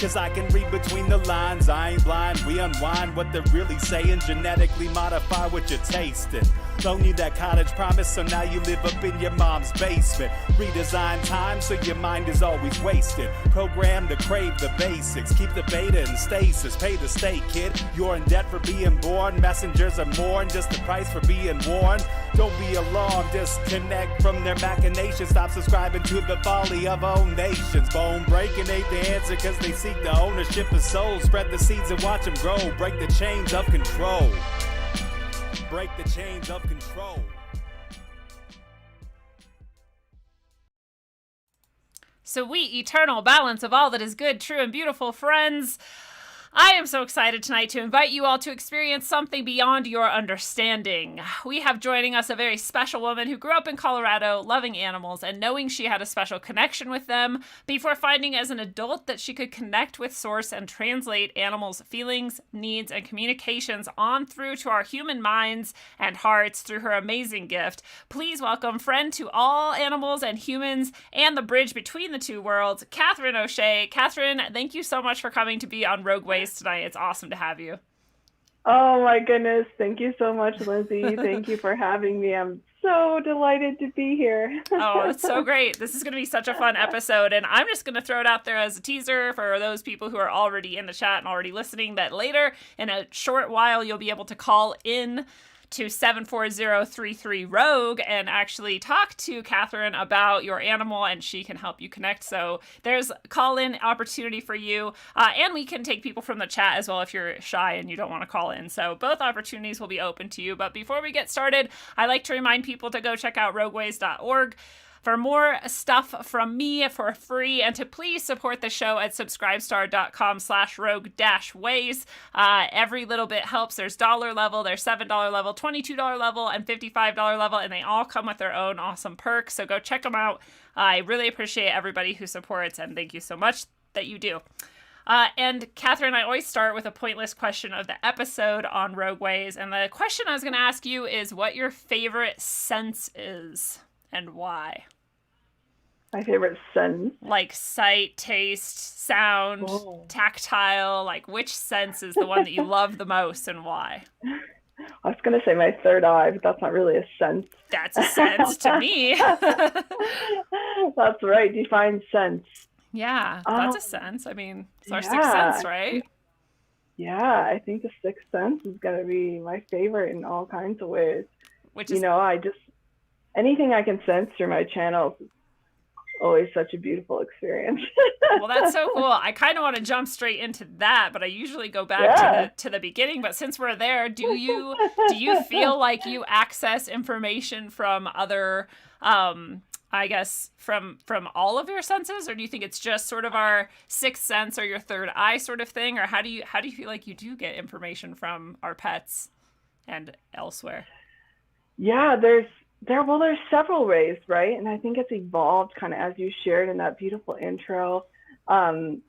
Cause I can read between the lines, I ain't blind. We unwind what they're really saying, genetically modify what you're tasting. Don't need that cottage promise, so now you live up in your mom's basement. Redesign time so your mind is always wasted. Programmed to crave the basics, keep the beta in stasis. Pay the state, kid, you're in debt for being born. Messengers are mourn, just the price for being warned. Don't be alarmed, disconnect from their machinations. Stop subscribing to the folly of own nations. Bone breaking ain't the answer, cause they seek the ownership of souls. Spread the seeds and watch them grow. Break the chains of control. Break the chains of control. So we, eternal balance of all that is good, true, and beautiful friends, I am so excited tonight to invite you all to experience something beyond your understanding. We have joining us a very special woman who grew up in Colorado, loving animals and knowing she had a special connection with them before finding as an adult that she could connect with source and translate animals' feelings, needs, and communications on through to our human minds and hearts through her amazing gift. Please welcome friend to all animals and humans and the bridge between the two worlds, Katherine O'Shea. Katherine, thank you so much for coming to be on Rogue Ways tonight. It's awesome to have you. Oh my goodness. Thank you so much, Lindsay. Thank you for having me. I'm so delighted to be here. Oh, it's so great. This is going to be such a fun episode. And I'm just going to throw it out there as a teaser for those people who are already in the chat and already listening that later in a short while, you'll be able to call in to 740-33-ROGUE and actually talk to Katherine about your animal, and she can help you connect. So there's a call-in opportunity for you, and we can take people from the chat as well if you're shy and you don't want to call in. So both opportunities will be open to you. But before we get started, I like to remind people to go check out rogueways.org for more stuff from me for free, and to please support the show at subscribestar.com/rogue-ways. Every little bit helps. There's $1 level, there's $7 level, $22 level, and $55 level, and they all come with their own awesome perks. So go check them out. I really appreciate everybody who supports, and thank you so much that you do. And Katherine, I always start with a pointless question of the episode on Rogue Ways, and the question I was going to ask you is what your favorite sense is and why. My favorite sense? Like sight, taste, sound, tactile, like which sense is the one that you love the most and why? I was going to say my third eye, but that's not really a sense. That's a sense to me. That's right. Define sense. Yeah, that's a sense. I mean, it's our sixth sense, right? Yeah, I think the sixth sense is going to be my favorite in all kinds of ways. Which is, anything I can sense through my channels is always such a beautiful experience. Well, that's so cool. I kind of want to jump straight into that, but I usually go back to the beginning. But since we're there, do you feel like you access information from other, I guess, from all of your senses, or do you think it's just sort of our sixth sense or your third eye sort of thing, or how do you feel like you do get information from our pets and elsewhere? Yeah, there's several ways, right? And I think it's evolved kind of as you shared in that beautiful intro. It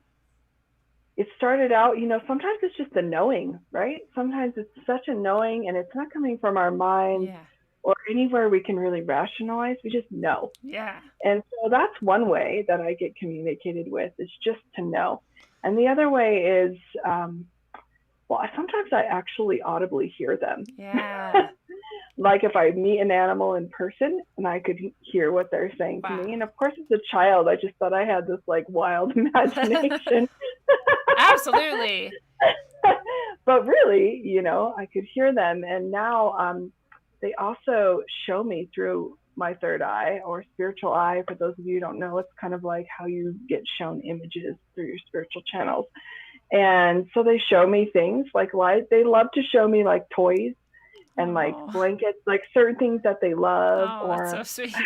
started out, sometimes it's just a knowing, right? Sometimes it's such a knowing and it's not coming from our mind or anywhere we can really rationalize. We just know. Yeah. And so that's one way that I get communicated with, is just to know. And the other way is, sometimes I actually audibly hear them. Yeah. Like if I meet an animal in person and I could hear what they're saying to me. And of course, as a child, I just thought I had this like wild imagination. Absolutely. But really, I could hear them. And now they also show me through my third eye or spiritual eye. For those of you who don't know, it's kind of like how you get shown images through your spiritual channels. And so they show me things like they love to show me like toys and like blankets, like certain things that they love. That's so sweet.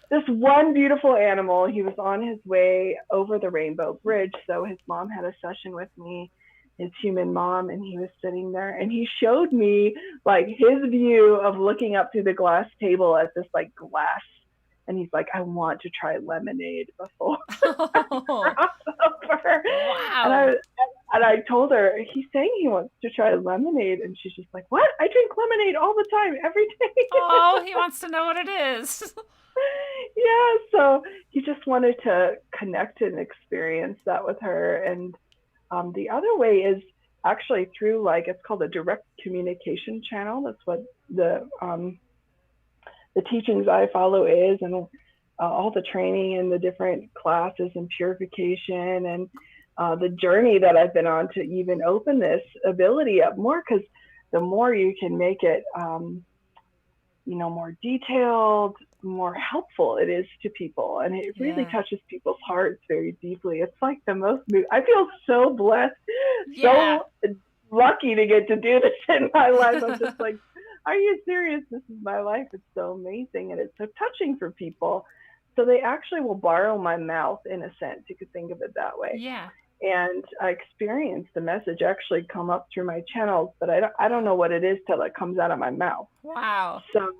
This one beautiful animal, he was on his way over the Rainbow Bridge. So his mom had a session with me, his human mom, and he was sitting there and he showed me like his view of looking up through the glass table at this like glass. And he's like, I want to try lemonade before. Wow. And I told her, he's saying he wants to try lemonade. And she's just like, what? I drink lemonade all the time, every day. Oh, he wants to know what it is. Yeah, so he just wanted to connect and experience that with her. And the other way is actually through, like, it's called a direct communication channel. That's what the teachings I follow is, and all the training and the different classes and purification and the journey that I've been on to even open this ability up more, because the more you can make it, more detailed, more helpful it is to people. And it really touches people's hearts very deeply. It's like the most, I feel so blessed, so lucky to get to do this in my life. I'm just like, are you serious? This is my life. It's so amazing. And it's so touching for people. So they actually will borrow my mouth, in a sense. You could think of it that way. Yeah. And I experience the message actually come up through my channels, but I don't know what it is till it comes out of my mouth. Wow. So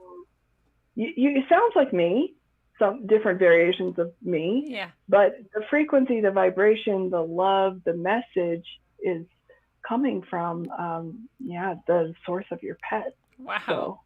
it sounds like me, some different variations of me. Yeah. But the frequency, the vibration, the love, the message is coming from, the source of your pet. Wow. So.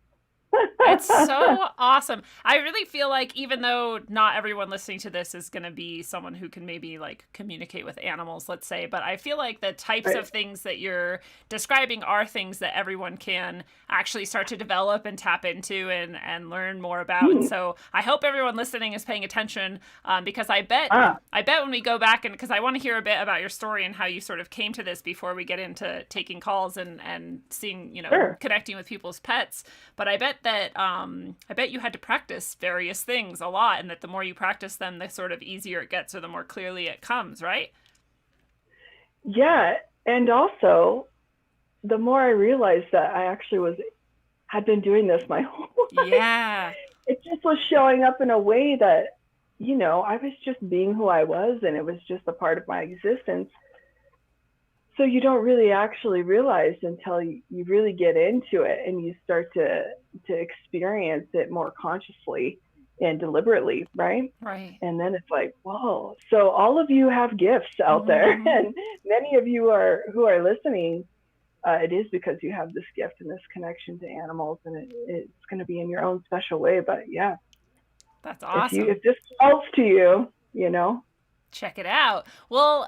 It's so awesome. I really feel like, even though not everyone listening to this is going to be someone who can maybe like communicate with animals, let's say, but I feel like the types of things that you're describing are things that everyone can actually start to develop and tap into and learn more about. And so I hope everyone listening is paying attention, because I bet when we go back, and because I want to hear a bit about your story and how you sort of came to this before we get into taking calls and seeing, connecting with people's pets. But I bet you had to practice various things a lot, and that the more you practice them, the sort of easier it gets, or the more clearly it comes, right? Yeah, and also the more I realized that I actually had been doing this my whole life. Yeah. It just was showing up in a way that, I was just being who I was, and it was just a part of my existence. So you don't really actually realize until you really get into it and you start to experience it more consciously and deliberately, right? Right. And then it's like, whoa. So all of you have gifts out there, and many of you who are listening, it is because you have this gift and this connection to animals, and it's going to be in your own special way. But yeah, that's awesome. If this calls to you, check it out. Well,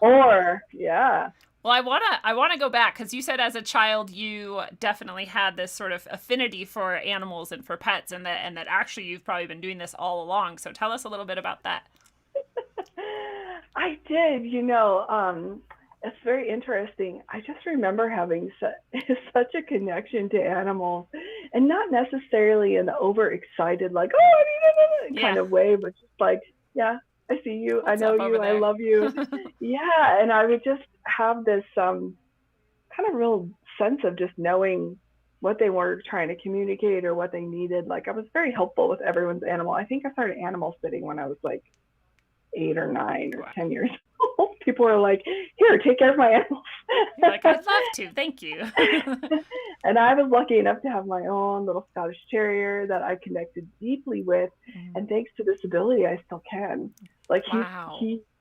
Well, I wanna go back, because you said as a child you definitely had this sort of affinity for animals and for pets, and that actually you've probably been doing this all along. So tell us a little bit about that. I did. It's very interesting. I just remember having such a connection to animals, and not necessarily in the overexcited, like, kind of way, but just like, yeah, I see you. I know you. I love you. Yeah. And I would just have this kind of real sense of just knowing what they were trying to communicate or what they needed. Like, I was very helpful with everyone's animal. I think I started animal sitting when I was like 8 or 9 or 10 years old. People were like, here, take care of my animals. You're like, I'd love to. Thank you. And I was lucky enough to have my own little Scottish Terrier that I connected deeply with. And thanks to this ability, I still can. Like,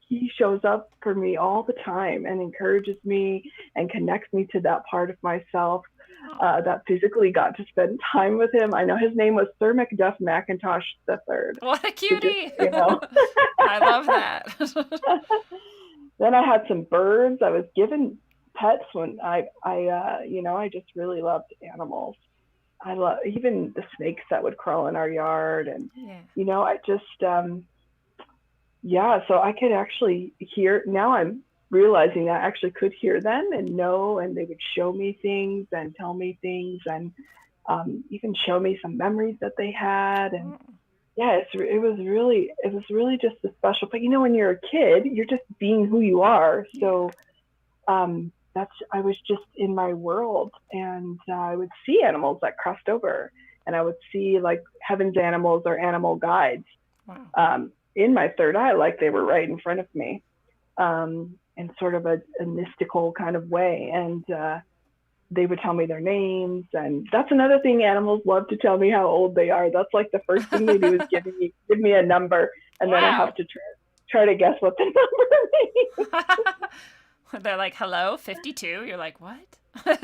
he shows up for me all the time and encourages me and connects me to that part of myself that physically got to spend time with him. I know his name was Sir Macduff McIntosh III. What a cutie. I love that. Then I had some birds. I was given pets when I just really loved animals. I love even the snakes that would crawl in our yard. And, I just, so I could actually hear. Now I'm realizing that I actually could hear them and know, and they would show me things and tell me things, and even show me some memories that they had. And it was really just a special. But when you're a kid, you're just being who you are. So I was just in my world, and I would see animals that crossed over, and I would see like heaven's animals or animal guides in my third eye, like they were right in front of me, in sort of a mystical kind of way. And they would tell me their names. And that's another thing, animals love to tell me how old they are. That's like the first thing they do is give me a number, and then I have to try to guess what the number means. They're like, hello, 52. You're like, what? Yeah.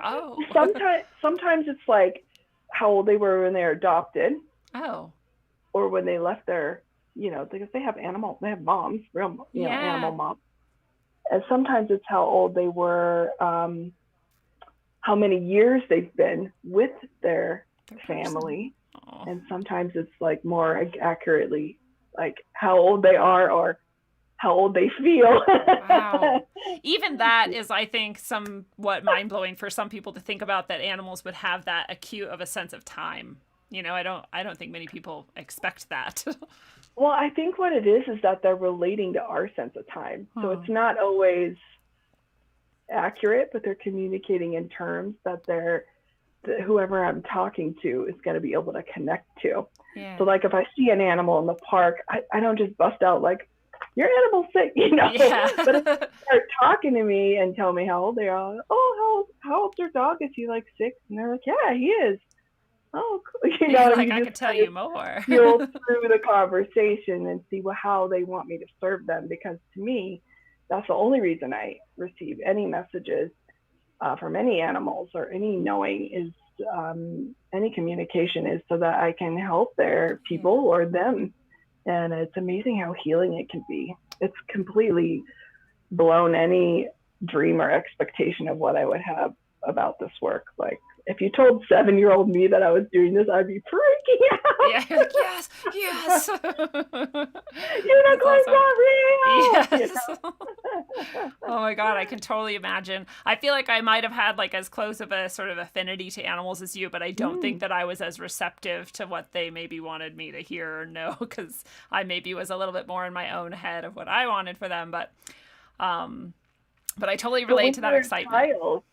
Oh. Sometimes it's like how old they were when they were adopted, Oh. or when they left their, because they have moms, real, animal Yeah. moms. And sometimes it's how old they were, how many years they've been with their Their person. family. Oh. And sometimes it's like more accurately like how old they are or how old they feel. Wow. Even that is, I think, somewhat mind blowing for some people to think about, that animals would have that acute of a sense of time. I don't think many people expect that. Well, I think what it is that they're relating to our sense of time. So Oh. it's not always accurate, but they're communicating in terms that whoever I'm talking to is going to be able to connect to. Yeah. So like if I see an animal in the park, I don't just bust out like, your animal's sick, Yeah. But if they start talking to me and tell me how old they are, oh, how old's your dog? Is he like 6? And they're like, yeah, he is. Oh, cool. You're like, you I just could tell you more. feel through the conversation and see how they want me to serve them. Because to me, that's the only reason I receive any messages from any animals or any knowing is any communication is so that I can help their people or them. And it's amazing how healing it can be. It's completely blown any dream or expectation of what I would have about this work. Like if you told 7-year-old me that I was doing this, I'd be freaking out. Yeah, you're like, yes. Unicorns are real. Yes. Oh my God, I can totally imagine. I feel like I might have had like as close of a sort of affinity to animals as you, but I don't think that I was as receptive to what they maybe wanted me to hear or know, because I maybe was a little bit more in my own head of what I wanted for them. But I totally relate to that excitement.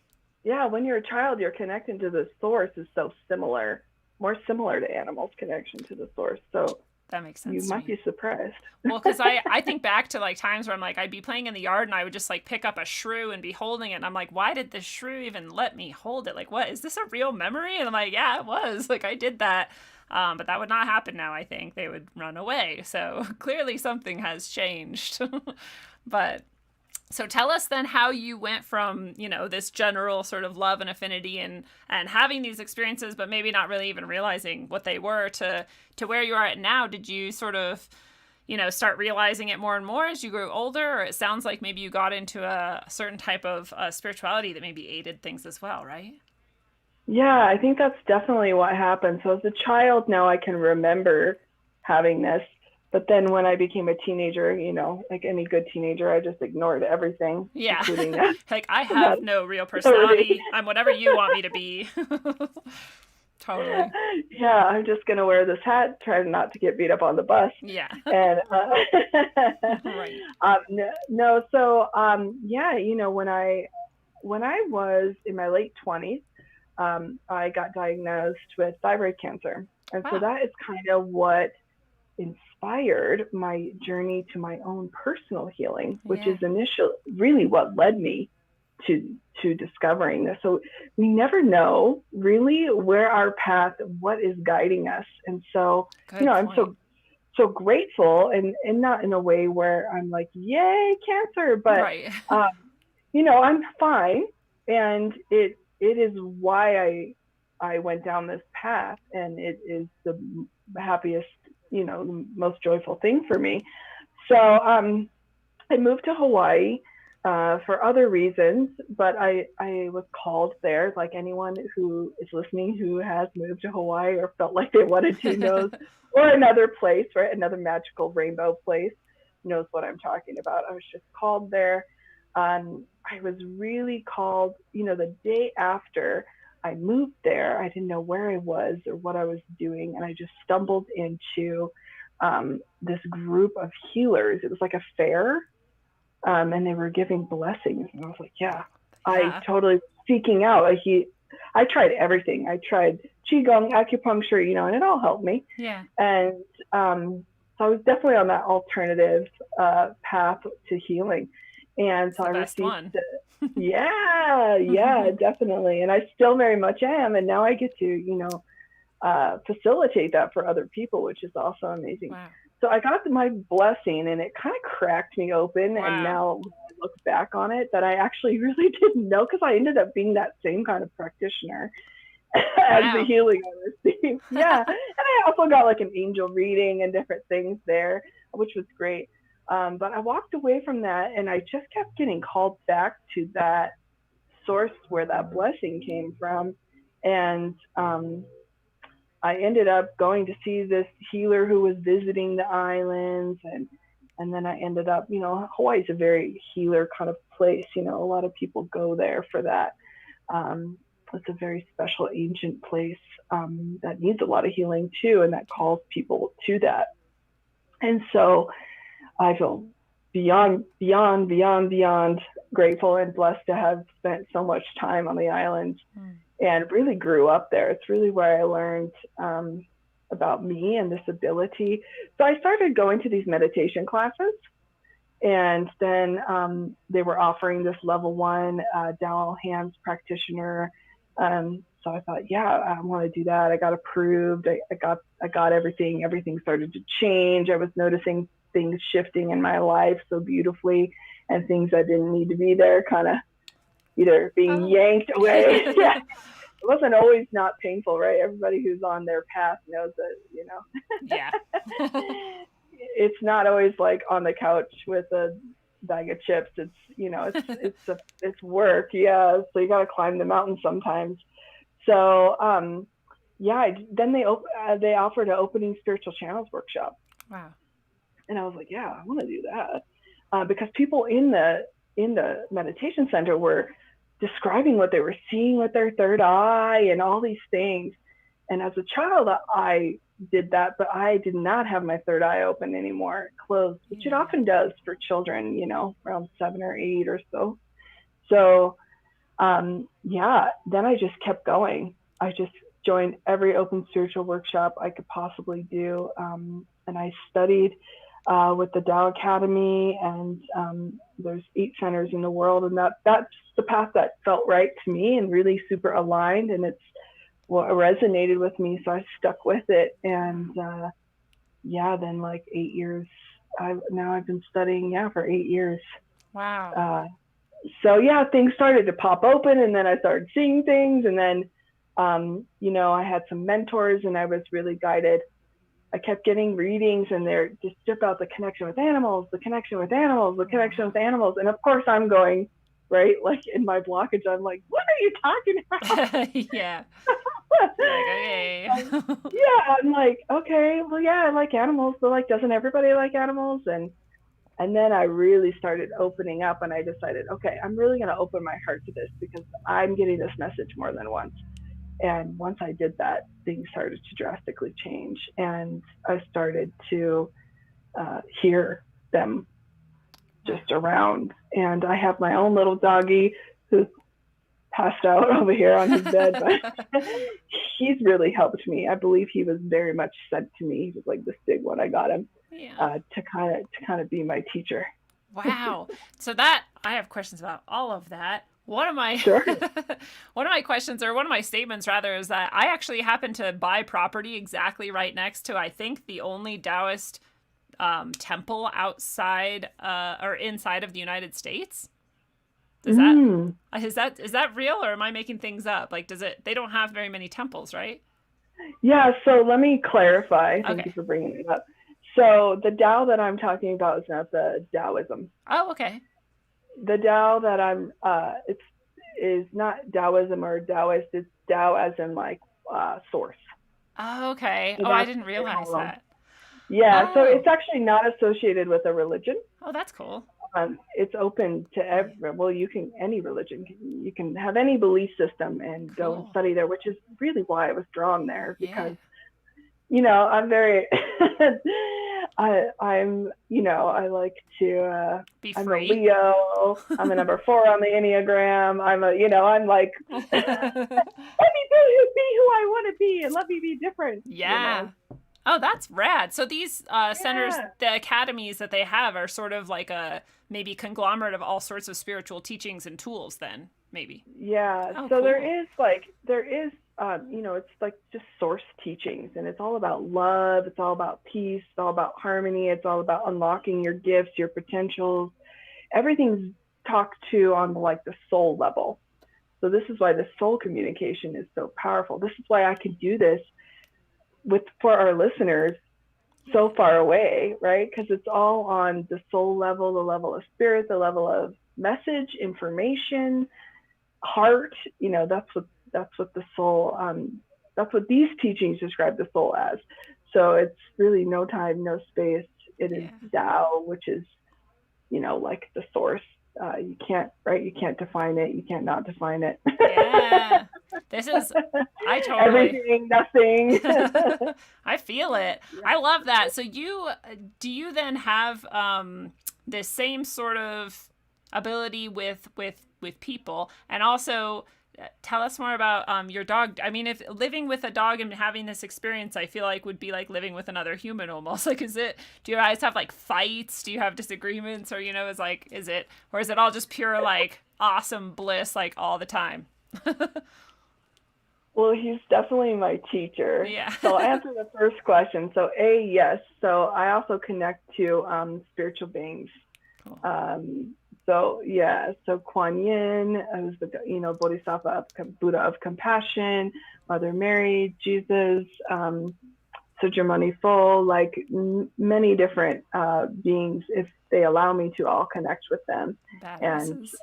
When you're a child, your connection to the source is so similar, more similar to animals' connection to the source. So that makes sense. You might be surprised. Well, because I think back to like times where I'm like, I'd be playing in the yard and I would just like pick up a shrew and be holding it. And I'm like, why did the shrew even let me hold it? Like, what? Is this a real memory? And I'm like, yeah, it was. Like, I did that. But that would not happen now, I think. They would run away. So clearly something has changed. But so tell us then how you went from, this general sort of love and affinity and having these experiences, but maybe not really even realizing what they were to where you are at now. Did you sort of, start realizing it more and more as you grew older? Or it sounds like maybe you got into a certain type of spirituality that maybe aided things as well, right? Yeah, I think that's definitely what happened. So as a child, now I can remember having this. But then when I became a teenager, like any good teenager, I just ignored everything, including that. Like, I have no real personality. I'm whatever you want me to be. Totally. Yeah, I'm just going to wear this hat, try not to get beat up on the bus. Yeah. And right. When I was in my late 20s, I got diagnosed with thyroid cancer. And so that is kind of what inspired my journey to my own personal healing, which is initially really what led me to discovering this. So we never know really where our path, what is guiding us. And so, I'm so grateful, and not in a way where I'm like, yay, cancer, but, right. I'm fine. And it is why I went down this path, and it is the happiest, the most joyful thing for me. So I moved to Hawaii for other reasons, but I was called there, like anyone who is listening who has moved to Hawaii or felt like they wanted to knows, or another place, right? Another magical rainbow place knows what I'm talking about. I was just called there. I was really called, the day after I moved there. I didn't know where I was or what I was doing. And I just stumbled into this group of healers. It was like a fair, and they were giving blessings. And I was like, I totally was seeking out. I tried everything. I tried Qigong, acupuncture, and it all helped me. Yeah. And so I was definitely on that alternative path to healing. And so I received yeah, definitely. And I still very much am. And now I get to, facilitate that for other people, which is also amazing. Wow. So I got my blessing, and it kind of cracked me open. Wow. And now look back on it that I actually really didn't know, because I ended up being that same kind of practitioner as the healing I received. Yeah. And I also got like an angel reading and different things there, which was great. But I walked away from that, and I just kept getting called back to that source where that blessing came from. And I ended up going to see this healer who was visiting the islands, and then I ended up, Hawaii's a very healer kind of place. A lot of people go there for that. It's a very special ancient place that needs a lot of healing too, and that calls people to that. And so I feel beyond grateful and blessed to have spent so much time on the island and really grew up there. It's really where I learned about me and this ability. So I started going to these meditation classes, and then they were offering this level 1 Dao hands practitioner. So I thought, yeah, I want to do that. I got approved. I got everything. Everything started to change. I was noticing things shifting in my life so beautifully, and things that didn't need to be there kind of either being yanked away. Yeah. It wasn't always not painful, right? Everybody who's on their path knows that, Yeah. It's not always like on the couch with a bag of chips. It's, it's work. Yeah. So you got to climb the mountain sometimes. So, then they offered an opening spiritual channels workshop. Wow. And I was like, yeah, I want to do that. Because people in the meditation center were describing what they were seeing with their third eye and all these things. And as a child, I did that, but I did not have my third eye open anymore, closed, which it often does for children, around 7 or 8 or so. So, then I just kept going. I just joined every open spiritual workshop I could possibly do. And I studied with the Tao Academy, and there's 8 centers in the world, and that's the path that felt right to me and really super aligned, and it's what resonated with me, so I stuck with it. And then like 8 years, I've been studying for 8 years. Wow. So things started to pop open, and then I started seeing things, and then I had some mentors, and I was really guided. I kept getting readings, and they're just about the connection with animals, the connection with animals, the connection with animals. And of course I'm going, right? Like in my blockage, I'm like, what are you talking about? Yeah. Okay. I'm like, okay, well, yeah, I like animals, but like, doesn't everybody like animals? And then I really started opening up, and I decided, okay, I'm really going to open my heart to this, because I'm getting this message more than once. And once I did that, things started to drastically change, and I started to hear them just around. And I have my own little doggy who's passed out over here on his bed, but he's really helped me. I believe he was very much sent to me. He was like this big one. I got him to kind of be my teacher. Wow. So that I have questions about all of that. One of my questions, or one of my statements rather, is that I actually happen to buy property exactly right next to, I think, the only Taoist temple outside or inside of the United States. Is that real, or am I making things up? Like, they don't have very many temples, right? Yeah. So let me clarify. Thank you for bringing it up. So the Tao that I'm talking about is not the Taoism. Oh, okay. The Tao that I'm, is not Taoism or Taoist. It's Tao as in like source. Oh, okay. So I didn't realize that. Yeah. So it's actually not associated with a religion. Oh, that's cool. It's open to any religion. You can have any belief system and go and study there, which is really why I was drawn there, because I'm very I like to be I'm free. a Leo. I'm a number 4 on the Enneagram. I'm like let me be who I want to be, and let me be different. Oh, that's rad. So these centers, the academies that they have, are sort of like a maybe conglomerate of all sorts of spiritual teachings and tools then, maybe. Yeah. Oh, so cool. there is it's like just source teachings, and it's all about love. It's all about peace. It's all about harmony. It's all about unlocking your gifts, your potentials. Everything's talk to on like the soul level. So this is why the soul communication is so powerful. This is why I can do this for our listeners so far away, right? Because it's all on the soul level, the level of spirit, the level of message, information, heart. That's what the soul, that's what these teachings describe the soul as. So it's really no time, no space. It is Tao, which is, like the source. You can't define it. You can't not define it. Yeah. I totally. Everything, nothing. I feel it. I love that. So do you then have this same sort of ability with people? And also tell us more about your dog. I mean, if living with a dog and having this experience, I feel like would be like living with another human almost. Like, do you guys have like fights? Do you have disagreements? Or, is it all just pure like awesome bliss like all the time? Well, he's definitely my teacher. Yeah. So I'll answer the first question. So yes. So I also connect to spiritual beings. Cool. So Kuan Yin, who's the Bodhisattva, Buddha of compassion, Mother Mary, Jesus, Sujamani Fo, like many different beings, if they allow me to, all connect with them. It's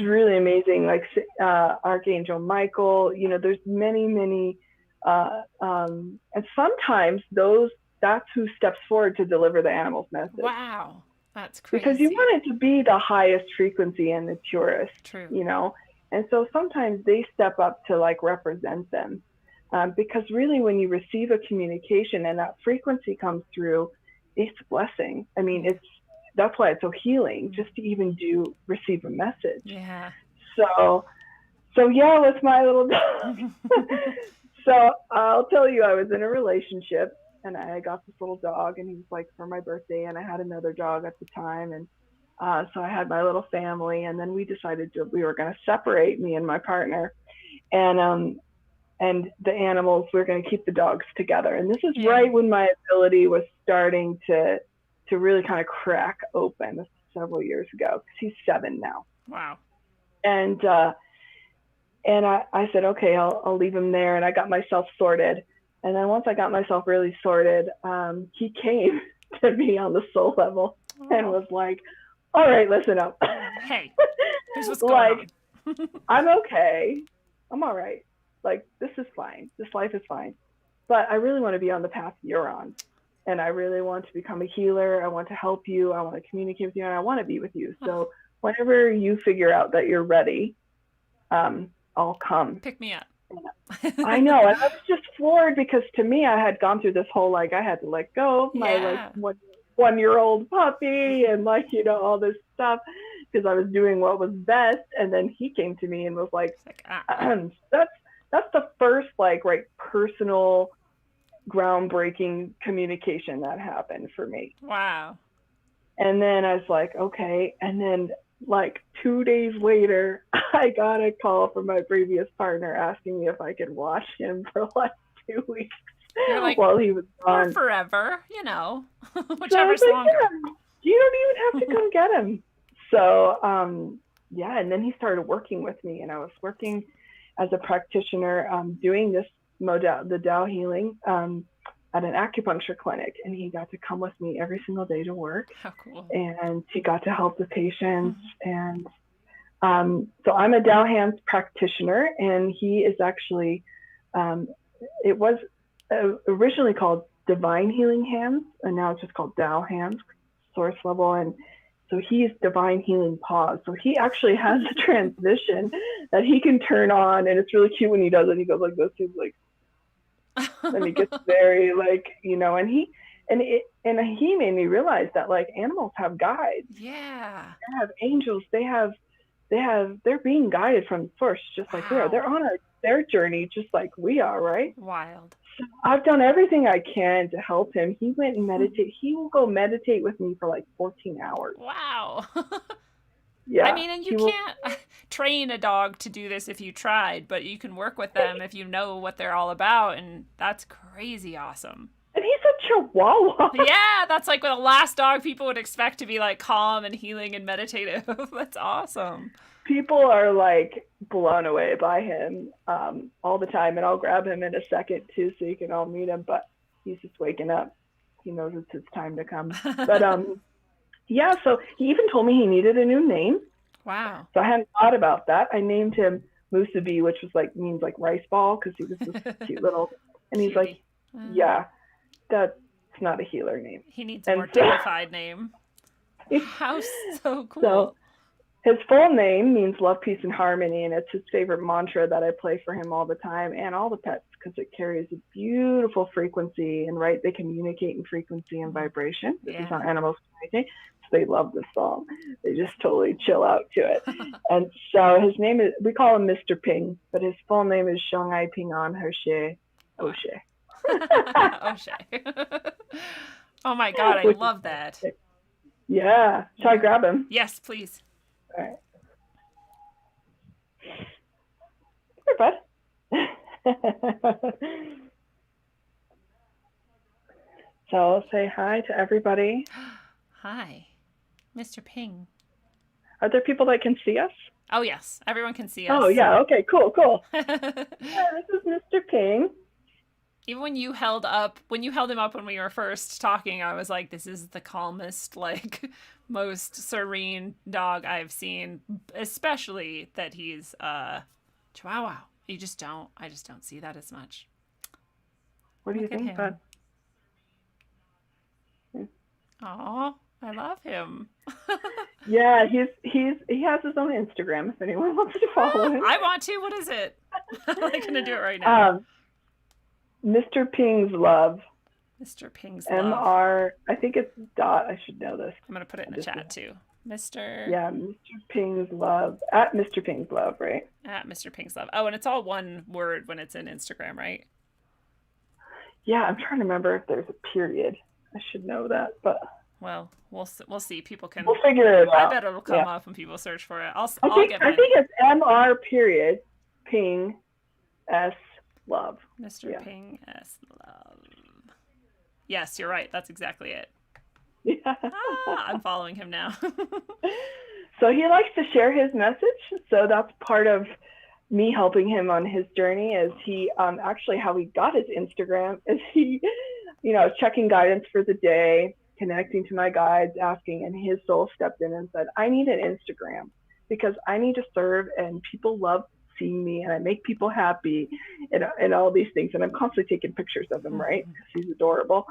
really amazing. Like Archangel Michael, there's many, and sometimes that's who steps forward to deliver the animal's message. Wow. That's crazy. Because you want it to be the highest frequency and the purest. True. And so sometimes they step up to like represent them. Because really when you receive a communication and that frequency comes through, it's a blessing. I mean, that's why it's so healing, just to even receive a message. Yeah. So with my little dog. So I'll tell you, I was in a relationship and I got this little dog, and he was like for my birthday, and I had another dog at the time. And so I had my little family, and then we decided we were going to separate, me and my partner, and the animals, we were going to keep the dogs together. And this is right when my ability was starting to really kind of crack open. This was several years ago, because he's 7 now. Wow. And I said, okay, I'll leave him there. And I got myself sorted. And then once I got myself really sorted, he came to me on the soul level and was like, all right, listen up. Hey, here's what's going on. I'm okay. I'm all right. Like, this is fine. This life is fine. But I really want to be on the path you're on. And I really want to become a healer. I want to help you. I want to communicate with you. And I want to be with you. So whenever you figure out that you're ready, I'll come. Pick me up. I know. And I was just floored, because to me, I had gone through this whole, like, I had to let go of my like 1-year-old puppy and all this stuff, because I was doing what was best. And then he came to me and was like, that's the first personal groundbreaking communication that happened for me. Wow. And then I was like, okay. And then 2 days later, I got a call from my previous partner asking me if I could watch him for 2 weeks while he was gone. Or forever, whichever's longer. Yeah, you don't even have to come get him. So, and then he started working with me, and I was working as a practitioner doing this the Tao healing at an acupuncture clinic, and he got to come with me every single day to work. How cool. And he got to help the patients. And so I'm a Tao hands practitioner, and he is actually it was originally called Divine Healing Hands, and now it's just called Tao hands, source level. And so he's Divine Healing Paws. So he actually has a transition that he can turn on, and it's really cute when he does it. He goes like this. He's like, and he gets very and he made me realize that animals have guides. Yeah. They have angels. They're being guided from the source, just like we are. They're on their journey, just like we are, right? Wild. So I've done everything I can to help him. He went and meditate. He will go meditate with me for 14 hours. Wow. Yeah. I mean, and you can't train a dog to do this if you tried, but you can work with them if you know what they're all about, and that's crazy awesome. And he's a Chihuahua. Yeah, that's like the last dog people would expect to be like calm and healing and meditative. That's awesome. People are like blown away by him all the time, and I'll grab him in a second too, so you can all meet him. But he's just waking up. He knows it's his time to come. But yeah. So he even told me he needed a new name. Wow. So I hadn't thought about that. I named him Musubi, which was like means like rice ball, because he was this cute little. And he's like, yeah, that's not a healer name. He needs a more dignified name. How so cool. So his full name means love, peace, and harmony, and it's his favorite mantra that I play for him all the time and all the pets, because it carries a beautiful frequency, and right, they communicate in frequency and vibration. This is how animals communicate. So they love this song. They just totally chill out to it. And so his name is, we call him Mr. Ping, but his full name is Shanghai Ping An Hershey O'Shea. O'Shea. Oh my God, I love that. Yeah. Shall I grab him? Yes, please. All right. Here, bud. So I'll say hi to everybody. Hi, Mr. Ping. Are there people that can see us? Oh, yes. Everyone can see us. Oh, yeah. Okay, cool. Yeah, this is Mr. Ping. Even when you held him up when we were first talking, I was like, this is the calmest, like, most serene dog I've seen, especially that he's Chihuahua. I just don't see that as much. What do you think, bud? Aw, I love him. Yeah, he has his own Instagram if anyone wants to follow him. I want to. What is it? I'm gonna do it right now. Mr. Ping's Love. Mr. Ping's Love. MR, I think it's dot. I should know this. I'm gonna put it in the chat too. Mr. Yeah, Mr. Ping's Love. At Mr. Ping's Love, right? At Mr. Ping's Love. Oh, and it's all one word when it's in Instagram, right? Yeah, I'm trying to remember if there's a period. I should know that, but well, we'll see. People can. We'll figure it out. I bet it'll come up when people search for it. I think it's MR period Ping S Love. Mr. Ping S Love. Yes, you're right. That's exactly it. Yeah. I'm following him now. So he likes to share his message. So that's part of me helping him on his journey. Is he actually how he got his Instagram is he, checking guidance for the day, connecting to my guides, asking, and his soul stepped in and said, I need an Instagram because I need to serve, and people love seeing me, and I make people happy, and all these things. And I'm constantly taking pictures of him, right? Because he's adorable.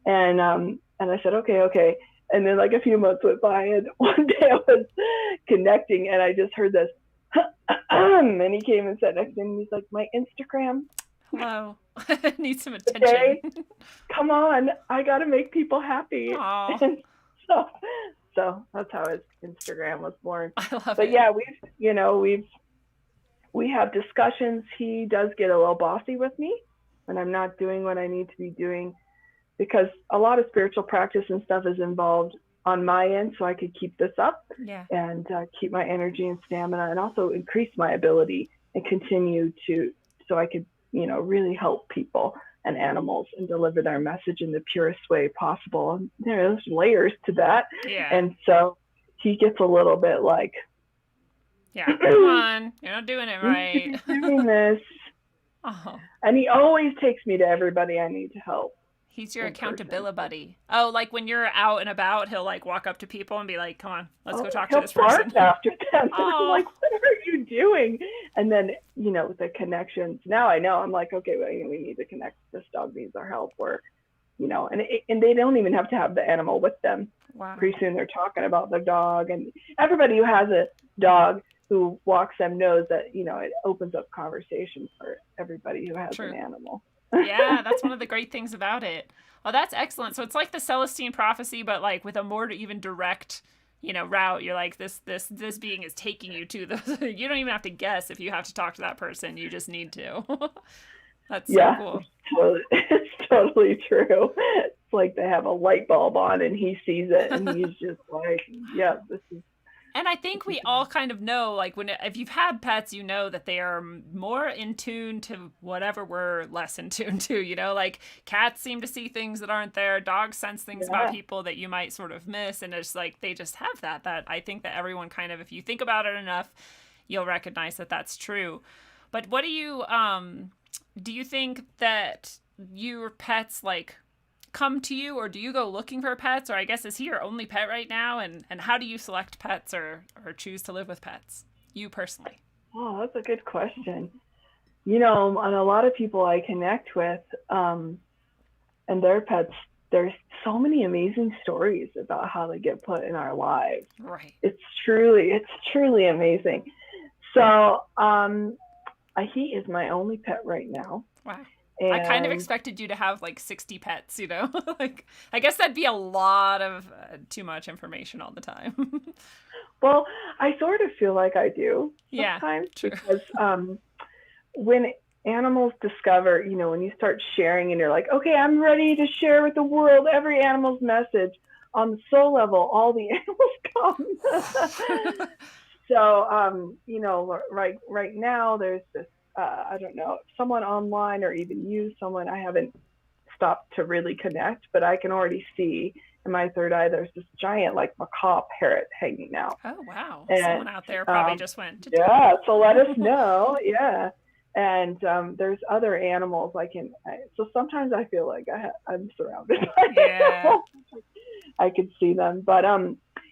And I said, okay. And then like a few months went by, and one day I was connecting, and I just heard this, and he came and sat next to me, and he's like, my Instagram. Hello. Need some attention. Today, come on, I got to make people happy. And so that's how his Instagram was born. I love it. But yeah, we have discussions. He does get a little bossy with me when I'm not doing what I need to be doing, because a lot of spiritual practice and stuff is involved on my end, so I could keep this up and keep my energy and stamina, and also increase my ability and continue to, so I could, really help people and animals and deliver their message in the purest way possible. And there's layers to that. Yeah. And so he gets a little bit like, yeah, come on, you're not doing it right. You're doing this. Oh. And he always takes me to everybody I need to help. He's your accountability buddy. Oh, like when you're out and about, he'll like walk up to people and be like, come on, let's go talk to this person. After them. I'm like, what are you doing? And then, the connections. Now I know. I'm like, okay, well, we need to connect. This dog needs our help. Or, and they don't even have to have the animal with them. Wow. Pretty soon they're talking about the dog. And everybody who has a dog who walks them knows that, it opens up conversation for everybody who has an animal. Yeah, that's one of the great things about it. Oh, that's excellent. So it's like the Celestine prophecy, but like with a more even direct, route. You're like, this being is taking you to the, you don't even have to guess if you have to talk to that person. You just need to. That's so cool. It's totally true. It's like they have a light bulb on and he sees it and he's just like, yeah, this is And I think we all kind of know, like, if you've had pets, you know that they are more in tune to whatever we're less in tune to, like cats seem to see things that aren't there. Dogs sense things about people that you might sort of miss. And it's like, they just have that I think that everyone kind of, if you think about it enough, you'll recognize that that's true. But what do you think that your pets, like, come to you, or do you go looking for pets, or I guess is he your only pet right now, and how do you select pets or choose to live with pets, you personally? Oh, that's a good question. On a lot of people I connect with, and their pets, there's so many amazing stories about how they get put in our lives. Right. It's truly amazing. So he is my only pet right now. Wow. And I kind of expected you to have like 60 pets, like, I guess that'd be a lot of too much information all the time. Well, I sort of feel like I do sometimes, because when animals discover, when you start sharing and you're like, okay, I'm ready to share with the world every animal's message on the soul level, all the animals come. So, right now there's this, I don't know, someone online or even someone I haven't stopped to really connect, but I can already see in my third eye, there's this giant, like, macaw parrot hanging out. Oh, wow. And, someone out there probably just went. Yeah, so let us know. Yeah. And there's other animals so sometimes I feel like I'm surrounded by animals. I could see them. But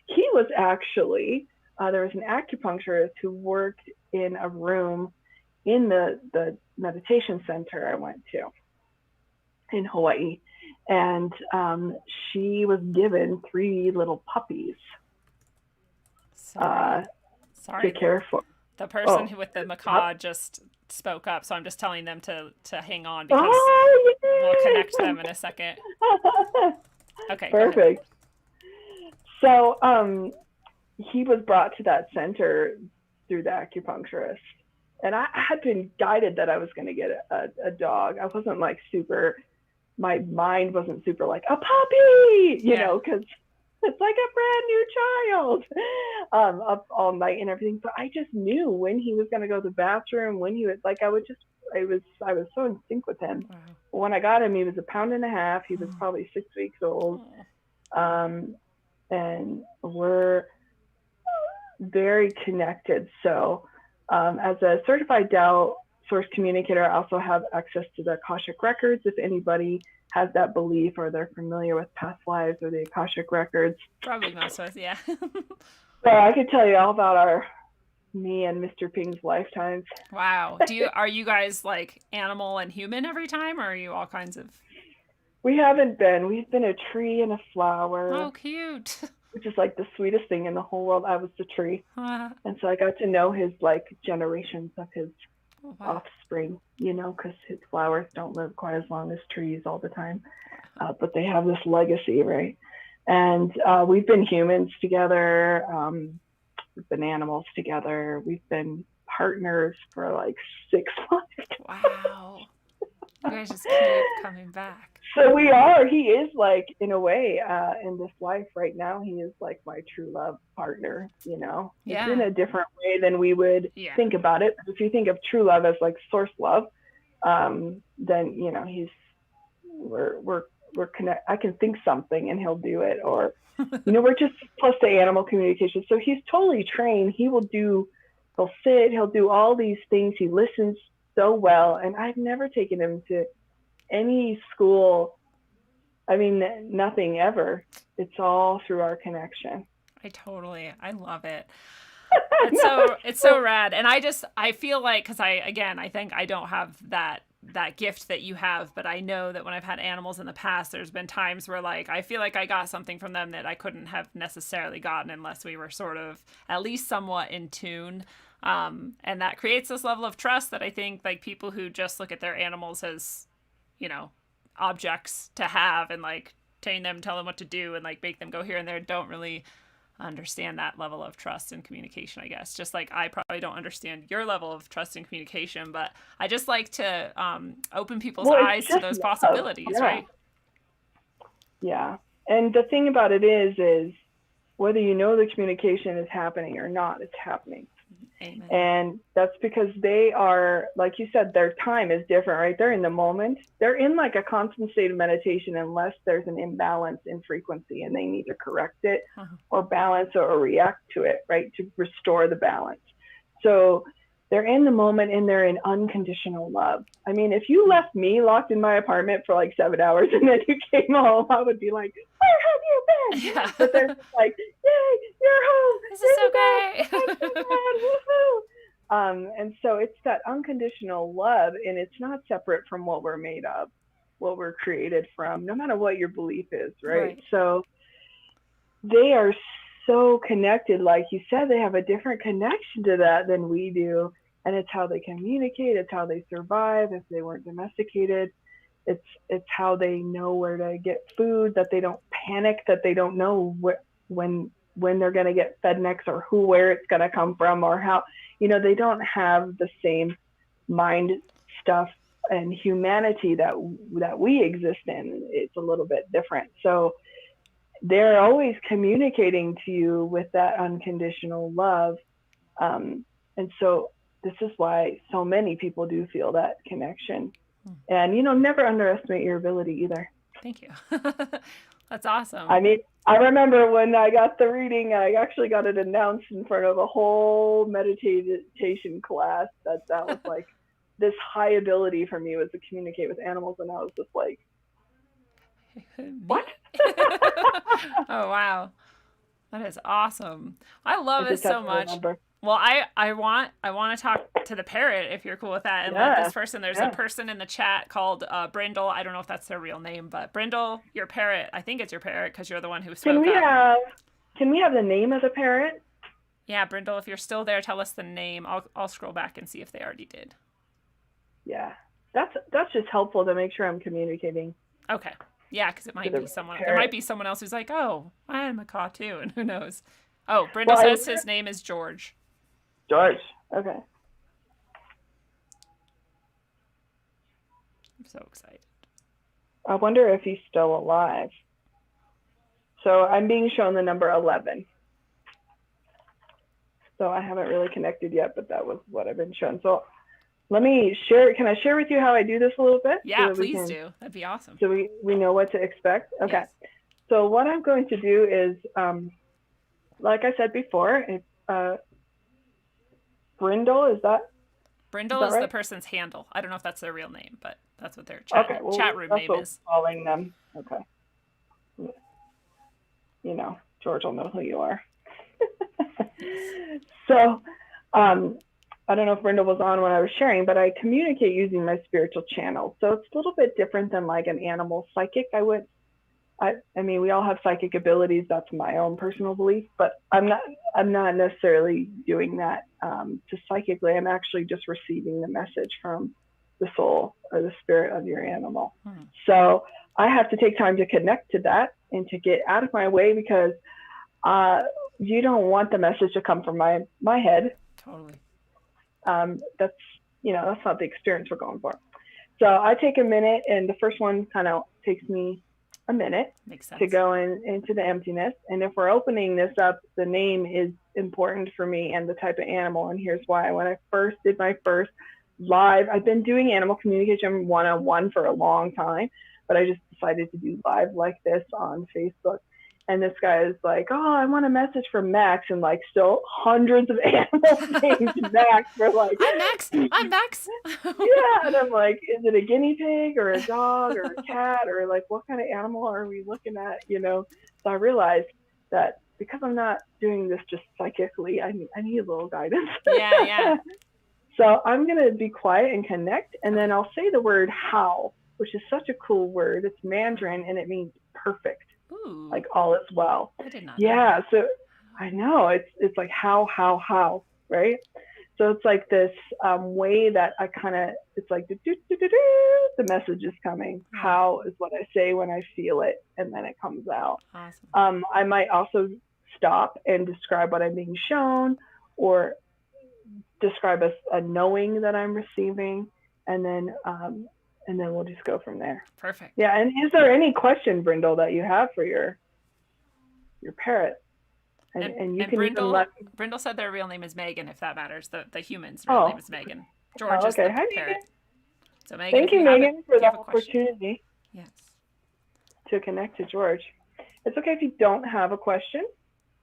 he was actually, there was an acupuncturist who worked in a room in the meditation center I went to in Hawaii. And she was given 3 little puppies Sorry. to care for. The person who with the macaw just spoke up, so I'm just telling them to hang on, because we'll connect them in a second. Okay, perfect. So he was brought to that center through the acupuncturist, and I had been guided that I was going to get a dog. I wasn't like super, my mind wasn't super like a puppy, because it's like a brand new child, up all night and everything. But I just knew when he was going to go to the bathroom, when he was like, I was so in sync with him. Wow. When I got him, he was 1.5 pounds. He was probably 6 weeks old. And we're very connected. So, as a certified Tao source communicator, I also have access to the Akashic records. If anybody has that belief, or they're familiar with past lives or the Akashic records. Probably most of us, yeah. So I could tell you all about me and Mr. Ping's lifetimes. Wow. Are you guys like animal and human every time, or are you all kinds of? We haven't been. We've been a tree and a flower. Oh, cute. Which is like the sweetest thing in the whole world. I was the tree. And so I got to know his like generations of his offspring, because his flowers don't live quite as long as trees all the time. But they have this legacy, right? And we've been humans together. We've been animals together. We've been partners for like 6 months. Wow. You guys just keep coming back. So we are. He is like, in a way, in this life right now, he is like my true love partner, Yeah. It's in a different way than we would think about it. If you think of true love as like source love, then, we're connect. I can think something and he'll do it, or, we're just plus the animal communication. So he's totally trained. He'll sit, he'll do all these things. He listens so well. And I've never taken him to any school. I mean, nothing ever. It's all through our connection. I love it. It's so rad. And I feel like, because I think I don't have that gift that you have, but I know that when I've had animals in the past, there's been times where like I feel like I got something from them that I couldn't have necessarily gotten unless we were sort of at least somewhat in tune. And that creates this level of trust that I think like people who just look at their animals as, objects to have and like tell them what to do and like make them go here and there, don't really understand that level of trust and communication, I guess. Just like I probably don't understand your level of trust and communication, but I just like to open people's eyes to those possibilities, right? Yeah. And the thing about it is whether you know the communication is happening or not, it's happening. Amen. And that's because they are, like you said, their time is different, right? They're in the moment. They're in like a constant state of meditation unless there's an imbalance in frequency and they need to correct it or balance or react to it, right? To restore the balance. So they're in the moment and they're in unconditional love. I mean, if you left me locked in my apartment for like 7 hours and then you came home, I would be like, where have you been? Yeah. But they're just like, yay, you're home. This is so great. I'm so glad. Woohoo. And so it's that unconditional love, and it's not separate from what we're made of, what we're created from, no matter what your belief is, right? So they are so connected. Like you said, they have a different connection to that than we do. And it's how they communicate. It's how they survive if they weren't domesticated. It's how they know where to get food, that they don't panic, that they don't know when they're going to get fed next or where it's going to come from or how, they don't have the same mind stuff and humanity that we exist in. It's a little bit different. So they're always communicating to you with that unconditional love. And so this is why so many people do feel that connection. And, never underestimate your ability either. Thank you. That's awesome. I mean, I remember when I got the reading, I actually got it announced in front of a whole meditation class that was like this high ability for me was to communicate with animals. And I was just like, what? Oh, wow. That is awesome. I love it so much. Well, I want to talk to the parrot if you're cool with that. And let this person, there's a person in the chat called Brindle. I don't know if that's their real name, but Brindle, your parrot. I think it's your parrot because you're the one who spoke up. Can we have the name of the parrot? Yeah, Brindle, if you're still there, tell us the name. I'll scroll back and see if they already did. Yeah, that's just helpful to make sure I'm communicating. Okay. Yeah, because it might be someone. There might be someone else who's like, oh, I am a macaw too, and who knows? Oh, Brindle says his name is George. George. Okay. I'm so excited. I wonder if he's still alive. So I'm being shown the number 11. So I haven't really connected yet, but that was what I've been shown. So let me share. Can I share with you how I do this a little bit? Yeah, so please do. That'd be awesome. So we know what to expect. Okay. Yes. So what I'm going to do is, like I said before, Brindle, is that? Brindle is right? The person's handle. I don't know if that's their real name, but that's what their chat room name is. Calling them. Okay. George will know who you are. So, I don't know if Brindle was on when I was sharing, but I communicate using my spiritual channels. So it's a little bit different than like an animal psychic. I mean, we all have psychic abilities. That's my own personal belief, but I'm not necessarily doing that to psychically. I'm actually just receiving the message from the soul or the spirit of your animal. So I have to take time to connect to that and to get out of my way because you don't want the message to come from my head. Totally. That's not the experience we're going for. So I take a minute, and the first one kind of takes me a minute to go into the emptiness. And if we're opening this up, the name is important for me and the type of animal. And here's why. When I first did my first live, I've been doing animal communication one-on-one for a long time, but I just decided to do live like this on Facebook. And this guy is like, oh, I want a message from Max. And like still hundreds of animals named Max. We're like, I'm Max. Yeah. And I'm like, is it a guinea pig or a dog or a cat? Or like, what kind of animal are we looking at? So I realized that because I'm not doing this just psychically, I need a little guidance. Yeah. So I'm going to be quiet and connect. And then I'll say the word how, which is such a cool word. It's Mandarin and it means perfect. Ooh. Like all is well. I did not know. So I know it's like how, right? So it's like this way that I kind of, it's like the message is coming. How is what I say when I feel it, and then it comes out. Awesome. I might also stop and describe what I'm being shown, or describe a knowing that I'm receiving, and then we'll just go from there. Perfect. Yeah, and is there any question, Brindle, that you have for your parrot? And you And can even let. Brindle said their real name is Megan, if that matters. The human's real name Oh, is Megan. George is okay. the Hi, Megan. parrot. So Megan, Thank you, Megan, for if you the have a question, opportunity yes. to connect to George. It's okay if you don't have a question,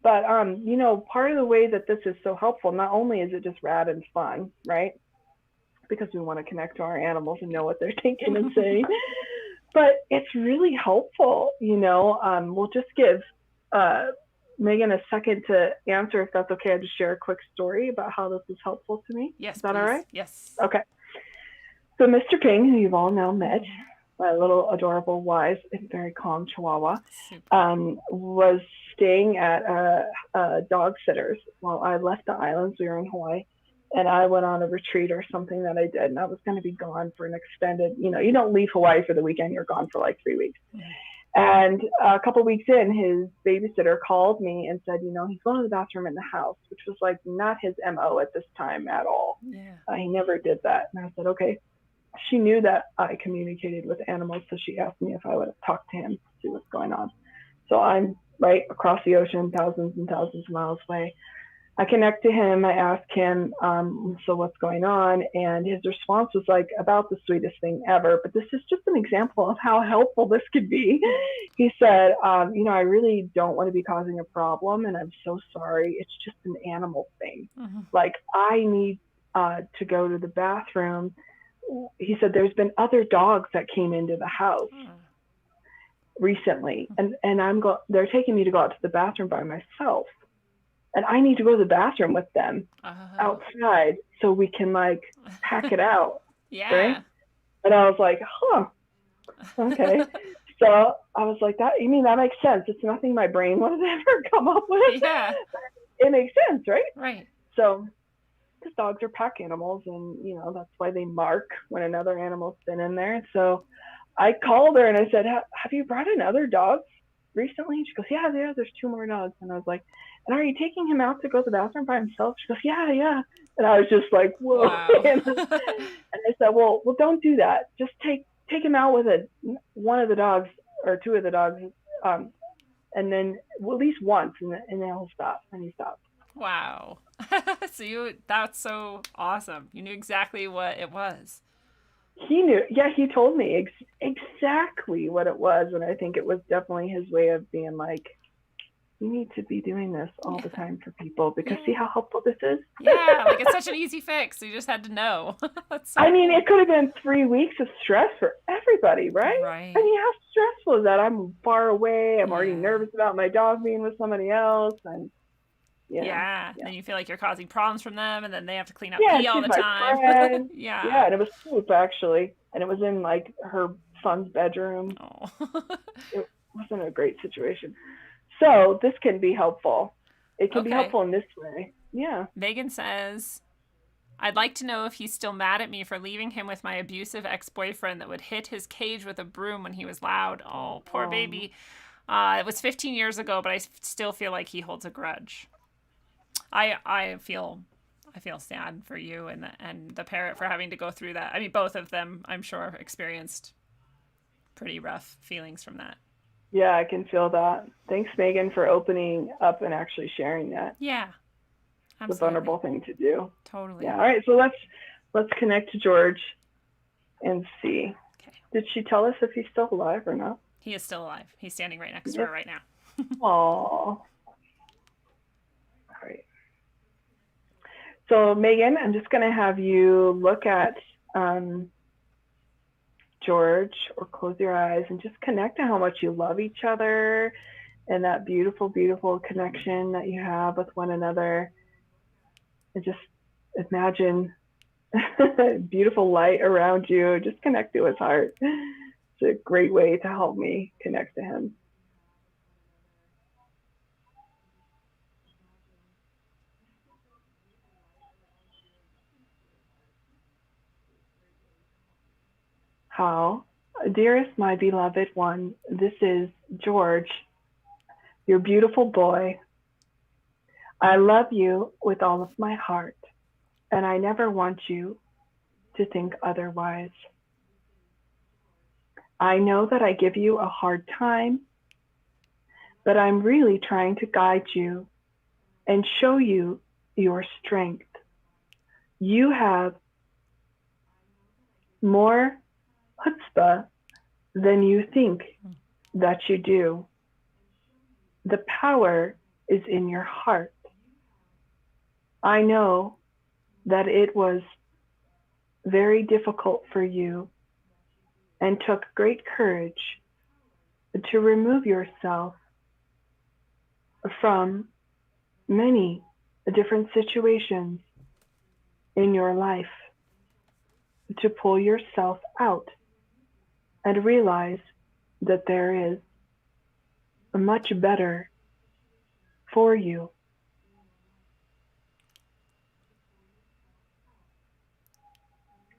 but part of the way that this is so helpful, not only is it just rad and fun, right? Because we want to connect to our animals and know what they're thinking and saying, but it's really helpful. We'll just give Megan a second to answer, if that's okay. I'll just share a quick story about how this is helpful to me. Yes, is that please. all right? Yes. Okay. So Mr. Ping, who you've all now met, my little adorable, wise, and very calm Chihuahua, was staying at a dog sitter's while I left the islands. We were in Hawaii, and I went on a retreat or something that I did, and I was going to be gone for an extended, you don't leave Hawaii for the weekend, you're gone for like 3 weeks. Mm-hmm. And a couple of weeks in, his babysitter called me and said, he's going to the bathroom in the house, which was like not his MO at this time at all. Yeah. He never did that. And I said, okay. She knew that I communicated with animals, so she asked me if I would talk to him to see what's going on. So I'm right across the ocean, thousands and thousands of miles away. I connect to him. I ask him, so what's going on? And his response was like about the sweetest thing ever. But this is just an example of how helpful this could be. He said, I really don't want to be causing a problem, and I'm so sorry. It's just an animal thing. Mm-hmm. Like, I need to go to the bathroom. He said there's been other dogs that came into the house recently, and they're taking me to go out to the bathroom by myself, and I need to go to the bathroom with them outside so we can like pack it out. Yeah. Right? And I was like, okay. So I was like, that, you mean that makes sense? It's nothing my brain would have ever come up with. Yeah. It makes sense, right? Right. So, because dogs are pack animals, and that's why they mark when another animal's been in there. So I called her and I said, have you brought in other dogs recently? And she goes, yeah, there's 2 more dogs. And I was like, and are you taking him out to go to the bathroom by himself? She goes, yeah. And I was just like, whoa. Wow. And I said, well, don't do that. Just take him out with one of the dogs or 2 of the dogs, and then at least once, and then he'll stop. And he stopped. Wow. That's so awesome. You knew exactly what it was. He knew. Yeah, he told me exactly what it was. And I think it was definitely his way of being like, you need to be doing this all the time for people, because see how helpful this is? Yeah, like it's such an easy fix. You just had to know. That's so cool. It could have been 3 weeks of stress for everybody, right? Right. How stressful is that? I'm far away. I'm already nervous about my dog being with somebody else. And yeah. Then you feel like you're causing problems from them, and then they have to clean up pee all the time. Yeah, and it was poop, actually. And it was in like her son's bedroom. Oh. It wasn't a great situation. So this can be helpful. It can be helpful in this way. Yeah. Megan says, I'd like to know if he's still mad at me for leaving him with my abusive ex-boyfriend that would hit his cage with a broom when he was loud. Oh, poor baby. It was 15 years ago, but I still feel like he holds a grudge. I feel sad for you and the parrot for having to go through that. I mean, both of them, I'm sure, experienced pretty rough feelings from that. Yeah, I can feel that. Thanks, Megan, for opening up and actually sharing that. Yeah, absolutely. It's a vulnerable thing to do. Totally. Yeah. All right, so let's connect to George and see. Okay. Did she tell us if he's still alive or not? He is still alive. He's standing right next to her right now. Aww. All right. So, Megan, I'm just going to have you look at George, or close your eyes and just connect to how much you love each other and that beautiful, beautiful connection that you have with one another. And just imagine beautiful light around you. Just connect to his heart. It's a great way to help me connect to him. How, dearest, my beloved one, this is George, your beautiful boy. I love you with all of my heart, and I never want you to think otherwise. I know that I give you a hard time, but I'm really trying to guide you and show you your strength. You have more chutzpah than you think that you do. The power is in your heart. I know that it was very difficult for you and took great courage to remove yourself from many different situations in your life, to pull yourself out and realize that there is a much better for you.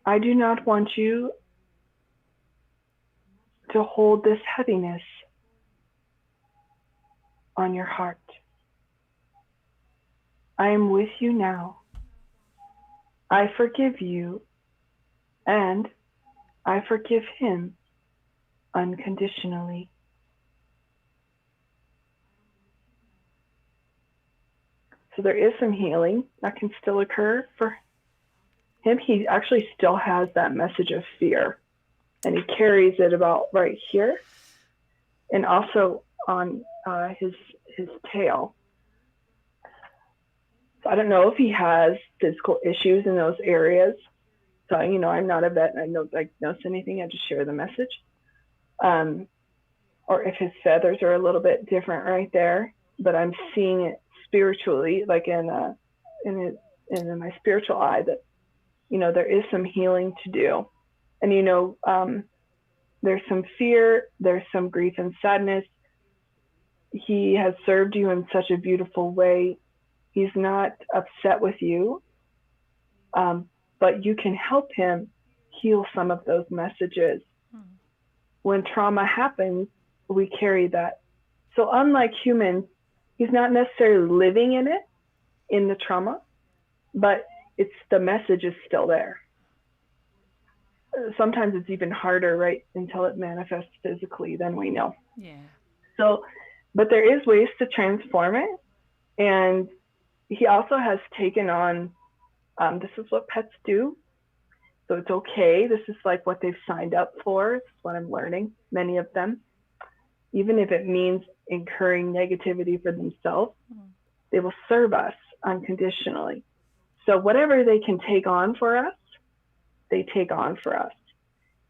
I do not want you to hold this heaviness on your heart. I am with you now. I forgive you, and I forgive him unconditionally. So there is some healing that can still occur for him. He actually still has that message of fear, and he carries it about right here and also on his tail. So I don't know if he has physical issues in those areas. So, I'm not a vet and I don't diagnose anything. I just share the message. Or if his feathers are a little bit different right there, but I'm seeing it spiritually, like in my spiritual eye, that, there is some healing to do. And, there's some fear, there's some grief and sadness. He has served you in such a beautiful way. He's not upset with you, but you can help him heal some of those messages. When trauma happens, we carry that. So unlike humans, he's not necessarily living in it, in the trauma, but the message is still there. Sometimes it's even harder, right, until it manifests physically, then we know. Yeah. So, but there is ways to transform it. And he also has taken on, this is what pets do. So it's okay. This is like what they've signed up for. It's what I'm learning, many of them. Even if it means incurring negativity for themselves, they will serve us unconditionally. So whatever they can take on for us, they take on for us.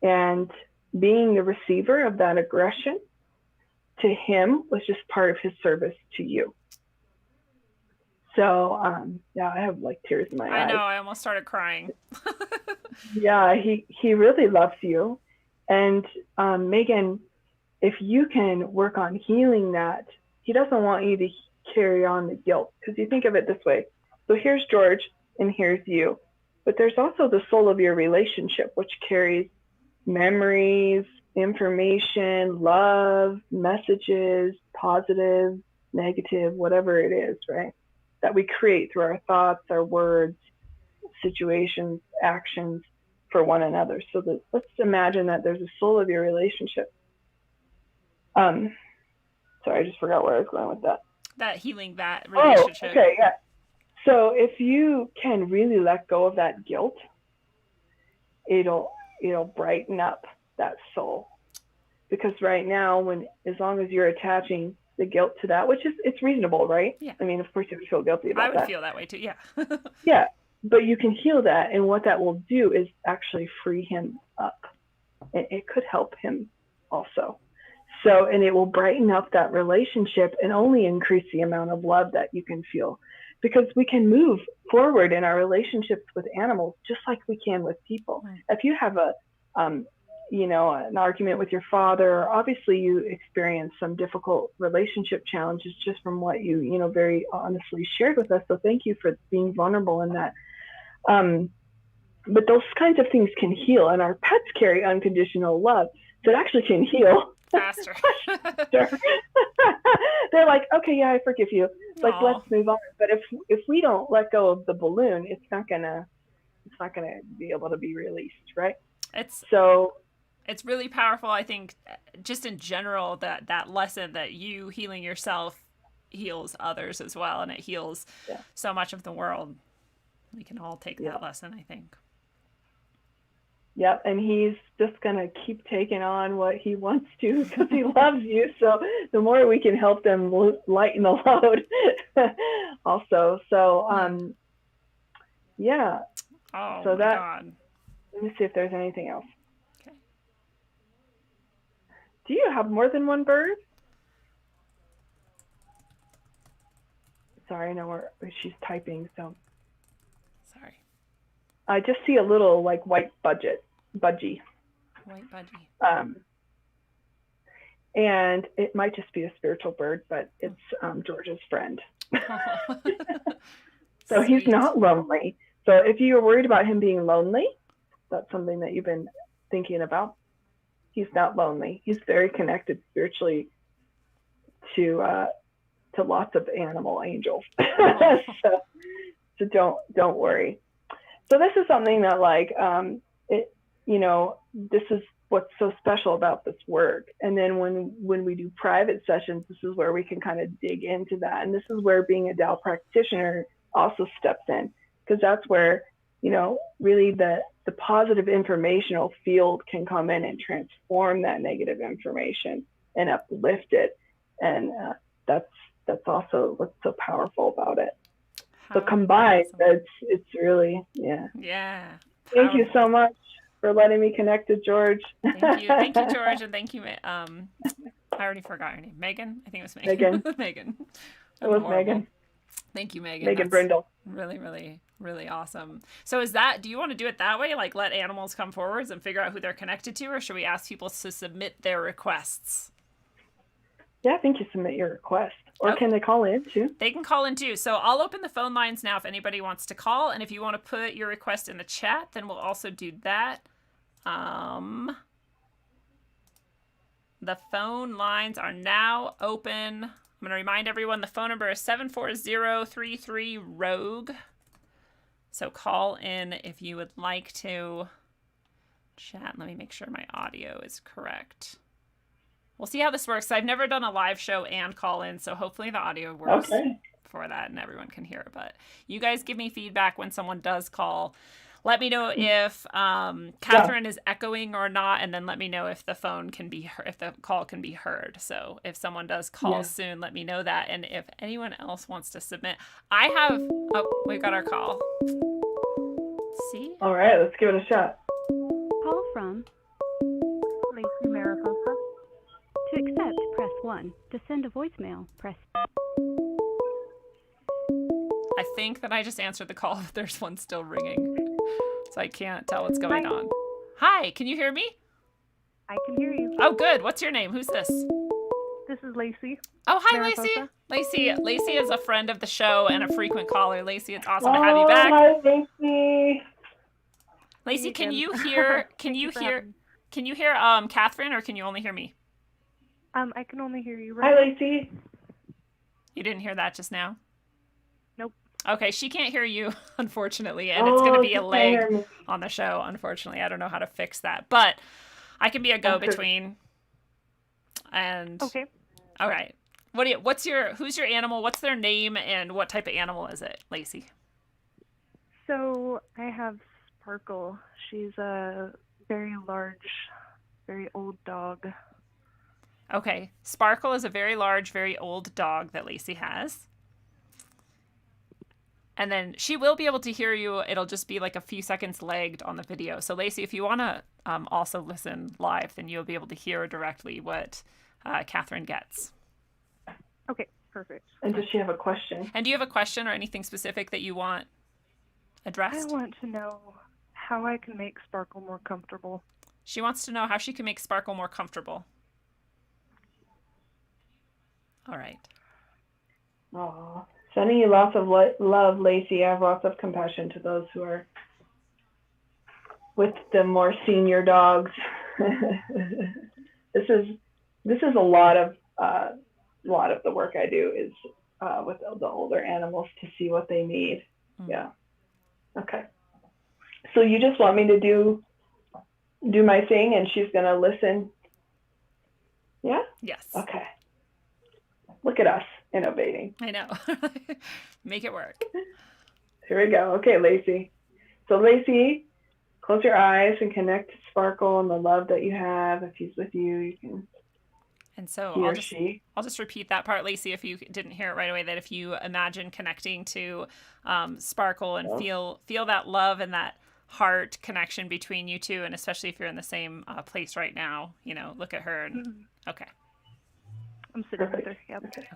And being the receiver of that aggression to him was just part of his service to you. So, I have like tears in my eyes. I know, I almost started crying. Yeah, he really loves you. And Megan, if you can work on healing that, he doesn't want you to carry on the guilt. Because you think of it this way. So here's George and here's you. But there's also the soul of your relationship, which carries memories, information, love, messages, positive, negative, whatever it is, right? That we create through our thoughts, our words, situations, actions for one another. So let's imagine that there's a soul of your relationship. Sorry, I just forgot where I was going with that. That healing that relationship. Oh, okay, yeah. So if you can really let go of that guilt, it'll brighten up that soul. Because right now, as long as you're attaching the guilt to that, which it's reasonable, right? Yeah. I mean, of course you would feel guilty about that. I would feel that way too, yeah. Yeah, but you can heal that, and what that will do is actually free him up. And it could help him also. So, and it will brighten up that relationship and only increase the amount of love that you can feel. Because we can move forward in our relationships with animals just like we can with people. Right. If you have an argument with your father, obviously you experience some difficult relationship challenges just from what you very honestly shared with us. So thank you for being vulnerable in that. But those kinds of things can heal, and our pets carry unconditional love. So it actually can heal. Faster. They're like, okay, yeah, I forgive you. Like, let's move on. But if we don't let go of the balloon, it's not gonna be able to be released, right? It's really powerful, I think, just in general, that lesson that you healing yourself heals others as well, and it heals so much of the world. We can all take that lesson, I think. Yep, and he's just going to keep taking on what he wants to because he loves you. So the more we can help them lighten the load also. So, yeah. Oh, so my God. Let me see if there's anything else. Okay. Do you have more than one bird? Sorry, I know she's typing, so. Sorry. I just see a little like white budgie. White budgie. And it might just be a spiritual bird, but it's George's friend. Oh. So he's not lonely. So if you were worried about him being lonely, that's something that you've been thinking about. He's not lonely. He's very connected spiritually to lots of animal angels. so don't worry. So this is something that this is what's so special about this work. And then when we do private sessions, this is where we can kind of dig into that. And this is where being a Tao practitioner also steps in, because that's where, really the positive informational field can come in and transform that negative information and uplift it. And that's also what's so powerful about it. So combined, it's really, Yeah. Powerful. Thank you so much for letting me connect to George. Thank you, George, and thank you. I already forgot her name. Megan? I think it was Megan. Megan. It was Megan. Thank you, Megan. Megan Brindle. Really, really, really awesome. So do you want to do it that way? Like let animals come forwards and figure out who they're connected to, or should we ask people to submit their requests? Yeah, I think you submit your request. Or can they call in too? They can call in too. So I'll open the phone lines now if anybody wants to call. And if you want to put your request in the chat, then we'll also do that. The phone lines are now open. I'm going to remind everyone the phone number is 740-33-ROGUE. So call in if you would like to chat. Let me make sure my audio is correct. We'll see how this works. I've never done a live show and call in, so hopefully the audio works for that and everyone can hear. But you guys give me feedback when someone does call. Let me know if Katherine is echoing or not, and then let me know if the phone can be if the call can be heard. So if someone does call soon, let me know that. And if anyone else wants to submit, we got our call. See? All right, let's give it a shot. Call from Lacey Mariposa. To accept, press 1. To send a voicemail, press... I think that I just answered the call, but there's one still ringing. So I can't tell what's going on. Hi, can you hear me? I can hear you. Oh, good. What's your name? Who's this? This is Lacey. Oh, hi, Mariposa. Lacey. Lacey is a friend of the show and a frequent caller. Lacey, it's awesome to have you back. Hi, Lacey. Lacey, can you hear Katherine, or can you only hear me? I can only hear you right. Hi, Lacey. You didn't hear that just now? Nope. Okay, she can't hear you, unfortunately, and it's going to be a lag on the show, unfortunately. I don't know how to fix that, but I can be a go-between. And okay. All right. Who's your animal? What's their name, and what type of animal is it, Lacey? So I have Sparkle. She's a very large, very old dog. Okay. Sparkle is a very large, very old dog that Lacey has. And then she will be able to hear you. It'll just be like a few seconds lagged on the video. So Lacey, if you want to also listen live, then you'll be able to hear directly what Katherine gets. Okay, perfect. And does she have a question? And do you have a question or anything specific that you want addressed? I want to know how I can make Sparkle more comfortable. She wants to know how she can make Sparkle more comfortable. All right. Oh, sending you lots of love, Lacey. I have lots of compassion to those who are with the more senior dogs. This is a lot of the work I do is with the older animals to see what they need. Yeah. Okay. So you just want me to do my thing, and she's gonna listen. Yeah. Yes. Okay. Look at us innovating. I know. Make it work. Here we go. Okay, Lacey. So Lacey, close your eyes and connect to Sparkle and the love that you have. If he's with you, you can And so he or she. I'll just repeat that part, Lacey, if you didn't hear it right away, that if you imagine connecting to Sparkle and feel that love and that heart connection between you two, and especially if you're in the same place right now, look at her and okay. I'm sitting with her. Yep. Okay.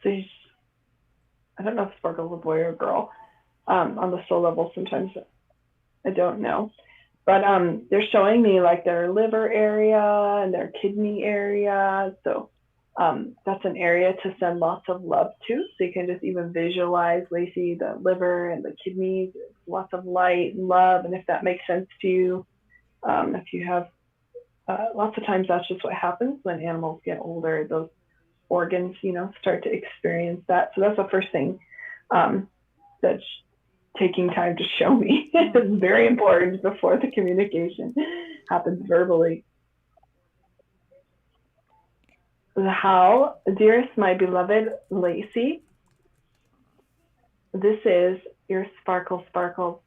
So I don't know if Sparkle's a boy or a girl. On the soul level, sometimes I don't know. But they're showing me like their liver area and their kidney area. So that's an area to send lots of love to. So you can just even visualize, Lacey, the liver and the kidneys, lots of light and love. And if that makes sense to you, if you have, lots of times that's just what happens when animals get older. Those organs, start to experience that. So that's the first thing that's taking time to show me. It's very important before the communication happens verbally. How, dearest, my beloved Lacey, this is your Sparkle Sparkles.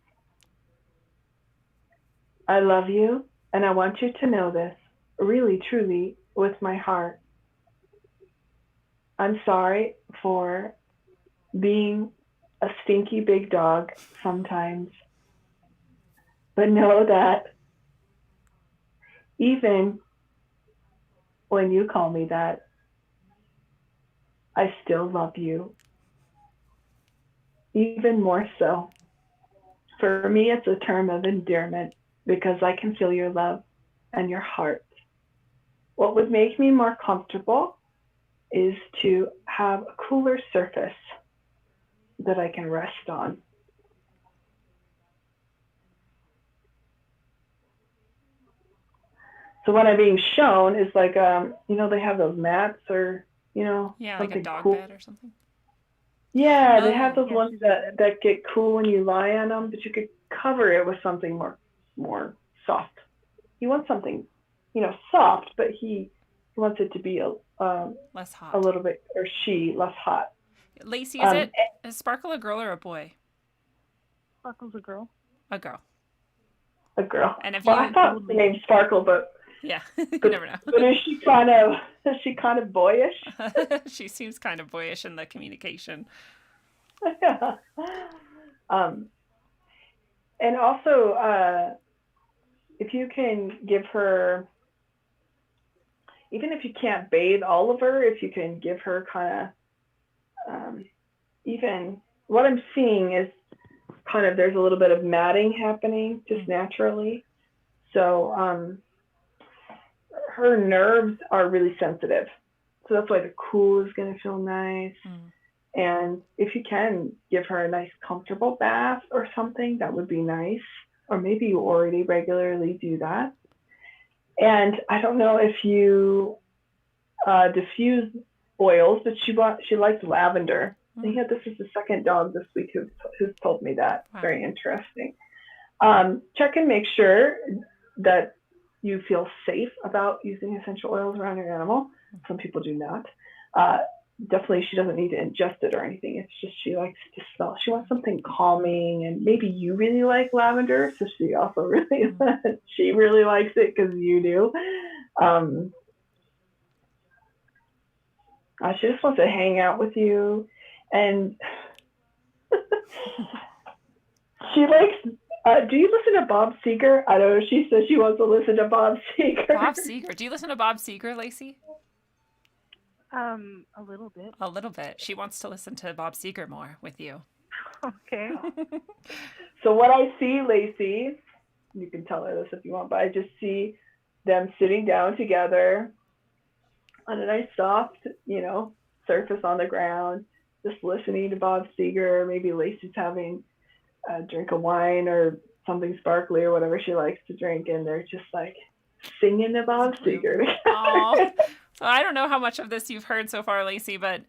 I love you, and I want you to know this, really, truly, with my heart. I'm sorry for being a stinky big dog sometimes, but know that even when you call me that, I still love you. Even more so. For me, it's a term of endearment because I can feel your love and your heart. What would make me more comfortable is to have a cooler surface that I can rest on. So what I'm being shown is like, they have those mats or, Yeah, something like a dog cool. bed or something. Yeah, they have those yeah, ones that get cool when you lie on them, but you could cover it with something more soft. He wants something, soft, but he wants it to be Less hot. a little bit, or she, less hot. Lacey, is Sparkle a girl or a boy? Sparkle's a girl. A girl. A girl. And if I thought the name Sparkle, but yeah, you never know. But is she kind of boyish? She seems kind of boyish in the communication. Yeah. And also, if you can give her, even if you can't bathe all of her, if you can give her kind of, even what I'm seeing is kind of, there's a little bit of matting happening just naturally. So her nerves are really sensitive. So that's why the cool is going to feel nice. And if you can give her a nice comfortable bath or something, that would be nice. Or maybe you already regularly do that. And I don't know if you diffuse oils, but she likes lavender. I think this is the second dog this week who's told me that. Wow. Very interesting. Check and make sure that you feel safe about using essential oils around your animal. Some people do not. Definitely she doesn't need to ingest it or anything. It's just she likes to smell. She wants something calming, and maybe you really like lavender, so she also really she really likes it because you do. She just wants to hang out with you, and she likes. Do you listen to Bob Seger? I don't know. She says she wants to listen to Bob Seger. Bob Seger. Do you listen to Bob Seger, Lacey? A little bit. A little bit. She wants to listen to Bob Seger more with you. Okay. So what I see, Lacey, you can tell her this if you want, but I just see them sitting down together on a nice soft, surface on the ground, just listening to Bob Seger. Maybe Lacey's having a drink of wine or something sparkly or whatever she likes to drink, and they're just like singing to Bob Seger. Oh. So I don't know how much of this you've heard so far, Lacey, but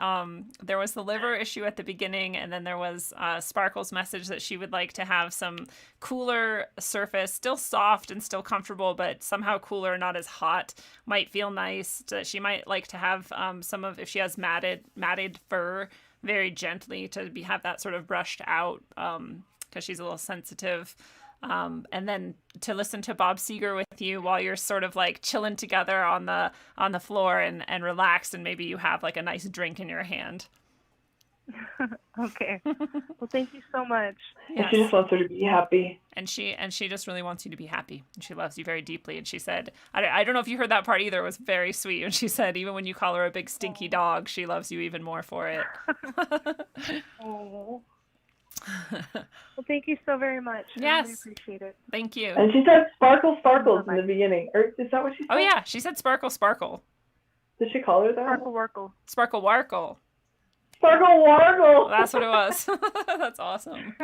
there was the liver issue at the beginning, and then there was Sparkle's message that she would like to have some cooler surface, still soft and still comfortable, but somehow cooler, not as hot. Might feel nice. That she might like to have some of, if she has matted fur, very gently to have that sort of brushed out because she's a little sensitive. And then to listen to Bob Seger with you while you're sort of like chilling together on the floor and relaxed, and maybe you have like a nice drink in your hand. Okay. Well, thank you so much. Yes. She just wants her to be happy. And she just really wants you to be happy. And she loves you very deeply. And she said, I don't know if you heard that part either. It was very sweet. And she said, even when you call her a big stinky dog, she loves you even more for it. Oh. Well, thank you so very much. Yes. I really appreciate it. Thank you. And she said sparkles in the beginning. Or is that what she said? Oh, yeah. She said sparkle. Did she call her that? Sparkle Warkle. Sparkle Warkle. Sparkle Warkle. Well, that's what it was. That's awesome.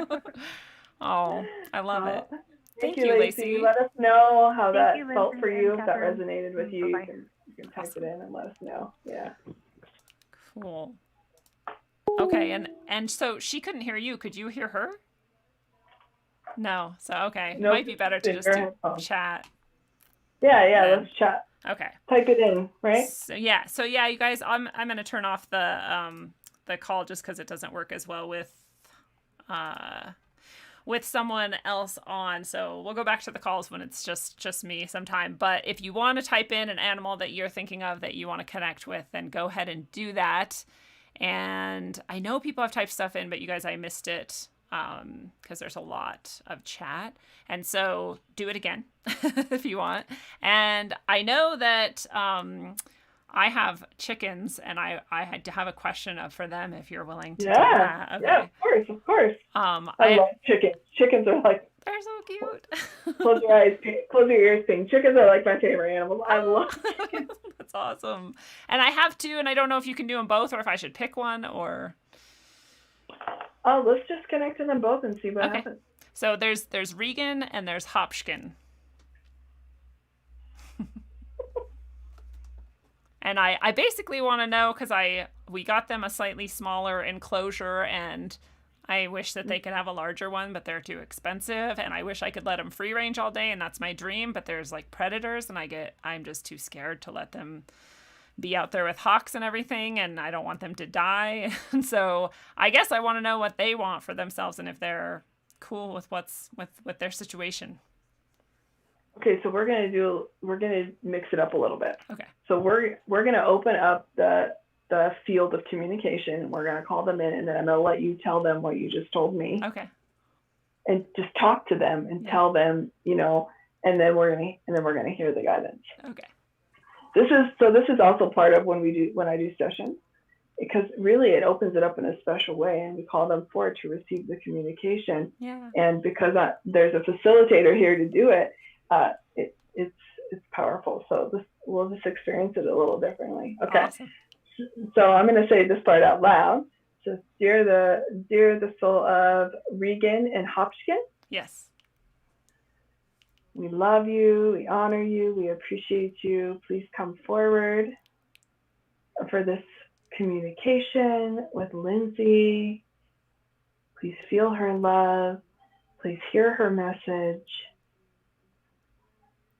Oh, I love it. Thank you, Lacey. Let us know how that you, felt for you. If that Katherine. resonated with you, Bye-bye. you can type it in and let us know. Yeah. Cool. Okay, and so she couldn't hear you. Could you hear her? No. So, okay. Nope. It might be better to just do chat. Yeah, let's chat. Okay. Type it in, right? So yeah, you guys, I'm going to turn off the call just cuz it doesn't work as well with someone else on. So we'll go back to the calls when it's just me sometime. But if you want to type in an animal that you're thinking of that you want to connect with, then go ahead and do that. And I know people have typed stuff in, but you guys, I missed it because there's a lot of chat. And so do it again if you want. And I know that I have chickens, and I had to have a question for them if you're willing to do that. Okay. Yeah, of course. I love chickens. Chickens are like, they're so cute. Close your eyes, close your ears, Pink. Chickens are like my favorite animals. I love chickens. That's awesome. And I have two, and I don't know if you can do them both or if I should pick one or. Oh, let's just connect to them both and see what happens. So there's Regan and there's Hopshkin. And I basically want to know because we got them a slightly smaller enclosure, and I wish that they could have a larger one, but they're too expensive. And I wish I could let them free range all day, and that's my dream. But there's like predators, and I'm just too scared to let them be out there with hawks and everything, and I don't want them to die. And so I guess I want to know what they want for themselves and if they're cool with with their situation. Okay, so we're gonna mix it up a little bit. Okay. So we're gonna open up the field of communication. We're gonna call them in, and then I'm gonna let you tell them what you just told me. Okay. And just talk to them and tell them, and then we're gonna hear the guidance. Okay. This is also part of when I do sessions, because really it opens it up in a special way, and we call them forward to receive the communication. Yeah. And because there's a facilitator here to do it, it's powerful. So we'll just experience it a little differently. Okay. Awesome. So I'm going to say this part out loud. So dear the soul of Regan and Hopshkin. Yes. We love you. We honor you. We appreciate you. Please come forward for this communication with Lindsay. Please feel her love. Please hear her message.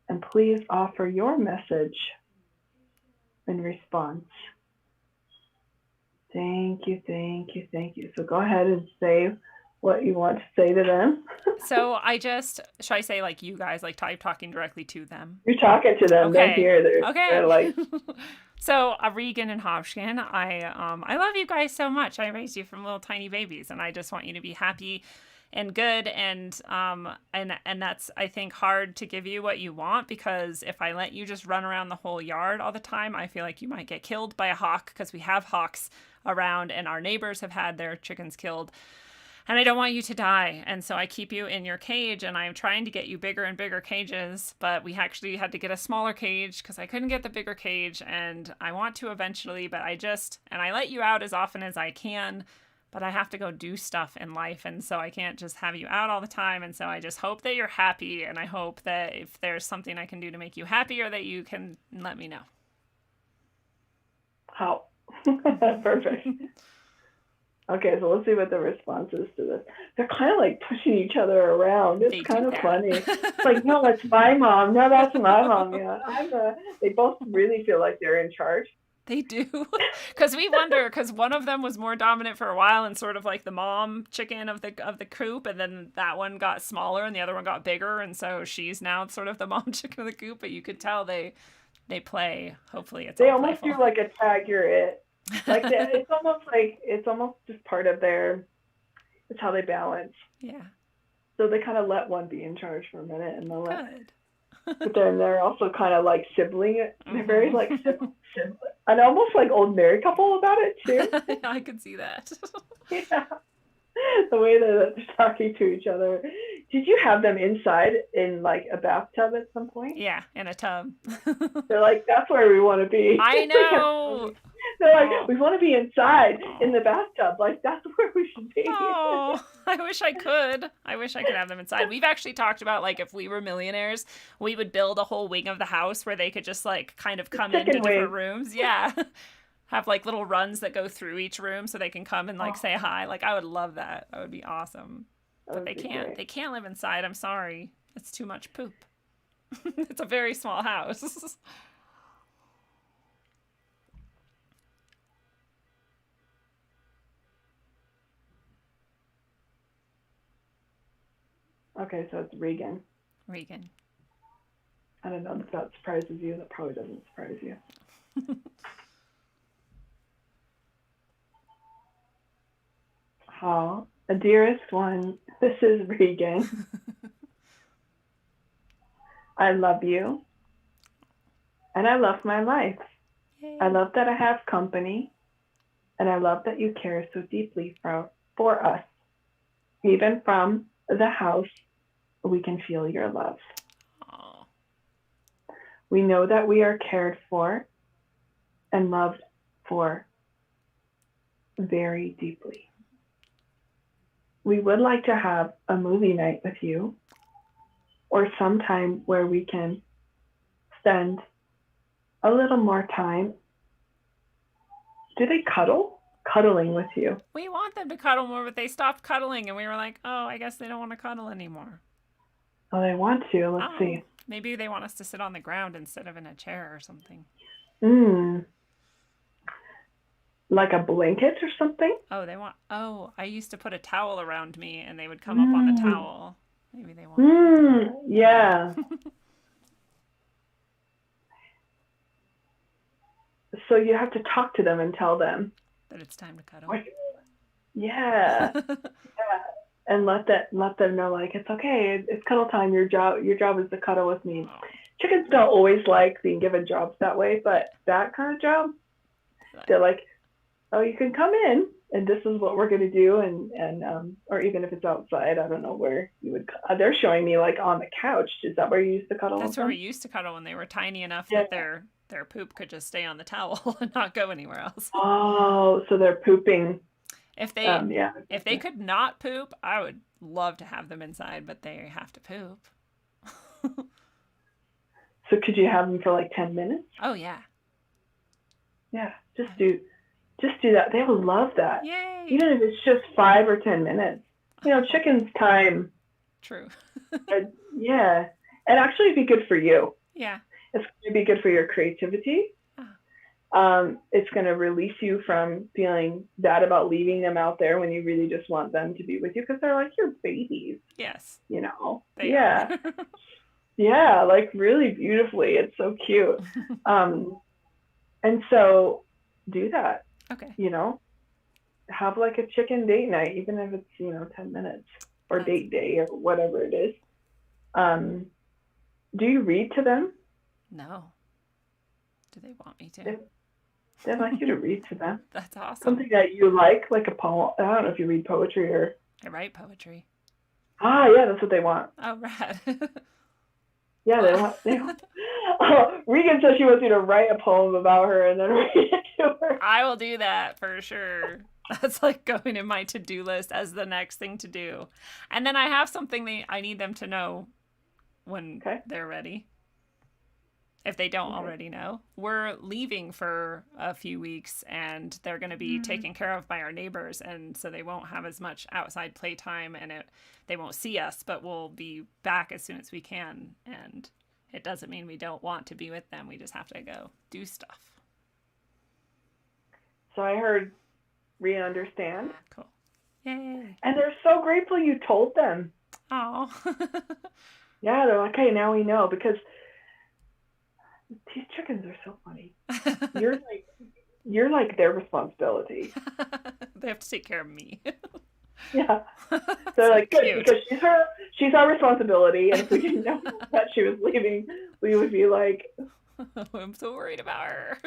And please offer your message in response. Thank you, thank you, thank you. So go ahead and say what you want to say to them. So should I say like you guys, like talking directly to them? You're talking to them. Okay. They're here. They're like. So Regan and Hopshkin, I love you guys so much. I raised you from little tiny babies, and I just want you to be happy and good, and that's, I think, hard to give you what you want, because if I let you just run around the whole yard all the time, I feel like you might get killed by a hawk, because we have hawks around and our neighbors have had their chickens killed. And I don't want you to die. And so I keep you in your cage, and I'm trying to get you bigger and bigger cages. But we actually had to get a smaller cage because I couldn't get the bigger cage. And I want to eventually, but and I let you out as often as I can. But I have to go do stuff in life. And so I can't just have you out all the time. And so I just hope that you're happy. And I hope that if there's something I can do to make you happier, that you can let me know. How? Perfect. Okay, so let's see what the response is to this. They're kind of like pushing each other around. It's kind of funny. It's like, no, that's my mom. No, that's my mom. Yeah, they both really feel like they're in charge. They do. Because we wonder, because one of them was more dominant for a while and sort of like the mom chicken of the coop, and then that one got smaller and the other one got bigger, and so she's now sort of the mom chicken of the coop, but you could tell they play. Hopefully it's they all almost playful. do like a tag you're it. Like it's almost just part of it's how they balance. Yeah. So they kind of let one be in charge for a minute, and they'll Good. but then they're also kind of like sibling. They're very like sibling, and almost like old married couple about it too. I could see that. Yeah. The way that they're talking to each other. Did you have them inside in like a bathtub at some point? Yeah, in a tub. They're like, that's where we want to be. I know. They're like, we want to be inside in the bathtub. Like, that's where we should be. Oh, I wish I could. I wish I could have them inside. We've actually talked about, like, if we were millionaires, we would build a whole wing of the house where they could just, like, kind of come into different rooms. Yeah. Have, like, little runs that go through each room so they can come and, like, say hi. Like, I would love that. That would be awesome. But they can't. Great. They can't live inside. I'm sorry. It's too much poop. It's a very small house. Okay, so it's Regan. Regan. I don't know if that surprises you. That probably doesn't surprise you. Oh, dearest one, this is Regan. I love you. And I love my life. Yay. I love that I have company. And I love that you care so deeply for us. Even from the house, we can feel your love. Aww. We know that we are cared for and loved for very deeply. We would like to have a movie night with you, or sometime where we can spend a little more time. Do they cuddle? Cuddling with you. We want them to cuddle more, but they stopped cuddling, and we were like, oh, I guess they don't want to cuddle anymore. Oh, they want to. Let's see. Maybe they want us to sit on the ground instead of in a chair or something. Like a blanket or something? I used to put a towel around me, and they would come up on the towel. Maybe they want. Yeah. So you have to talk to them and tell them that it's time to cuddle. Yeah. Yeah. And let them know, like, it's okay, it's cuddle time. Your job is to cuddle with me. Oh. Chickens don't always like being given jobs that way, but that kind of job, they're like, oh, you can come in and this is what we're going to do. And or even if it's outside, I don't know where you would, they're showing me like on the couch. Is that where you used to cuddle? That's where we used to cuddle when they were tiny enough that their poop could just stay on the towel and not go anywhere else. Oh, so they're pooping. If they could not poop, I would love to have them inside, but they have to poop. So could you have them for like 10 minutes? Oh yeah. Yeah, just do that. They will love that. Yay! Even if it's just 5 or 10 minutes. You know, chickens' time. True. Yeah, and actually it'd be good for you. Yeah. It's going to be good for your creativity. It's going to release you from feeling bad about leaving them out there when you really just want them to be with you, because they're like your babies. Yes. You know? They are. Yeah, like really beautifully. It's so cute. And so do that. Okay. You know? Have like a chicken date night, even if it's, 10 minutes or date day or whatever it is. Do you read to them? No. Do they want me to? They'd like you to read to them. That's awesome. Something that you like a poem. I don't know if you read poetry or I write poetry. Ah, yeah, that's what they want. Oh, rad. Yeah, they want. Oh, Regan says she wants you to write a poem about her and then read it to her. I will do that for sure. That's like going in my to-do list as the next thing to do. And then I have something I need them to know when they're ready. If they don't already know. We're leaving for a few weeks and they're going to be taken care of by our neighbors, and so they won't have as much outside playtime, and they won't see us, but we'll be back as soon as we can. And it doesn't mean we don't want to be with them. We just have to go do stuff. So I heard re-understand. Cool. Yay. And they're so grateful you told them. Oh. Yeah, they're like, okay, now we know, because these chickens are so funny. You're like their responsibility. They have to take care of me. Yeah. They're like, good, cute. because she's our responsibility, and if we didn't know that she was leaving, we would be like, I'm so worried about her.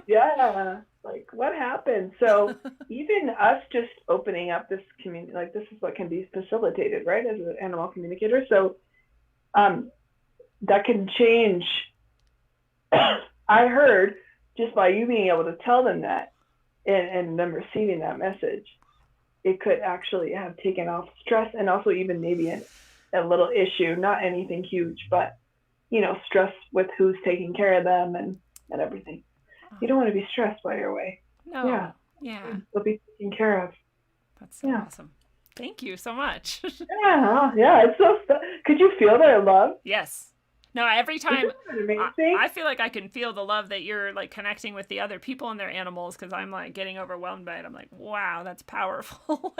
yeah, like what happened? So even us just opening up this community, like this is what can be facilitated, right, as an animal communicator. So that can change. I heard just by you being able to tell them that and them receiving that message, it could actually have taken off stress, and also even maybe a little issue, not anything huge, but stress with who's taking care of them and everything. You don't want to be stressed while you're away. No. Yeah. They'll be taken care of. That's so awesome. Thank you so much. Yeah. It's so. Could you feel their love? Yes. No, every time amazing? I feel like I can feel the love that you're like connecting with the other people and their animals, because I'm like getting overwhelmed by it. I'm like, wow, that's powerful.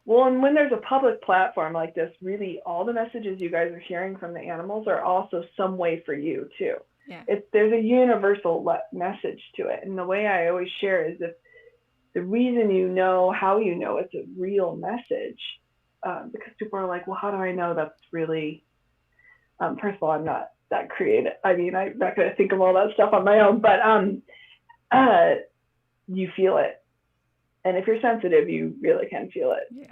Well, and when there's a public platform like this, really all the messages you guys are hearing from the animals are also some way for you too. Yeah. There's a universal message to it. And the way I always share is, if the reason how you know it's a real message, because people are like, well, how do I know that's really, first of all, I'm not that creative. I mean, I'm not going to think of all that stuff on my own, but you feel it. And if you're sensitive, you really can feel it. Yeah.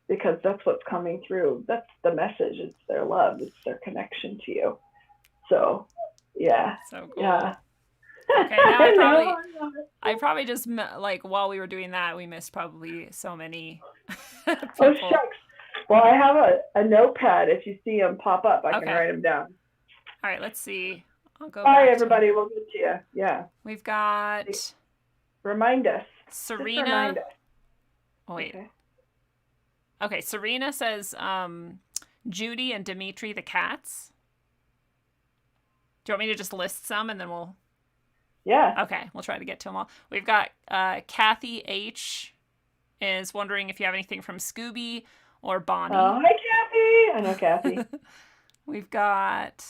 Because that's what's coming through. That's the message. It's their love. It's their connection to you. So, yeah. So cool. Yeah. Okay, now I probably just, like, while we were doing that, we missed probably so many people. Oh, shucks. Well, I have a notepad. If you see them pop up, I can write them down. All right, let's see. I'll go Bye, back everybody. We'll get to you. Yeah. We've got... Remind us. Serena. Just remind us. Oh, wait. Okay, Serena says Judy and Dimitri the cats. Do you want me to just list some and then we'll... Yeah. Okay, we'll try to get to them all. We've got Kathy H. is wondering if you have anything from Scooby or Bonnie. Oh, hi, Kathy. I know Kathy. We've got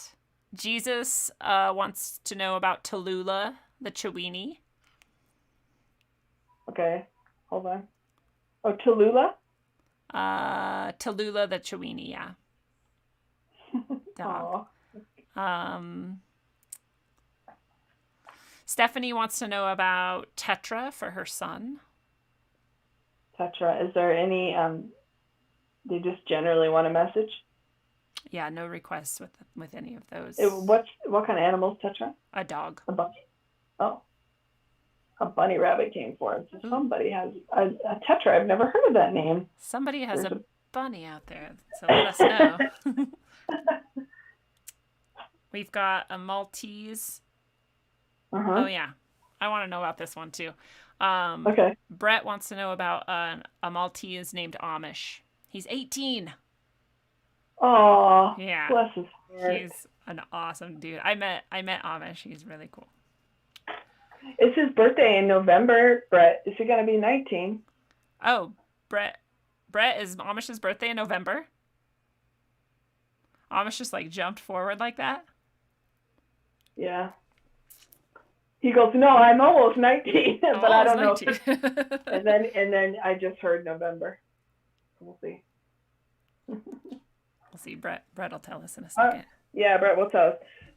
Jesus wants to know about Tallulah, the Chiweenie. Okay, hold on. Oh, Tallulah? Tallulah the Chiweenie, yeah. Dog. Stephanie wants to know about Tetra for her son. Tetra. Is there any, they just generally want a message? Yeah, no requests with any of those. What kind of animal is Tetra? A dog. A bunny. Oh. A bunny rabbit came for it. So somebody has a Tetra. I've never heard of that name. Somebody has a bunny out there, so let us know. We've got a Maltese. Oh, yeah. I want to know about this one, too. Okay. Brett wants to know about a Maltese named Amish. He's 18. Oh, yeah. Bless his heart. He's an awesome dude. I met Amish. He's really cool. It's his birthday in November, Brett. Is he going to be 19? Oh, Brett is Amish's birthday in November? Amish just like jumped forward like that? Yeah. He goes, no, I'm almost 19, but I don't know. and then I just heard November. We'll see. We'll see. Brett will tell us in a second. Yeah, Brett will tell us.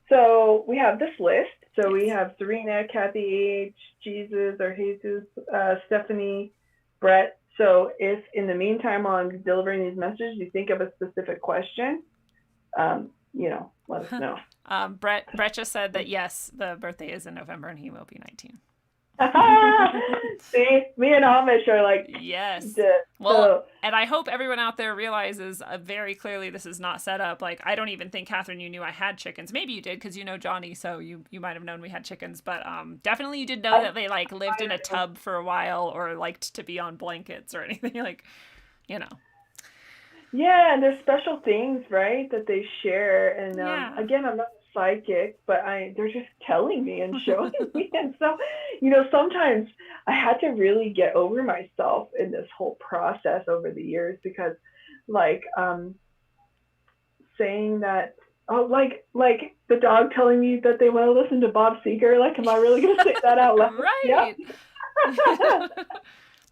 So we have this list. So we have Serena, Kathy H, Jesus or Jesus, Stephanie, Brett, So if in the meantime on delivering these messages you think of a specific question, let us know. Brett just said that yes, the birthday is in November and he will be 19. See, me and Amish are like, yes. Well, and I hope everyone out there realizes very clearly this is not set up. Like, I don't even think, Katherine, you knew I had chickens. Maybe you did because you know Johnny, so you might have known we had chickens. But definitely you did know that they like lived in a tub for a while or liked to be on blankets or anything like, you know. Yeah, and there's special things, right, that they share. And again, I'm not psychic, but they're just telling me and showing me. And so, sometimes I had to really get over myself in this whole process over the years because like saying that, like the dog telling me that they want to listen to Bob Seger, like, am I really going to say that out loud? Right. Yeah.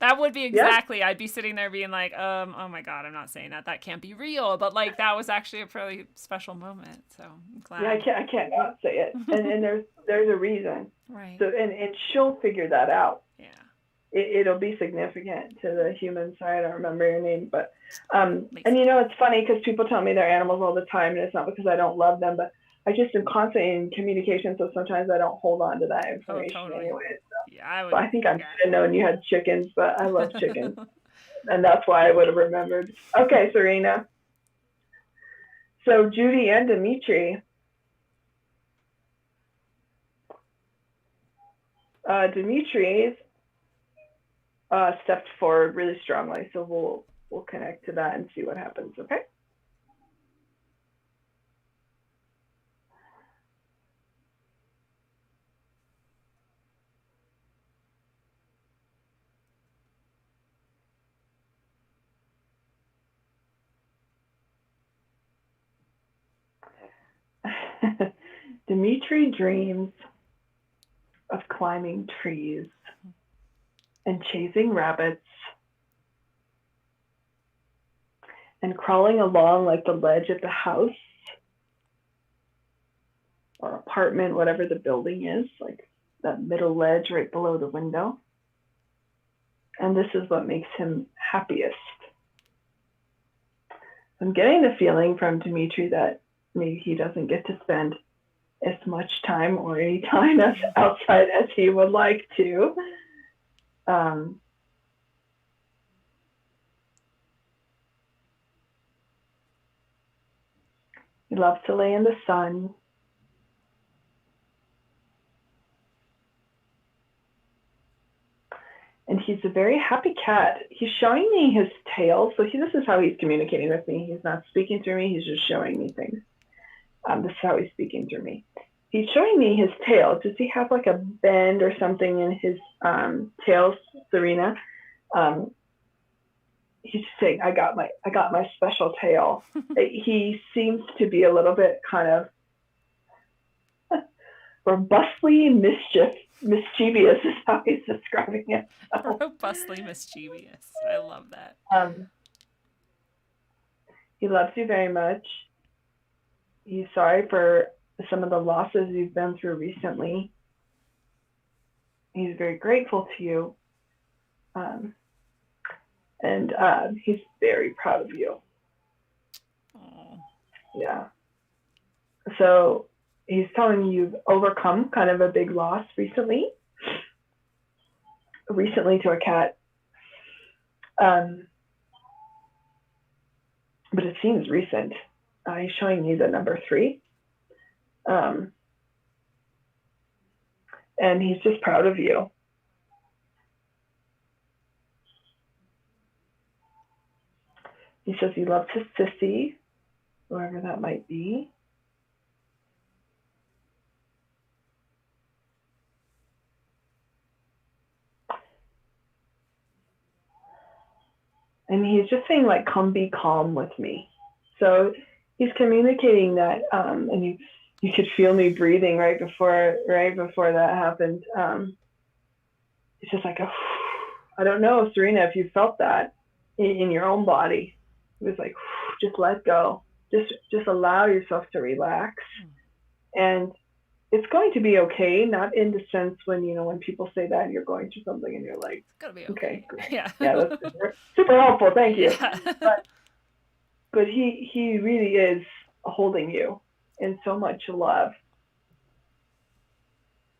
That would be exactly. I'd be sitting there being like, oh my God, I'm not saying that. That can't be real. But like, that was actually a pretty special moment. So I'm glad. Yeah, I can't not say it. And there's a reason. Right. So and she'll figure that out. Yeah. It'll be significant to the human side. I don't remember your name, but and it's funny because people tell me they're animals all the time, and it's not because I don't love them, but I just am constantly in communication, so sometimes I don't hold on to that information anyway. So, yeah, I think I should have known you had chickens, but I love chickens. And that's why I would have remembered. Okay, Serena. So Judy and Dimitri. Dimitri's stepped forward really strongly, so we'll connect to that and see what happens, okay? Dimitri dreams of climbing trees and chasing rabbits and crawling along like the ledge of the house or apartment, whatever the building is, like that middle ledge right below the window. And this is what makes him happiest. I'm getting the feeling from Dimitri that maybe he doesn't get to spend as much time or any time outside as he would like to. He loves to lay in the sun. And he's a very happy cat. He's showing me his tail. So this is how he's communicating with me. He's not speaking through me. He's just showing me things. This is how he's speaking through me. He's showing me his tail. Does he have like a bend or something in his tail, Serena? He's saying, I got my special tail. He seems to be a little bit kind of robustly mischievous is how he's describing it. Robustly mischievous. I love that. He loves you very much. He's sorry for some of the losses you've been through recently. He's very grateful to you. And he's very proud of you. Aww. Yeah. So he's telling you you've overcome kind of a big loss recently to a cat. But it seems recent. He's showing me the number 3. And he's just proud of you. He says he loves his sissy, whoever that might be. And he's just saying, like, come be calm with me. So he's communicating that, and you could feel me breathing right before that happened. It's just like, I don't know, Serena, if you felt that in your own body. It was like, just let go. Just allow yourself to relax. And it's going to be okay. Not in the sense when, when people say that and you're going through something and you're like, It's gonna be okay, okay. great. Yeah. Yeah, that's super, super helpful. Thank you. Yeah. But he really is holding you in so much love.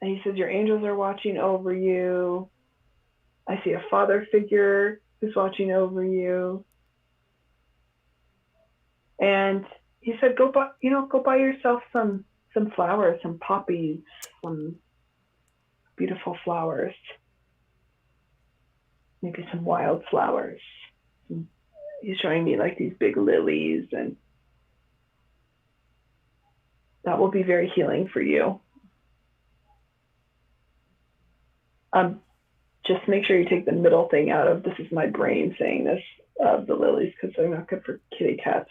And he says your angels are watching over you. I see a father figure who's watching over you. And he said, go buy yourself some flowers, some poppies, some beautiful flowers, maybe some wildflowers. He's showing me like these big lilies, and that will be very healing for you. Just make sure you take the middle thing out of this is my brain saying this of the lilies, because they're not good for kitty cats.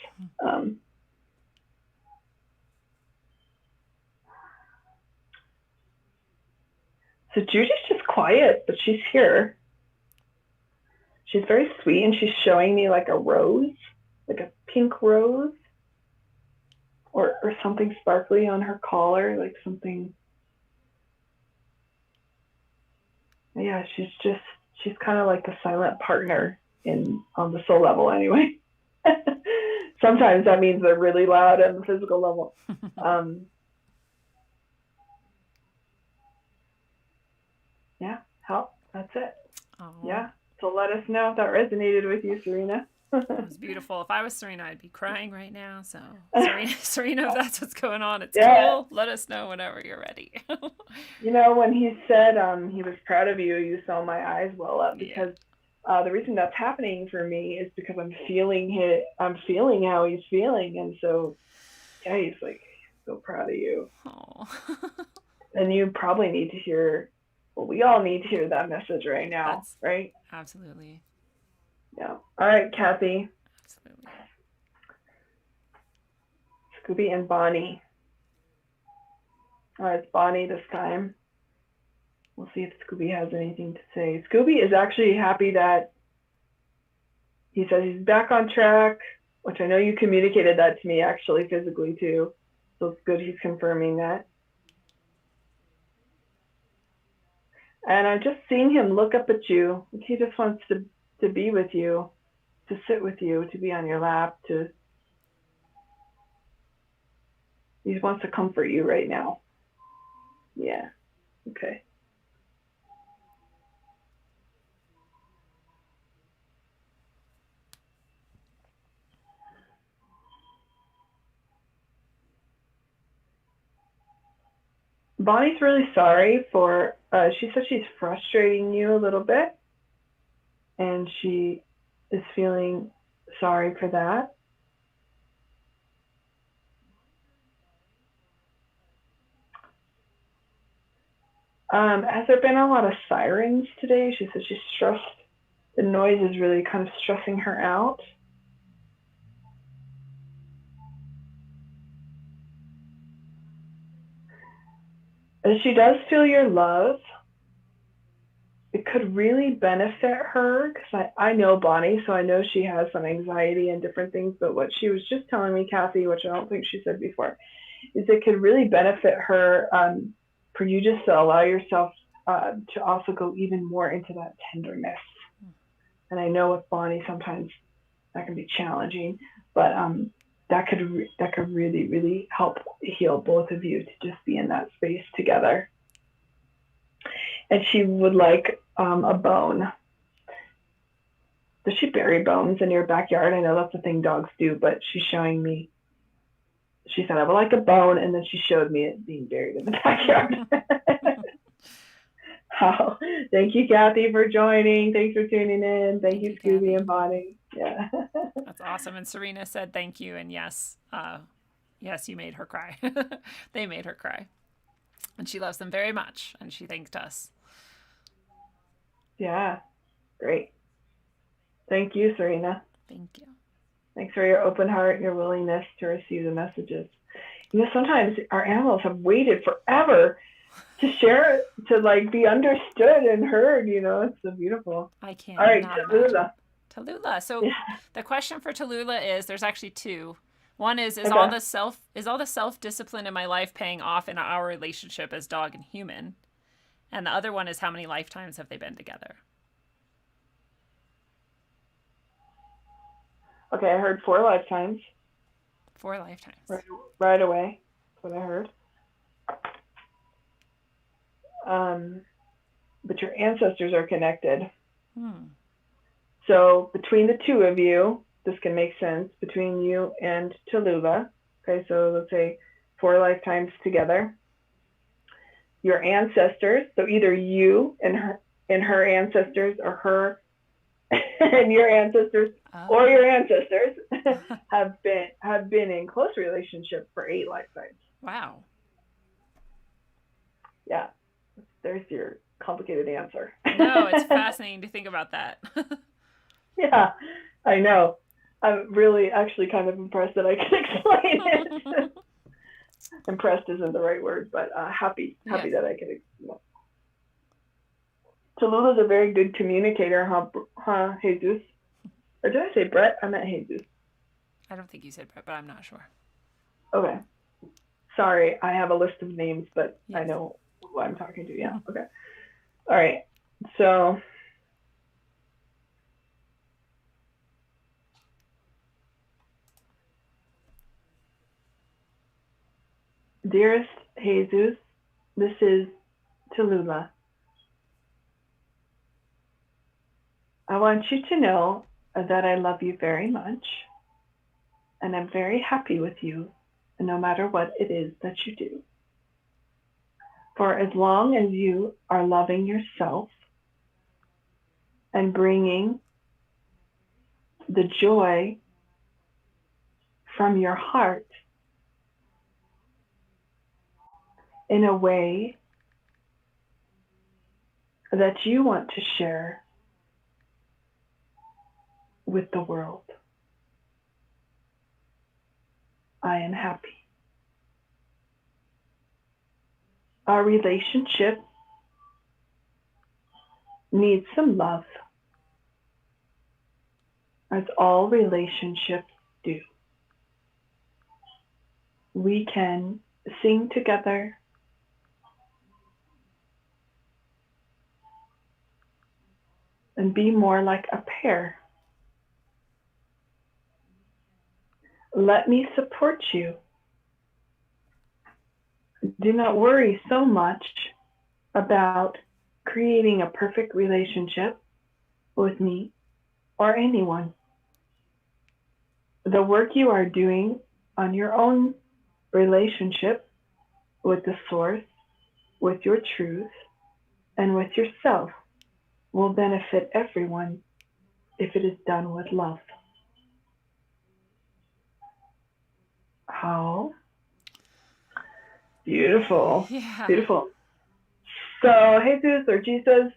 So Judy's just quiet, but she's here. She's very sweet, and she's showing me like a rose, like a pink rose, or something sparkly on her collar, like something. Yeah, she's kind of like the silent partner on the soul level anyway. Sometimes that means they're really loud on the physical level. Yeah, that's it. Oh. Yeah, so let us know if that resonated with you, Serena. It was beautiful. If I was Serena, I'd be crying right now. So, Serena, if that's what's going on, it's cool. Let us know whenever you're ready. When he said he was proud of you, you saw my eyes well up, because the reason that's happening for me is because I'm feeling how he's feeling, and so yeah, he's like so proud of you. Oh. And you probably need to hear. Well, we all need to hear that message right now, right? Absolutely. Yeah. All right, Kathy. Absolutely. Scooby and Bonnie. It's Bonnie this time. We'll see if Scooby has anything to say. Scooby is actually happy that he says he's back on track, which I know you communicated that to me actually physically too. So it's good he's confirming that. And I'm just seeing him look up at you. He just wants to be with you, to sit with you, to be on your lap, he wants to comfort you right now. Yeah. Okay. Bonnie's really sorry for, she said she's frustrating you a little bit, and she is feeling sorry for that. Has there been a lot of sirens today? She says she's stressed. The noise is really kind of stressing her out. And she does feel your love. It could really benefit her, because I know Bonnie, so I know she has some anxiety and different things, but what she was just telling me, Kathy, which I don't think she said before, is it could really benefit her for you just to allow yourself to also go even more into that tenderness. And I know with Bonnie, sometimes that can be challenging, but that could really, really help heal both of you, to just be in that space together. And she would like a bone. Does she bury bones in your backyard? I know that's the thing dogs do, but she's showing me. She said, I would like a bone, and then she showed me it being buried in the backyard. Oh, thank you, Kathy, for joining. Thanks for tuning in. Thank you, Scooby and Bonnie. Yeah. That's awesome. And Serena said thank you, and yes, you made her cry. They made her cry. And she loves them very much, and she thanked us. Yeah, great. Thank you, Serena. Thank you. Thanks for your open heart and your willingness to receive the messages. Sometimes our animals have waited forever to share, to like be understood and heard. It's so beautiful. I can't. All right, Tallulah. Tallulah. So the question for Tallulah is, there's actually two. One is Okay. all the self-discipline in my life paying off in our relationship as dog and human? And the other one is how many lifetimes have they been together? Okay, I heard 4 lifetimes 4 lifetimes. right away. That's what I heard. But your ancestors are connected. So between the two of you, this can make sense, between you and Tallulah. Okay, so let's say 4 lifetimes together. Your ancestors, so either you and her ancestors, or her and your ancestors, or your ancestors have been in close relationship for 8 lifetimes. Wow. Yeah, there's your complicated answer. No, it's fascinating to think about that. Yeah, I know. I'm really actually kind of impressed that I could explain it. Impressed isn't the right word, but happy Yes. that I could explain. Tallulah's a very good communicator, huh, Jesus? Or did I say Brett? I meant Jesus. I don't think you said Brett, but I'm not sure. Okay. Sorry, I have a list of names, but Yes. I know who I'm talking to. Yeah, okay. All right, so dearest Jesus, this is Tallulah. I want you to know that I love you very much, and I'm very happy with you, no matter what it is that you do. For as long as you are loving yourself and bringing the joy from your heart in a way that you want to share with the world, I am happy. Our relationship needs some love, as all relationships do. We can sing together, and be more like a pair. Let me support you. Do not worry so much about creating a perfect relationship with me or anyone. The work you are doing on your own relationship with the source, with your truth, and with yourself will benefit everyone if it is done with love. How beautiful. Yeah. Beautiful. So Jesus or Jesus,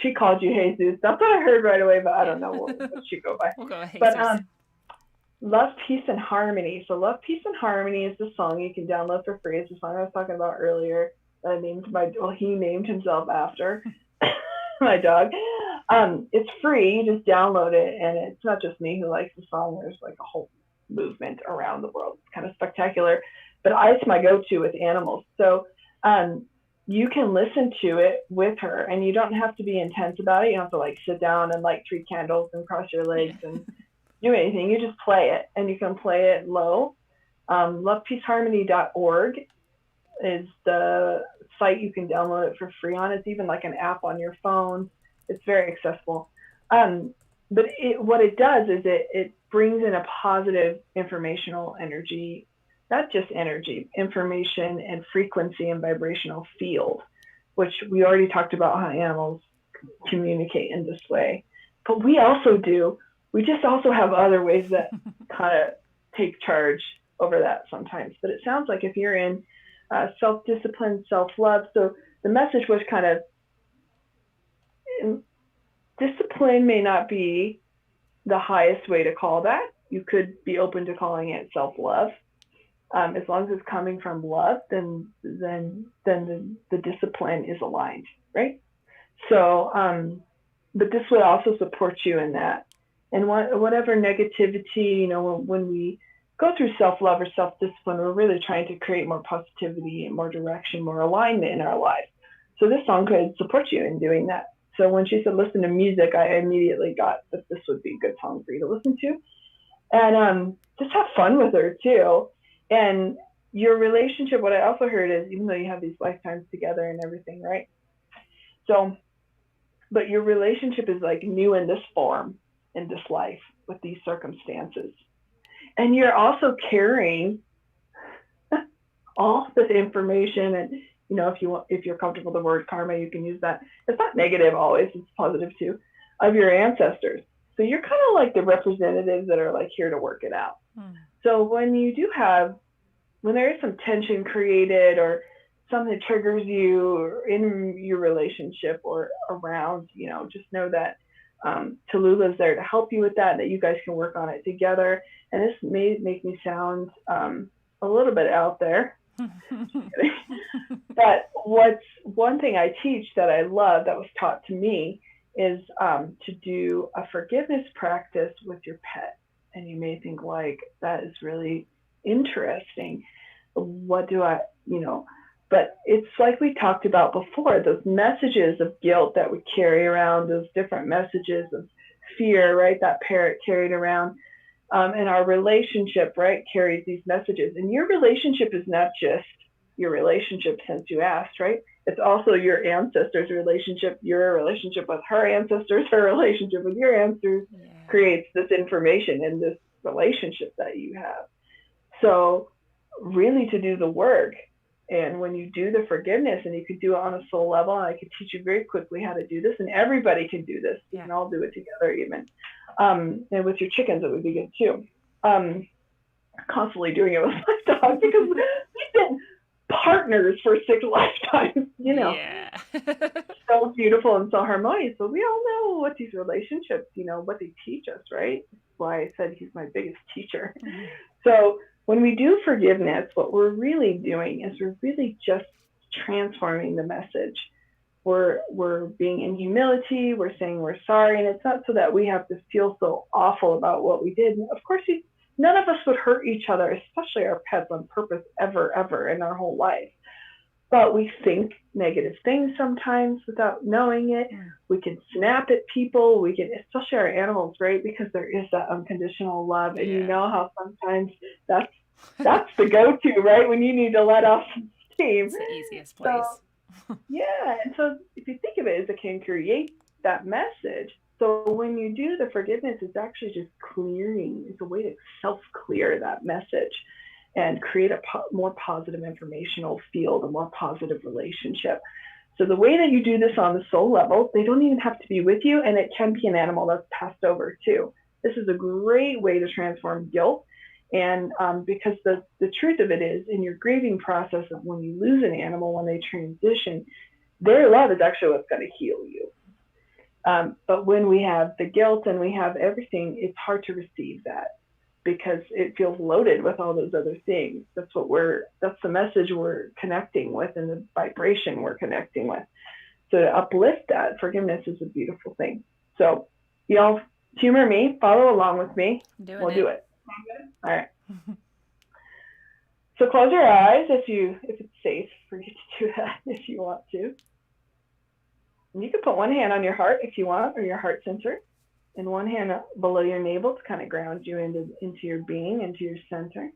she called you Jesus. That's what I heard right away, but I don't know what she go by. We'll go with Jesus. But Love, Peace, and Harmony. So Love, Peace, and Harmony is the song you can download for free. It's the song I was talking about earlier. He named himself after my dog. It's free. You just download it, and it's not just me who likes the song. There's like a whole movement around the world. It's kind of spectacular. But it's my go-to with animals. So you can listen to it with her, and you don't have to be intense about it. You don't have to like sit down and light 3 candles and cross your legs and do anything. You just play it, and you can play it low. lovepeaceharmony.org is the site you can download it for free on. It's even like an app on your phone. It's very accessible. But what it does is it brings in a positive informational energy, not just energy, information and frequency and vibrational field, which we already talked about how animals communicate in this way. But we also do. We just also have other ways that kind of take charge over that sometimes. But it sounds like if you're in self-discipline, self-love, so the message was kind of, discipline may not be the highest way to call that. You could be open to calling it self-love. As long as it's coming from love, then the discipline is aligned, right? So, but this would also support you in that. And whatever negativity, when we go through self-love or self-discipline, we're really trying to create more positivity and more direction, more alignment in our life. So this song could support you in doing that. So when she said listen to music, I immediately got that this would be a good song for you to listen to. And just have fun with her too. And your relationship, what I also heard is, even though you have these lifetimes together and everything, right? So, but your relationship is like new in this form, in this life, with these circumstances. And you're also carrying all this information, and you know, if you're comfortable with the word karma, you can use that. It's not negative always, it's positive too, of your ancestors. So you're kind of like the representatives that are like here to work it out. So when there is some tension created or something triggers you in your relationship or around, you know, just know that Tallulah's there to help you with that you guys can work on it together. And this may make me sound a little bit out there. But what's one thing I teach that I love that was taught to me is to do a forgiveness practice with your pet. And you may think like, that is really interesting. What do I, you know, but it's like we talked about before, those messages of guilt that we carry around, those different messages of fear, right? That parrot carried around. And our relationship, right, carries these messages. And your relationship is not just your relationship since you asked, right? It's also your ancestors' relationship, your relationship with her ancestors, her relationship with your ancestors creates this information in this relationship that you have. So really to do the work. And when you do the forgiveness, and you could do it on a soul level, and I could teach you very quickly how to do this, and everybody can do this. You can all do it together even. And with your chickens, it would be good too. Constantly doing it with my dog because we've been partners for 6 lifetimes, you know. Yeah. So beautiful and so harmonious, but we all know what these relationships, you know, what they teach us, right? That's why I said he's my biggest teacher. So when we do forgiveness, what we're really doing is we're really just transforming the message. We're being in humility, we're saying we're sorry, and it's not so that we have to feel so awful about what we did. Of course, none of us would hurt each other, especially our pets, on purpose ever in our whole life. But we think negative things sometimes without knowing it. We can snap at people. We can, especially our animals, right? Because there is that unconditional love. And you know how sometimes that's the go-to, right? When you need to let off some steam. It's the easiest place. Yeah. And so if you think of it as it can create that message. So when you do the forgiveness, it's actually just clearing. It's a way to self-clear that message and create a more positive informational field, a more positive relationship. So the way that you do this on the soul level, they don't even have to be with you, and it can be an animal that's passed over too. This is a great way to transform guilt. And because the truth of it is, in your grieving process of when you lose an animal, when they transition, their love is actually what's going to heal you. But when we have the guilt and we have everything, it's hard to receive that because it feels loaded with all those other things. That's the message we're connecting with and the vibration we're connecting with. So to uplift that, forgiveness is a beautiful thing. So y'all humor me, follow along with me. We'll do it. All right. So close your eyes if it's safe for you to do that if you want to. And you can put one hand on your heart if you want, or your heart center, and one hand below your navel to kind of ground you into your being, into your center.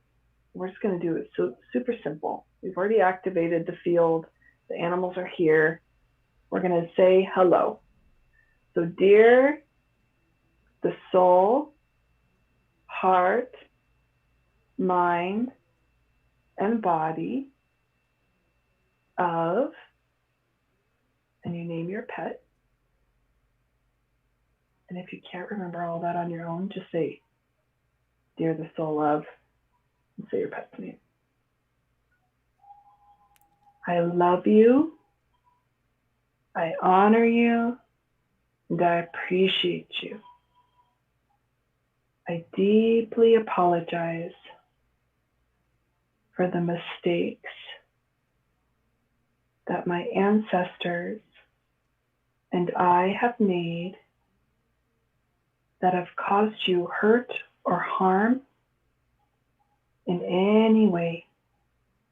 We're just going to do it so super simple. We've already activated the field. The animals are here. We're going to say hello. So dear the soul, heart, mind, and body of, and you name your pet. And if you can't remember all that on your own, just say, dear the soul of, and say your pet's name. I love you. I honor you. And I appreciate you. I deeply apologize for the mistakes that my ancestors and I have made that have caused you hurt or harm in any way,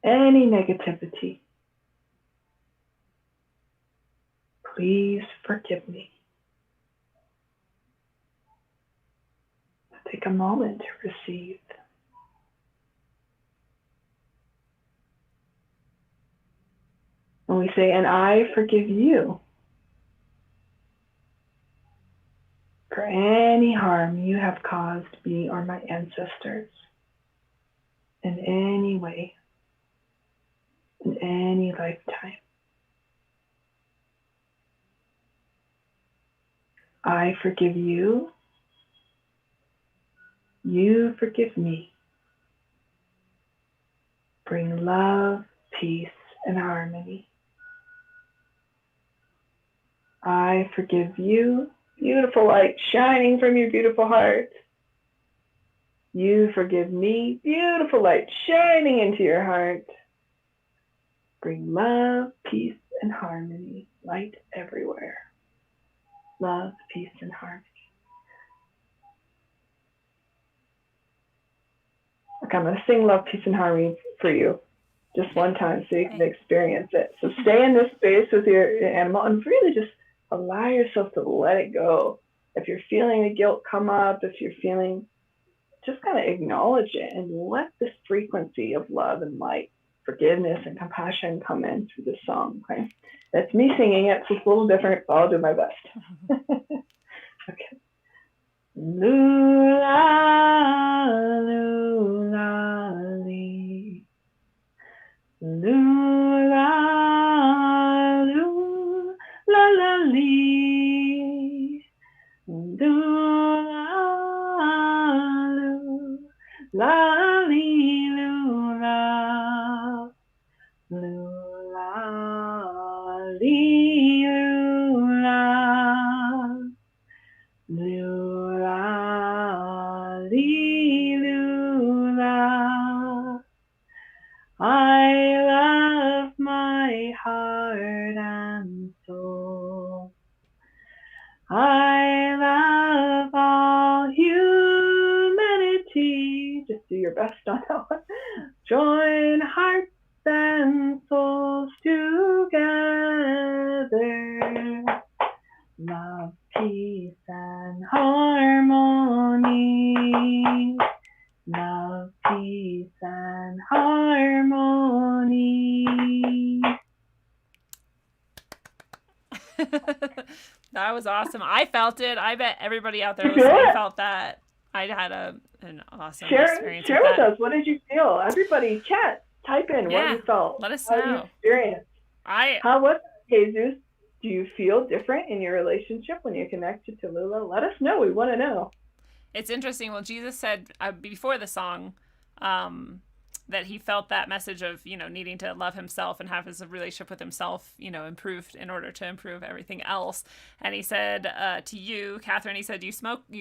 any negativity, please forgive me. Take a moment to receive. And we say, and I forgive you for any harm you have caused me or my ancestors in any way, in any lifetime. I forgive you. You forgive me. Bring love, peace, and harmony. I forgive you. Beautiful light shining from your beautiful heart. You forgive me. Beautiful light shining into your heart. Bring love, peace, and harmony. Light everywhere. Love, peace, and harmony. Okay, I'm going to sing love, peace, and harmony for you just one time so you can experience it. So stay in this space with your animal and really just allow yourself to let it go. If you're feeling the guilt come up, if you're feeling, just kind of acknowledge it and let this frequency of love and light, forgiveness and compassion come in through the song. Okay, that's me singing it, so it's a little different, but I'll do my best. Okay. Lula, lula, lee. Lula, lula, la, la, lee. Lula, lula, la, lee, lula. Lula, lee, lula. Lula, lee, lula. I love my heart and soul. I love all humanity. Just do your best on that one. Join hearts and souls together. Love, peace, and harmony. Love, peace, and harmony. That was awesome. I felt it. I bet everybody out there listening felt that. I had an awesome experience. Share with us. What did you feel? Everybody, chat. Type in what you felt. Let us know. How you experienced. How was it, Jesus? Do you feel different in your relationship when you connected to Lula? Let us know. We want to know. It's interesting. Well, Jesus said before the song that he felt that message of, needing to love himself and have his relationship with himself, improved in order to improve everything else. And he said to you, Katherine, he said, you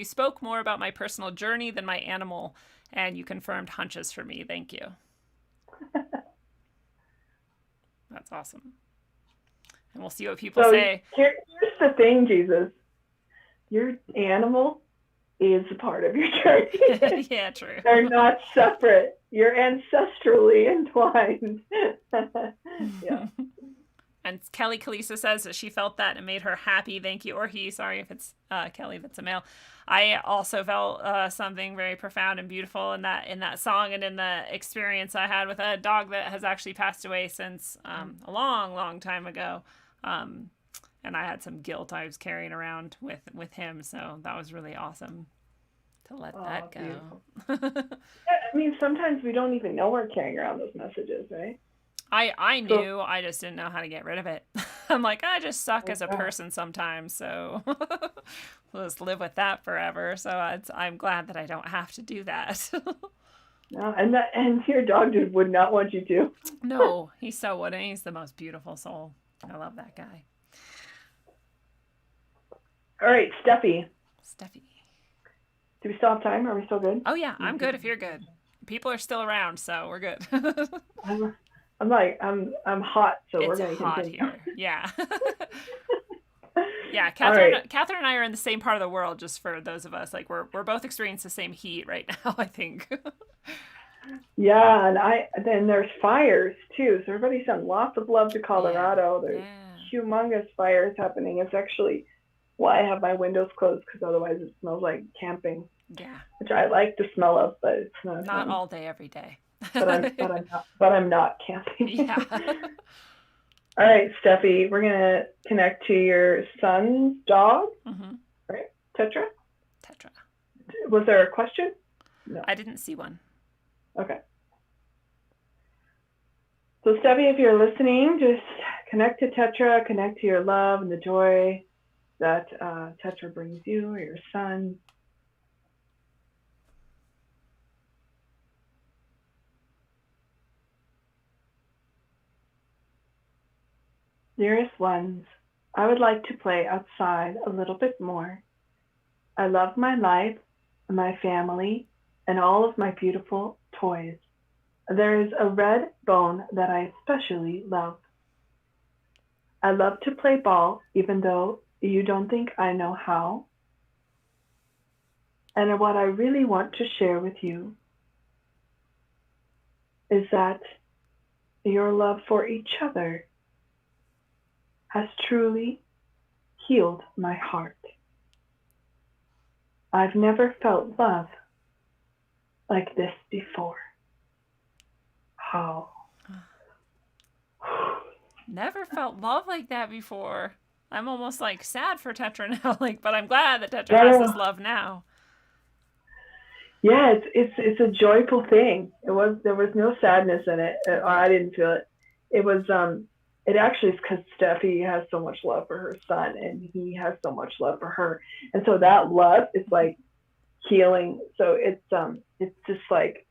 spoke more about my personal journey than my animal, and you confirmed hunches for me. Thank you. That's awesome. And we'll see what people say. Here's the thing, Jesus. Your animal is a part of your journey. Yeah, true. They're not separate. You're ancestrally entwined. Yeah. And Kelly Kalisa says that she felt that and it made her happy. Thank you. Or he, sorry if it's Kelly, that's a male. I also felt something very profound and beautiful in that song and in the experience I had with a dog that has actually passed away since a long, long time ago. And I had some guilt I was carrying around with him. So that was really awesome to let that go. I mean, sometimes we don't even know we're carrying around those messages, right? I knew, I just didn't know how to get rid of it. I'm like, I just suck as a person sometimes, so we'll just live with that forever. So I'm glad that I don't have to do that. No, and your dog just would not want you to. No, he so wouldn't. He's the most beautiful soul. I love that guy. All right, Steffi. Do we still have time? Are we still good? Oh yeah, I'm good if you're good. People are still around, so we're good. I'm hot, so we're going to hot continue. Here. Yeah. Yeah, Katherine and I are in the same part of the world, just for those of us. Like we're both experiencing the same heat right now, I think. Yeah, and then there's fires too. So everybody sent lots of love to Colorado. There's Yeah. humongous fires happening. It's actually why I have my windows closed, because otherwise it smells like camping, Yeah. which I like the smell of, but it's not. Not all day, every day. I'm not camping. Yeah. All right, Steffi, we're gonna connect to your son's dog, Mm-hmm. right? Tetra. Tetra. Was there a question? No. I didn't see one. Okay. So Steffi, if you're listening, just connect to Tetra, connect to your love and the joy that Tetra brings you or your son. Dearest ones, I would like to play outside a little bit more. I love my life, my family, and all of my beautiful toys. There is a red bone that I especially love. I love to play ball, even though you don't think I know how. And what I really want to share with you is that your love for each other has truly healed my heart. I've never felt love like this before. How? Never felt love like that before. I'm almost like sad for Tetra now, but I'm glad that Tetra has this love now. Yeah, it's a joyful thing. There was no sadness in it, or I didn't feel it. It actually is because Steffi has so much love for her son, and he has so much love for her, and so that love is like healing. So it's just like,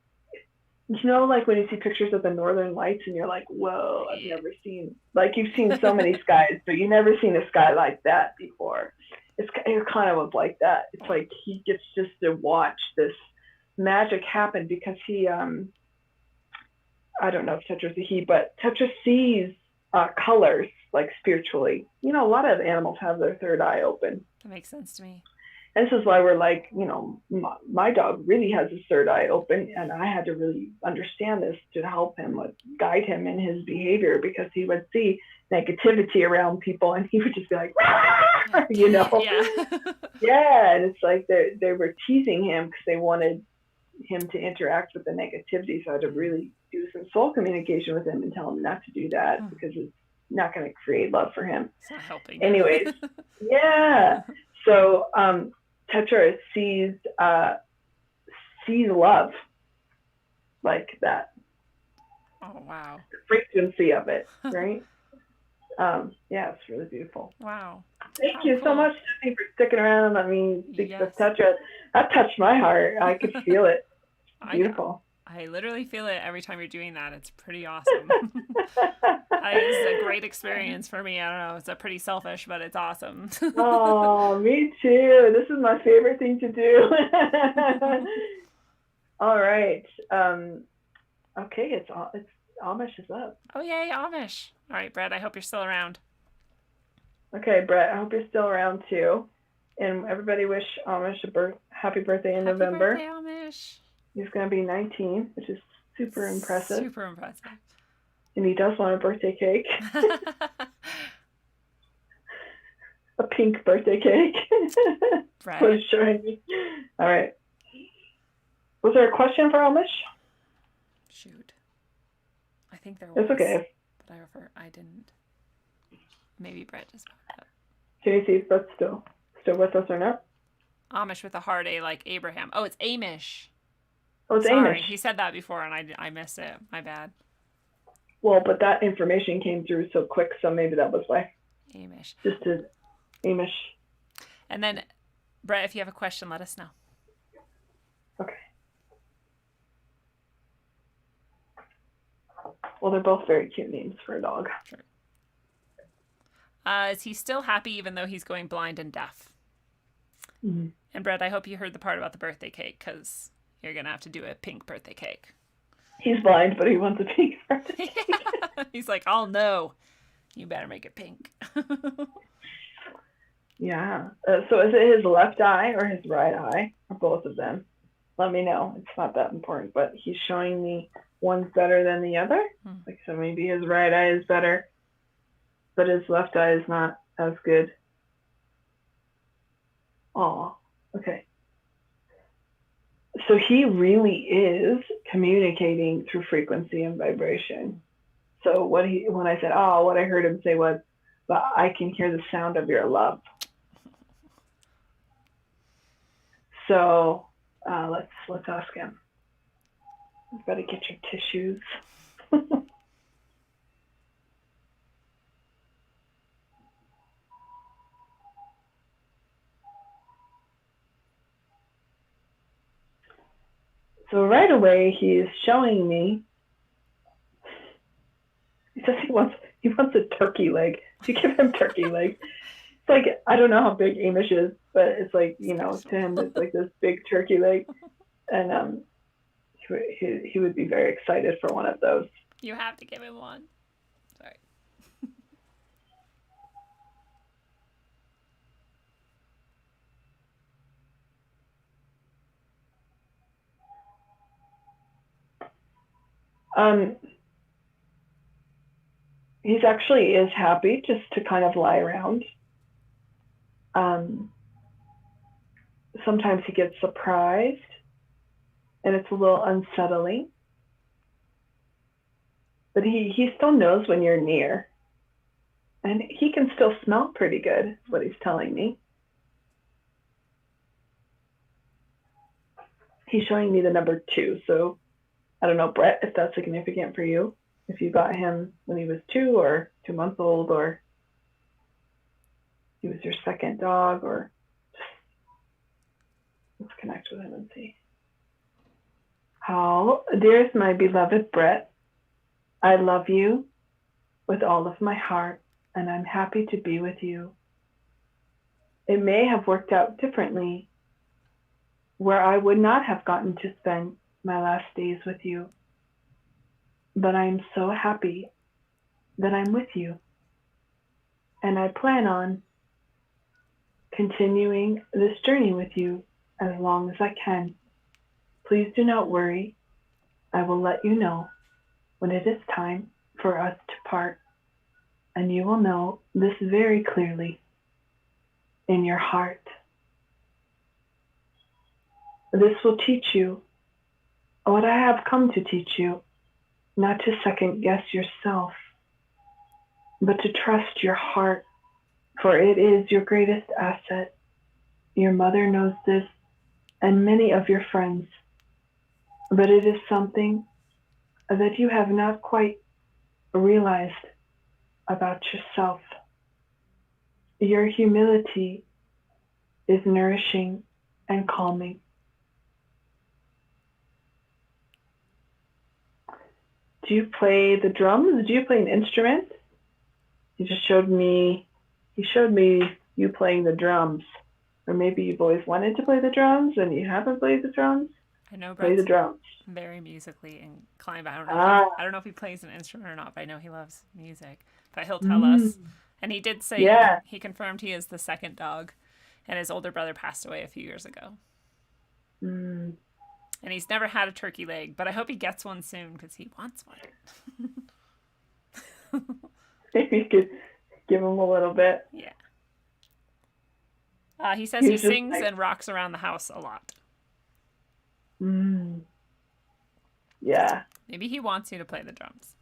like when you see pictures of the Northern Lights and you're like, whoa, I've never seen, like, you've seen so many skies, but you've never seen a sky like that before. It kind of was like that. It's like he gets just to watch this magic happen because he, I don't know if Tetra's a he, but Tetra sees colors, like, spiritually. A lot of animals have their third eye open. That makes sense to me. And this is why we're like, my dog really has his third eye open, and I had to really understand this to help him, guide him in his behavior, because he would see negativity around people and he would just be like, Yeah. Yeah, and it's like they were teasing him because they wanted him to interact with the negativity. So I had to really do some soul communication with him and tell him not to do that, because it's not going to create love for him. It's not helping. Anyways, yeah. So Tetra sees love like that. Oh, wow. The frequency of it, right? Yeah, it's really beautiful. Wow. Thank you so much, Stephanie, for sticking around and let me speak with Tetra. That touched my heart. I could feel it. Beautiful. I literally feel it every time you're doing that. It's pretty awesome. It's a great experience for me. I don't know. It's pretty selfish, but it's awesome. Oh, me too. This is my favorite thing to do. All right. Okay, it's Amish is up. Oh, yay, Amish. All right, Brett, I hope you're still around. Okay, Brett, I hope you're still around too. And everybody wish Amish a happy birthday in November. Happy birthday, Amish. He's going to be 19, which is super impressive. Super impressive. And he does want a birthday cake. A pink birthday cake. Right. What is showing me. All right. Was there a question for Amish? Shoot. I think there was. It's okay. But I didn't. Maybe Brett just popped up. Can you see if Brett's still with us or not? Amish with a hard A like Abraham. Oh, it's Amish. Oh, it's Sorry, Amish. He said that before and I missed it. My bad. Well, but that information came through so quick, so maybe that was why. Amish. Just as Amish. And then, Brett, if you have a question, let us know. Okay. Well, they're both very cute names for a dog. Sure. Is he still happy even though he's going blind and deaf? Mm-hmm. And Brett, I hope you heard the part about the birthday cake, because you're going to have to do a pink birthday cake. He's blind, but he wants a pink birthday cake. He's like, oh no, you better make it pink. Yeah. So is it his left eye or his right eye? Or both of them? let me know. It's not that important, but he's showing me one's better than the other. Like, so maybe his right eye is better, but his left eye is not as good. Oh, okay. So he really is communicating through frequency and vibration. So when I said, oh, what I heard him say was, but I can hear the sound of your love. So let's ask him. You better get your tissues. So right away he's showing me. He says he wants a turkey leg. To give him turkey leg. It's like, I don't know how big Amish is, but it's like, you know, to him it's like this big turkey leg, and he would be very excited for one of those. You have to give him one. Sorry. He's actually is happy just to kind of lie around. Sometimes he gets surprised, and it's a little unsettling. But he still knows when you're near. And he can still smell pretty good, is what he's telling me. He's showing me the number 2. So I don't know, Brett, if that's significant for you. If you got him when he was 2 or 2 months old, or he was your second dog, or just, let's connect with him and see. How, dearest my beloved Brett, I love you with all of my heart, and I'm happy to be with you. It may have worked out differently, where I would not have gotten to spend my last days with you. But I'm so happy that I'm with you. And I plan on continuing this journey with you as long as I can. Please do not worry. I will let you know when it is time for us to part. And you will know this very clearly in your heart. This will teach you what I have come to teach you. Not to second guess yourself, but to trust your heart, for it is your greatest asset. Your mother knows this, and many of your friends, but it is something that you have not quite realized about yourself. Your humility is nourishing and calming. Do you play the drums? Do you play an instrument? He showed me you playing the drums. Or maybe you've always wanted to play the drums and you haven't played the drums. I know play the drums. Very musically inclined. I don't know if he plays an instrument or not, but I know he loves music. But he'll tell us. And he did say he confirmed he is the second dog, and his older brother passed away a few years ago. And he's never had a turkey leg, but I hope he gets one soon because he wants one. Maybe you could give him a little bit. Yeah. He says he sings and rocks around the house a lot. Yeah. Maybe he wants you to play the drums.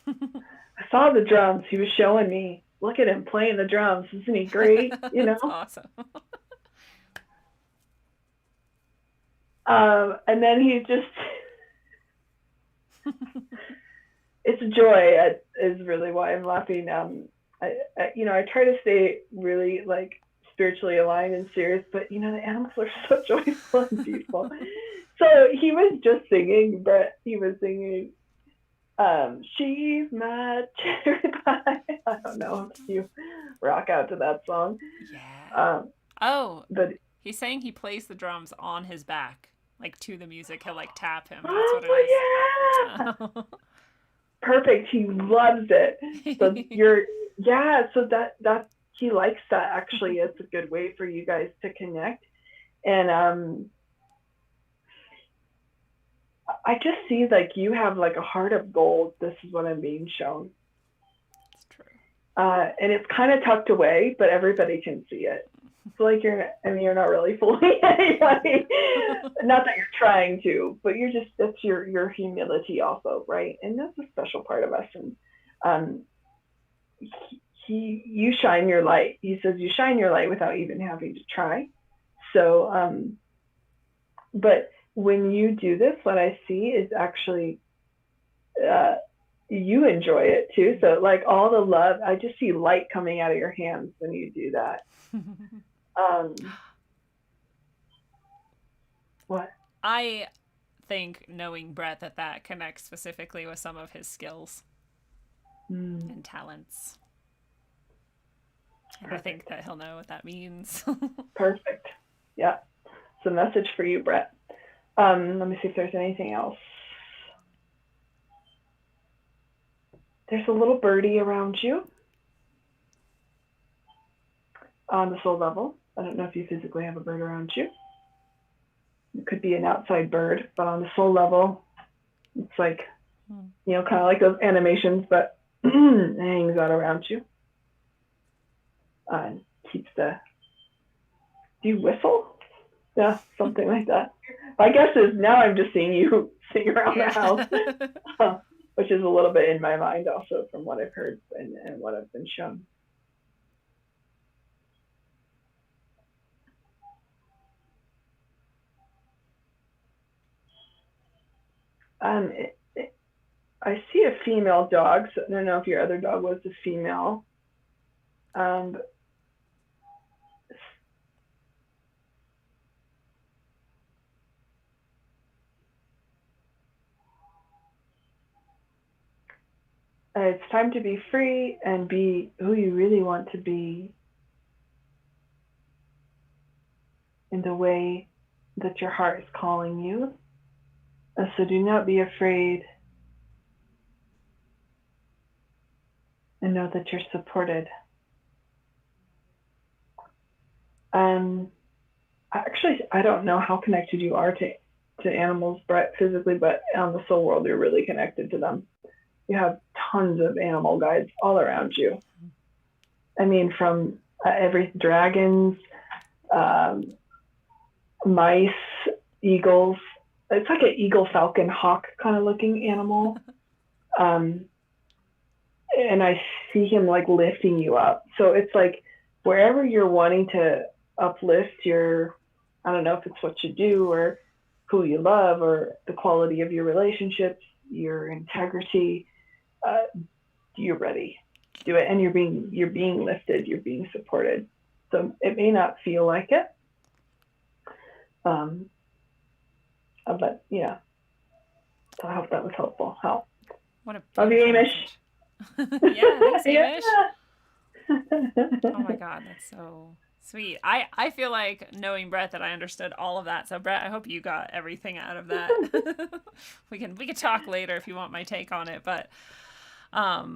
I saw the drums. He was showing me. Look at him playing the drums. Isn't he great? You know? That's awesome. And then he just, it's joy is really why I'm laughing. I try to stay really like spiritually aligned and serious, but the animals are so joyful and beautiful. So he was just singing, but he was singing, she's my cherry pie. I don't know if you rock out to that song. Yeah. But he's saying he plays the drums on his back. Like to the music, he'll like tap him. That's what it is. Yeah. Perfect. He loves it. So so that he likes that. Actually, it's a good way for you guys to connect. And I just see like you have like a heart of gold. This is what I'm being shown. It's true. And it's kind of tucked away, but everybody can see it. It's like you're not really fooling anybody. Not that you're trying to, but that's your humility also, right? And that's a special part of us. And you shine your light. He says you shine your light without even having to try. So, but when you do this, what I see is actually, you enjoy it too. So like all the love, I just see light coming out of your hands when you do that. What? I think knowing Brett that connects specifically with some of his skills and talents. And I think that he'll know what that means. Perfect. Yeah. It's a message for you, Brett. Let me see if there's anything else. There's a little birdie around you on the soul level. I don't know if you physically have a bird around you. It could be an outside bird, but on the soul level, it's like, kind of like those animations, but it hangs out around you. Keeps do you whistle? Yeah, something like that. My guess is now I'm just seeing you sing around the house, which is a little bit in my mind also from what I've heard and what I've been shown. I see a female dog, so I don't know if your other dog was a female. It's time to be free and be who you really want to be in the way that your heart is calling you. So do not be afraid, and know that you're supported. Actually, I don't know how connected you are to animals, Brett, physically, but on the soul world, you're really connected to them. You have tons of animal guides all around you. I mean, from every dragons, mice, eagles. It's like an eagle, falcon, hawk kind of looking animal. And I see him like lifting you up. So it's like wherever you're wanting to uplift I don't know if it's what you do or who you love or the quality of your relationships, your integrity, you're ready to do it. And you're being lifted, you're being supported. So it may not feel like it. But yeah, so I hope that was helpful. What a love you, Amish. Yeah, thanks, Amish. Yeah. Oh my God, that's so sweet. I feel like knowing Brett that I understood all of that. So Brett, I hope you got everything out of that. we can talk later if you want my take on it, but wow.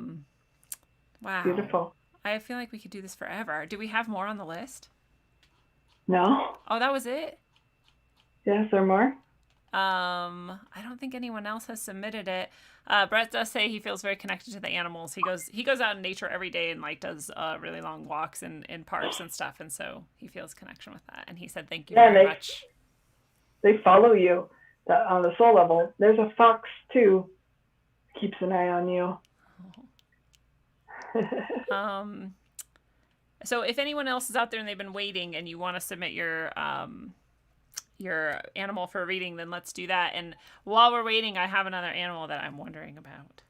Beautiful. I feel like we could do this forever. Do we have more on the list? No. Oh, that was it? Yes, there more? I don't think anyone else has submitted it. Brett does say he feels very connected to the animals. He goes out in nature every day and like does really long walks in parks and stuff, and so he feels connection with that. And he said thank you very much. They follow you on the soul level. There's a fox too. Keeps an eye on you. So if anyone else is out there and they've been waiting and you want to submit your animal for a reading, then let's do that. And while we're waiting, I have another animal that I'm wondering about.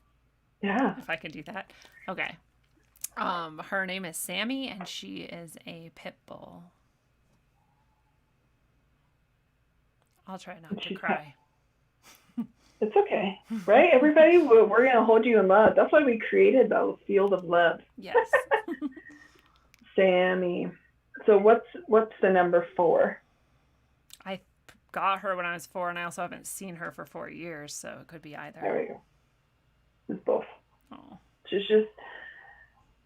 Yeah. If I can do that. Okay. Her name is Sammy and she is a pit bull. I'll try not to cry. It's okay, right? Everybody, we're going to hold you in love. That's why we created the field of love. Yes. Sammy. So what's the number 4? I got her when I was 4, and I also haven't seen her for 4 years, so it could be either. There we go. It's both. Oh. She's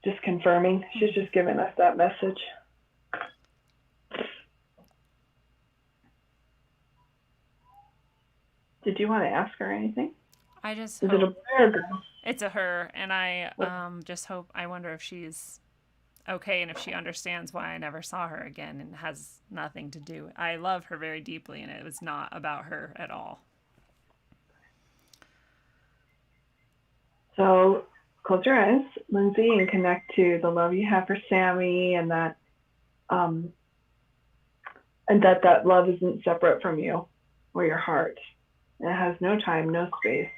just confirming. She's just giving us that message. Did Did you want to ask her anything? I just Is hope it a boy or a girl? it's a her, and I just hope, I wonder if she's okay and if she understands why I never saw her again and has nothing to do. I love her very deeply, and it was not about her at all. So close your eyes, Lindsay, and connect to the love you have for Sammy, and that that love isn't separate from you or your heart. It has no time, no space.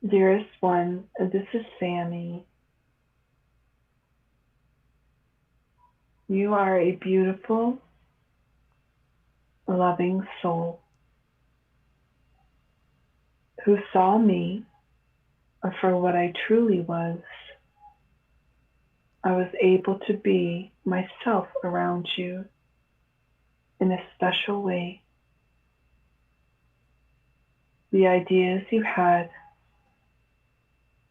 Dearest one, this is Sammy. You are a beautiful, loving soul who saw me for what I truly was. I was able to be myself around you in a special way. The ideas you had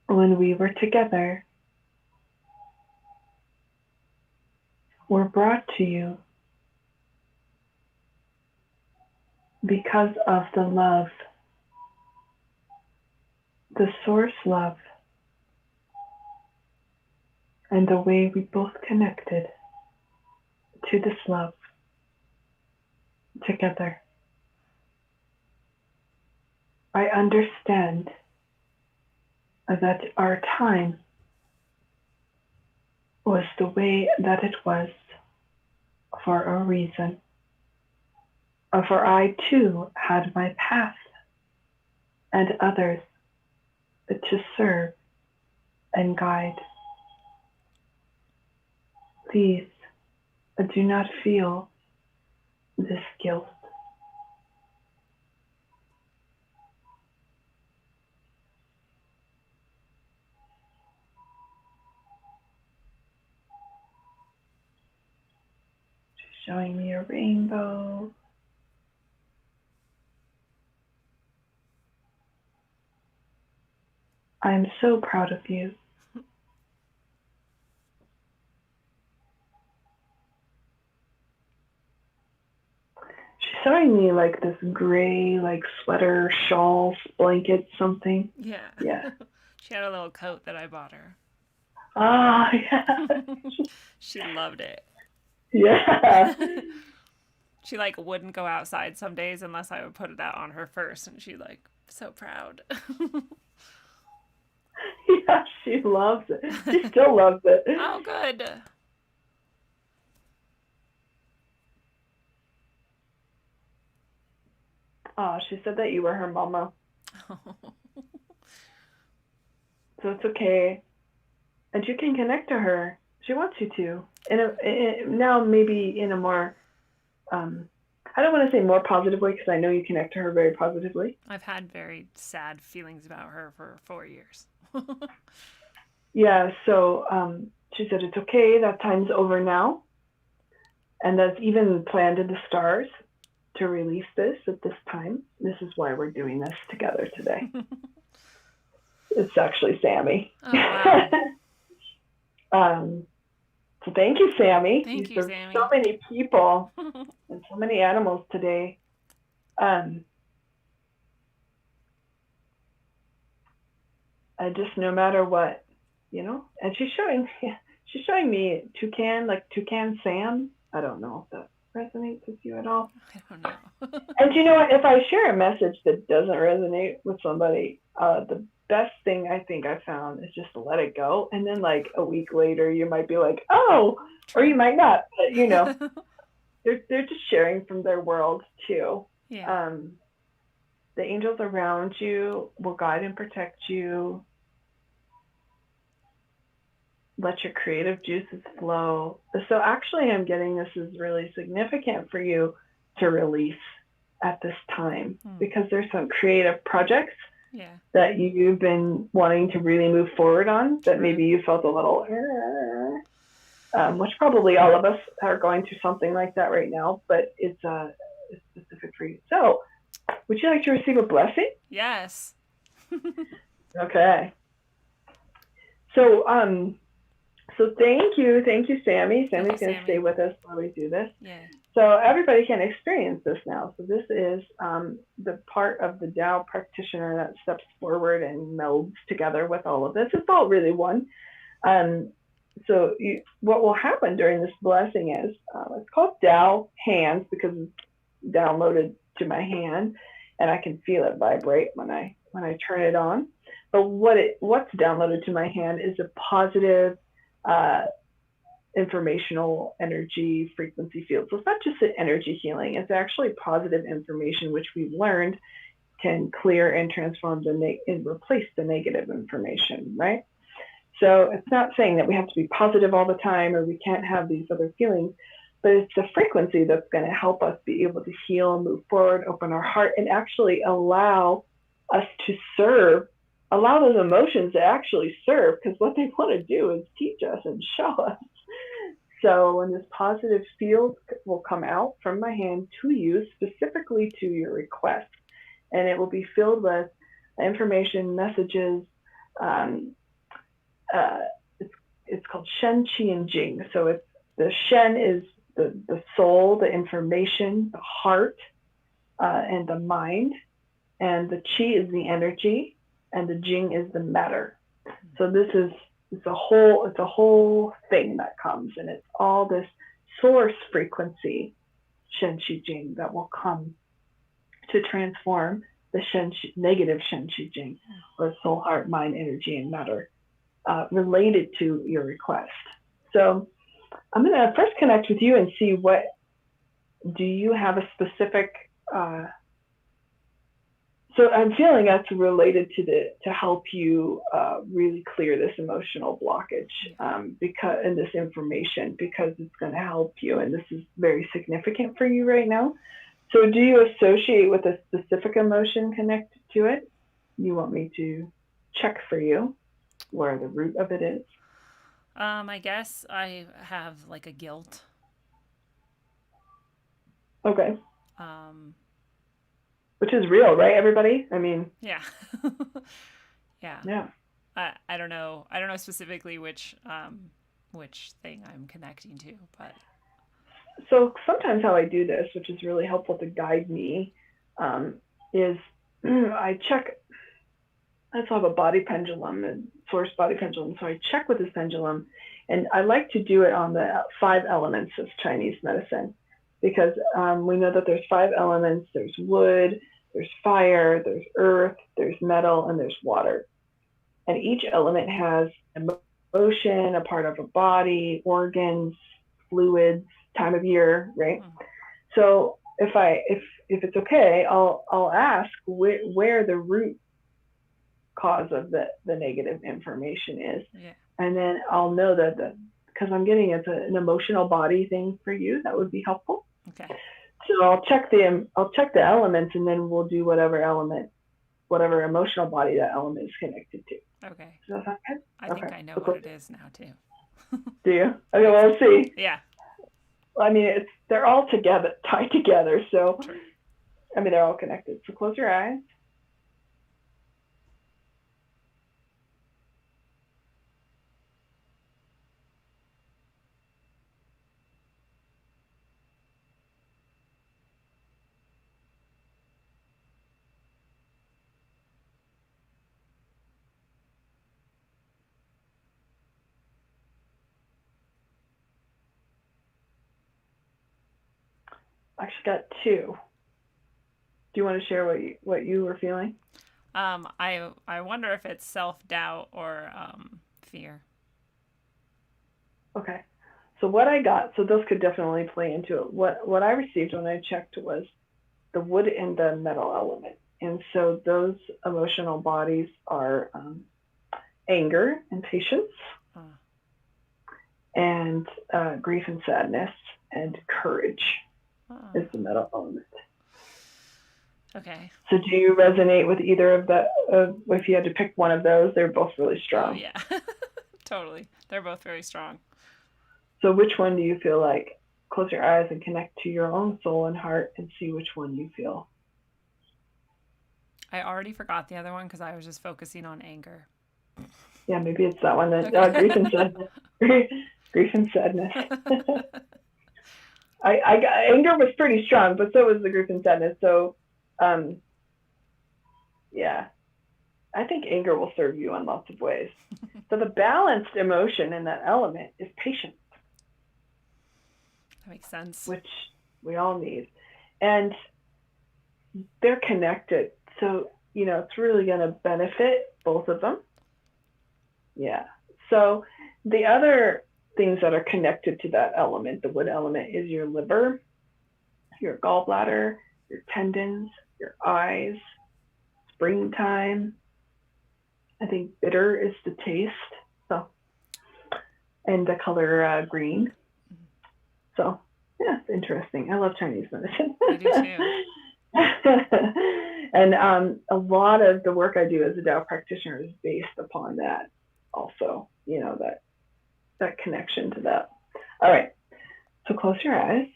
when we were together were brought to you because of the love, the source love, and the way we both connected to this love together. I understand that our time was the way that it was for a reason. For I too had my path and others to serve and guide. Please do not feel this guilt. She's showing me a rainbow. I am so proud of you. She's showing me like this gray, like sweater, shawl, blanket, something. Yeah. Yeah. She had a little coat that I bought her. Ah, yeah. She loved it. Yeah. She like wouldn't go outside some days unless I would put it out on her first, and she like so proud. Yeah, she loves it. She still loves it. Oh, good. Oh, she said that you were her mama. So it's okay. And you can connect to her. She wants you to. Now maybe in a more, I don't want to say more positive way because I know you connect to her very positively. I've had very sad feelings about her for 4 years. Yeah, so she said it's okay. That time's over now. And that's even planned in the stars to release this at this time. This is why we're doing this together today. It's actually Sammy. Oh, wow. So thank you, Sammy. Thank you, served Sammy. so many people and so many animals today. Just no matter what, And she's showing me toucan, like toucan Sam. I don't know if that resonates with you at all. I don't know. And you know what? If I share a message that doesn't resonate with somebody, the best thing I think I found is just to let it go. And then like a week later, you might be like, oh, or you might not. But they're just sharing from their world too. Yeah. The angels around you will guide and protect you. Let your creative juices flow. So actually, I'm getting this is really significant for you to release at this time because there's some creative projects that you've been wanting to really move forward on that maybe you felt a little, which probably all of us are going through something like that right now, but it's specific for you. So would you like to receive a blessing? Yes. Okay. So, thank you, Sammy. Sammy's going to stay with us while we do this. Yay. So everybody can experience this now. So this is the part of the Tao practitioner that steps forward and melds together with all of this. It's all really one. So what will happen during this blessing is, it's called Tao hands because it's downloaded to my hand, and I can feel it vibrate when I turn it on. But what's downloaded to my hand is a positive informational energy frequency field. So it's not just an energy healing, it's actually positive information which we've learned can clear and transform and replace the negative information, right? So it's not saying that we have to be positive all the time or we can't have these other feelings, but it's the frequency that's going to help us be able to heal, move forward, open our heart, and actually allow us to serve, allow those emotions to actually serve, because what they want to do is teach us and show us. So when this positive field will come out from my hand to you, specifically to your request, and it will be filled with information, messages. It's called Shen, Qi, and Jing. So it's the Shen is the soul, the information, the heart, and the mind, and the Qi is the energy, and the Jing is the matter. So this is it's a whole thing that comes, and it's all this source frequency, Shen, Qi, Jing, that will come to transform the negative Shen, Qi, Jing, or soul, heart, mind, energy, and matter related to your request. So I'm going to first connect with you and see do you have a specific, so I'm feeling that's related to help you really clear this emotional blockage and this information, because it's going to help you, and this is very significant for you right now. So do you associate with a specific emotion connected to it? You want me to check for you where the root of it is? I guess I have like a guilt. Okay. Which is real, right, everybody? I mean. Yeah. Yeah. Yeah. I don't know. I don't know specifically which thing I'm connecting to, but. So sometimes how I do this, which is really helpful to guide me, is I check. I also have a body pendulum, a source body pendulum. So I check with this pendulum, and I like to do it on the 5 elements of Chinese medicine, because we know that there's 5 elements. There's wood, there's fire, there's earth, there's metal, and there's water. And each element has emotion, a part of a body, organs, fluids, time of year, right? So if it's okay, I'll ask where the root cause of the negative information is, and then I'll know that because I'm getting it's an emotional body thing for you, that would be helpful. Okay. So I'll check the elements, and then we'll do whatever emotional body that element is connected to. Okay. Does that sound good? I think I know what it is now too. Do you? Okay, well, we'll see. Yeah. I mean, they're all tied together. So, True. I mean, they're all connected. So close your eyes. I actually got 2. Do you want to share what you were feeling? I wonder if it's self-doubt or fear. Okay. So what I got, so those could definitely play into it. What I received when I checked was the wood and the metal element. And so those emotional bodies are anger and patience, and grief and sadness, and courage is the metal element. Okay. So do you resonate with either of the, if you had to pick one of those? They're both really strong. Oh, yeah. Totally. They're both very strong. So which one do you feel like? Close your eyes and connect to your own soul and heart and see which one you feel. I already forgot the other one because I was just focusing on anger. Yeah, maybe it's that one. That Okay. grief and sadness. Grief and sadness. Anger was pretty strong, but so was the grief and sadness. So, yeah, I think anger will serve you in lots of ways. So the balanced emotion in that element is patience. That makes sense. Which we all need. And they're connected. So, it's really going to benefit both of them. Yeah. So the other things that are connected to that element, the wood element, is your liver, your gallbladder, your tendons, your eyes, springtime. I think bitter is the taste. So, and the color green. So, yeah, it's interesting. I love Chinese medicine. I do too. And a lot of the work I do as a Tao practitioner is based upon that also, that connection to that. All right, so close your eyes.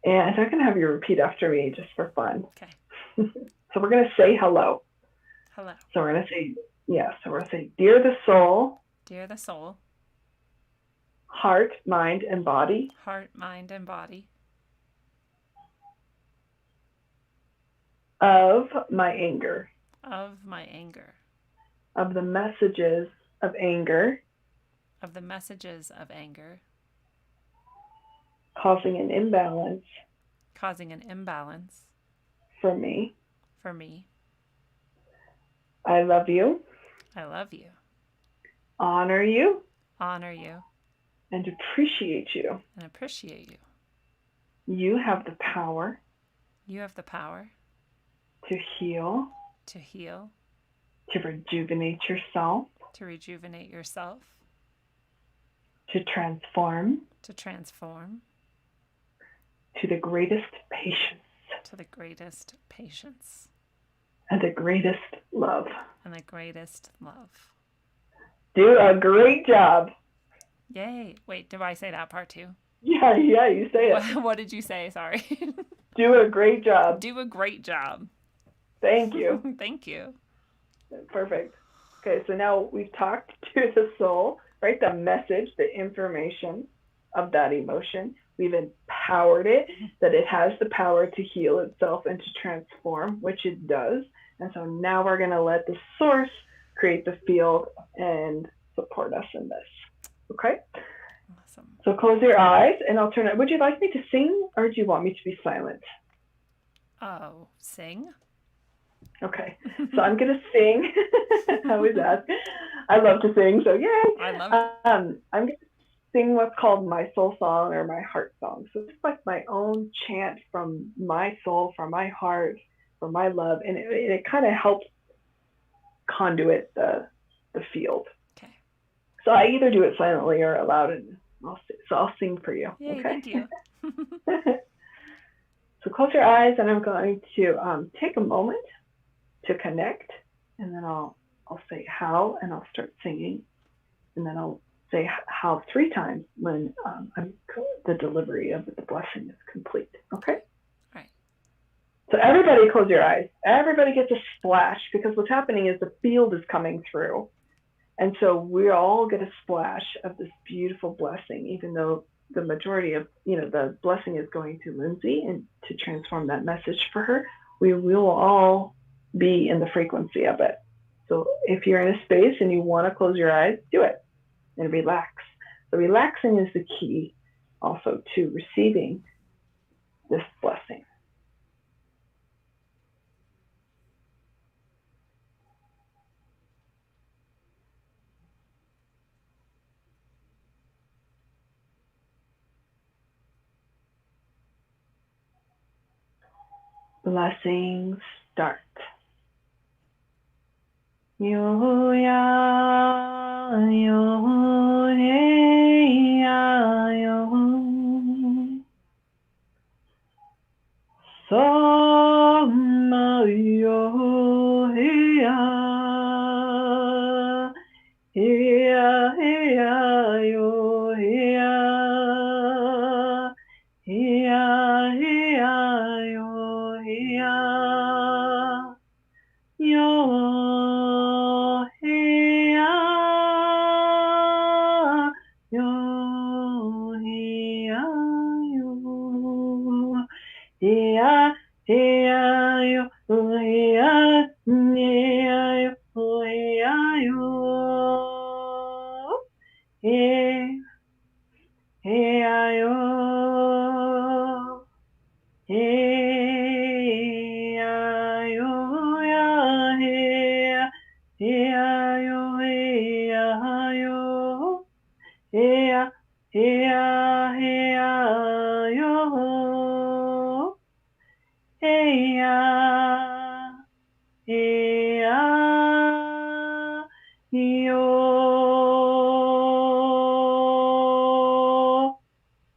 And I'm going to have you repeat after me just for fun. Okay. So we're going to say hello. Hello. So we're going to say, so we're going to say, dear the soul. Dear the soul. Heart, mind, and body. Heart, mind, and body. Of my anger. Of my anger. Of the messages of anger. Of the messages of anger. Causing an imbalance. Causing an imbalance. For me. For me. I love you. I love you. Honor you. Honor you. And appreciate you. And appreciate you. You have the power. You have the power. To heal. To heal. To rejuvenate yourself. To rejuvenate yourself. To transform. To transform. To the greatest patience. To the greatest patience. And the greatest love. And the greatest love. Do a great job. Yay. Wait, did I say that part too? Yeah, you say it. What did you say? Sorry. Do a great job. Do a great job. Thank you. Thank you. Perfect. Okay, so now we've talked to the soul, right? The message, the information of that emotion. We've empowered it, that it has the power to heal itself and to transform, which it does. And so now we're going to let the source create the field and support us in this. Okay? Awesome. So close your eyes and I'll turn it. Would you like me to sing or do you want me to be silent? Oh, sing? Okay. So I'm going to sing. I always ask. I love to sing, so yay. I love it. I'm going to sing what's called my soul song or my heart song. So it's like my own chant from my soul, from my heart, from my love. And it kind of helps conduit the field. Okay. So I either do it silently or aloud, and I'll sing for you. Yay, okay. thank you. So close your eyes, and I'm going to take a moment to connect, and then I'll say how, and I'll start singing, and then I'll say how 3 times when the delivery of the blessing is complete. Okay. So everybody close your eyes. Everybody gets a splash, because what's happening is the field is coming through. And so we all get a splash of this beautiful blessing, even though the majority of, the blessing is going to Lindsay and to transform that message for her. We will all be in the frequency of it. So if you're in a space and you want to close your eyes, do it and relax. So relaxing is the key also to receiving this blessing. Blessings start. Yo ya yo hey ya yo sama yo hey ya hey ya yo hey ya hey ya yo hey ya Heya, heya, yo. Heya, heya, yo.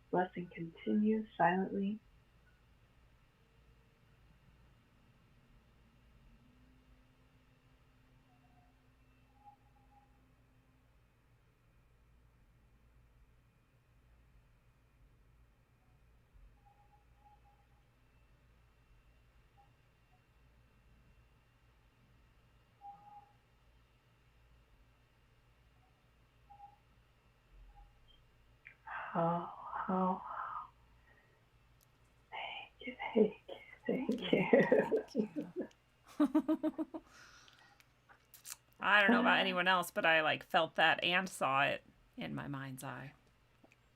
Blessing continues silently. Oh, oh, thank you. I don't know about anyone else, but I like felt that and saw it in my mind's eye.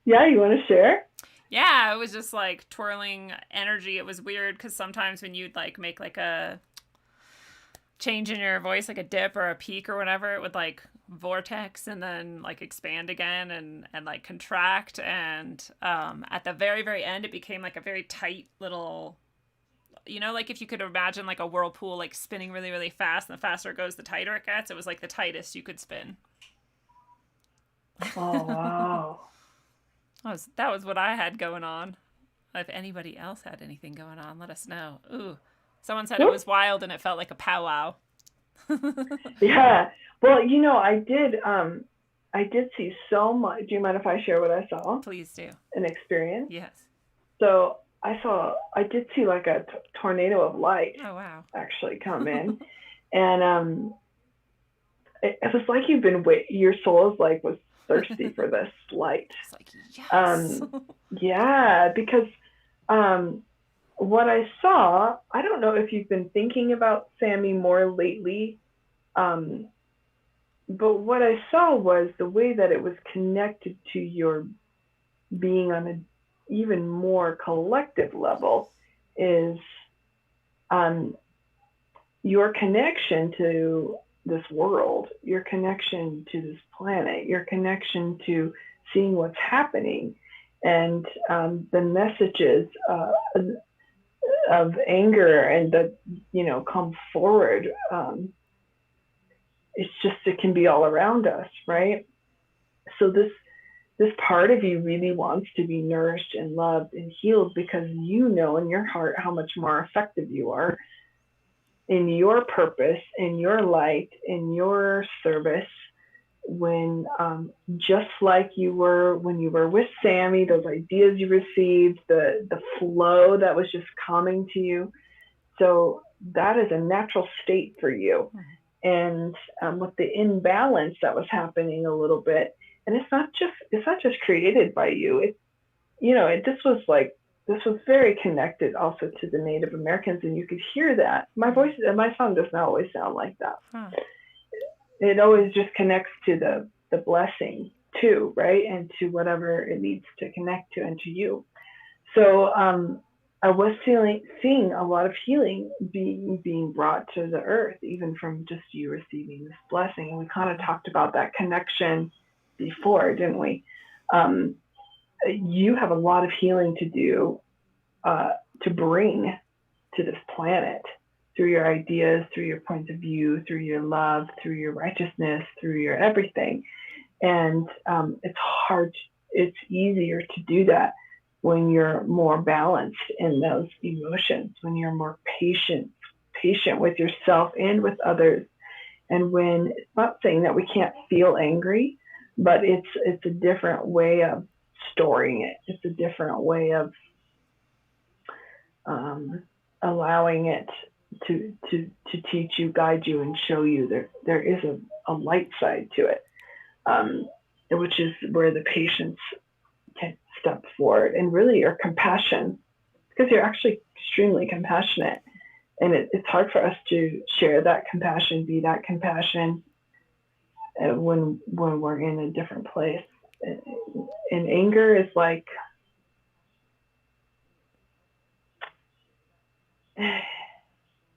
Yeah, you want to share? Yeah, it was just like twirling energy. It was weird because sometimes when you'd like make like a change in your voice, like a dip or a peak or whatever, it would like vortex and then like expand again and like contract. And at the very, very end, it became like a very tight little, you know, like if you could imagine like a whirlpool like spinning really, really fast, and the faster it goes, the tighter it gets. It was like the tightest you could spin. Oh, wow. That was what I had going on. If anybody else had anything going on, let us know. Ooh, someone said it was wild and it felt like a powwow. Yeah. Well, you know, I did see so much. Do you mind if I share what I saw? Please do. An experience? Yes. So I did see like a tornado of light. Oh, wow. Actually come in. And it was like your soul is like was thirsty for this light. It's like, yes. Yeah, because what I saw, I don't know if you've been thinking about Sammy more lately, but what I saw was the way that it was connected to your being on an even more collective level is your connection to this world, your connection to this planet, your connection to seeing what's happening, and the messages of anger and that come forward. It's just it can be all around us, right? So this part of you really wants to be nourished and loved and healed because you know in your heart how much more effective you are in your purpose, in your light, in your service, when just like you were when you were with Sammy, those ideas you received, the flow that was just coming to you. So that is a natural state for you. And with the imbalance that was happening a little bit, and it's not just created by you. This was very connected also to the Native Americans, and you could hear that. My song does not always sound like that. Huh. It always just connects to the blessing too, right? And to whatever it needs to connect to and to you. So I was seeing a lot of healing being brought to the earth, even from just you receiving this blessing. And we kind of talked about that connection before, didn't we? You have a lot of healing to do, to bring to this planet through your ideas, through your points of view, through your love, through your righteousness, through your everything. And it's easier to do that when you're more balanced in those emotions, when you're more patient with yourself and with others. And when it's not saying that we can't feel angry, but it's a different way of storing it. It's a different way of allowing it to teach you, guide you, and show you there is a light side to it, which is where the patience can step forward, and really your compassion, because you're actually extremely compassionate, and it's hard for us to share that compassion, be that compassion when we're in a different place. And anger is like,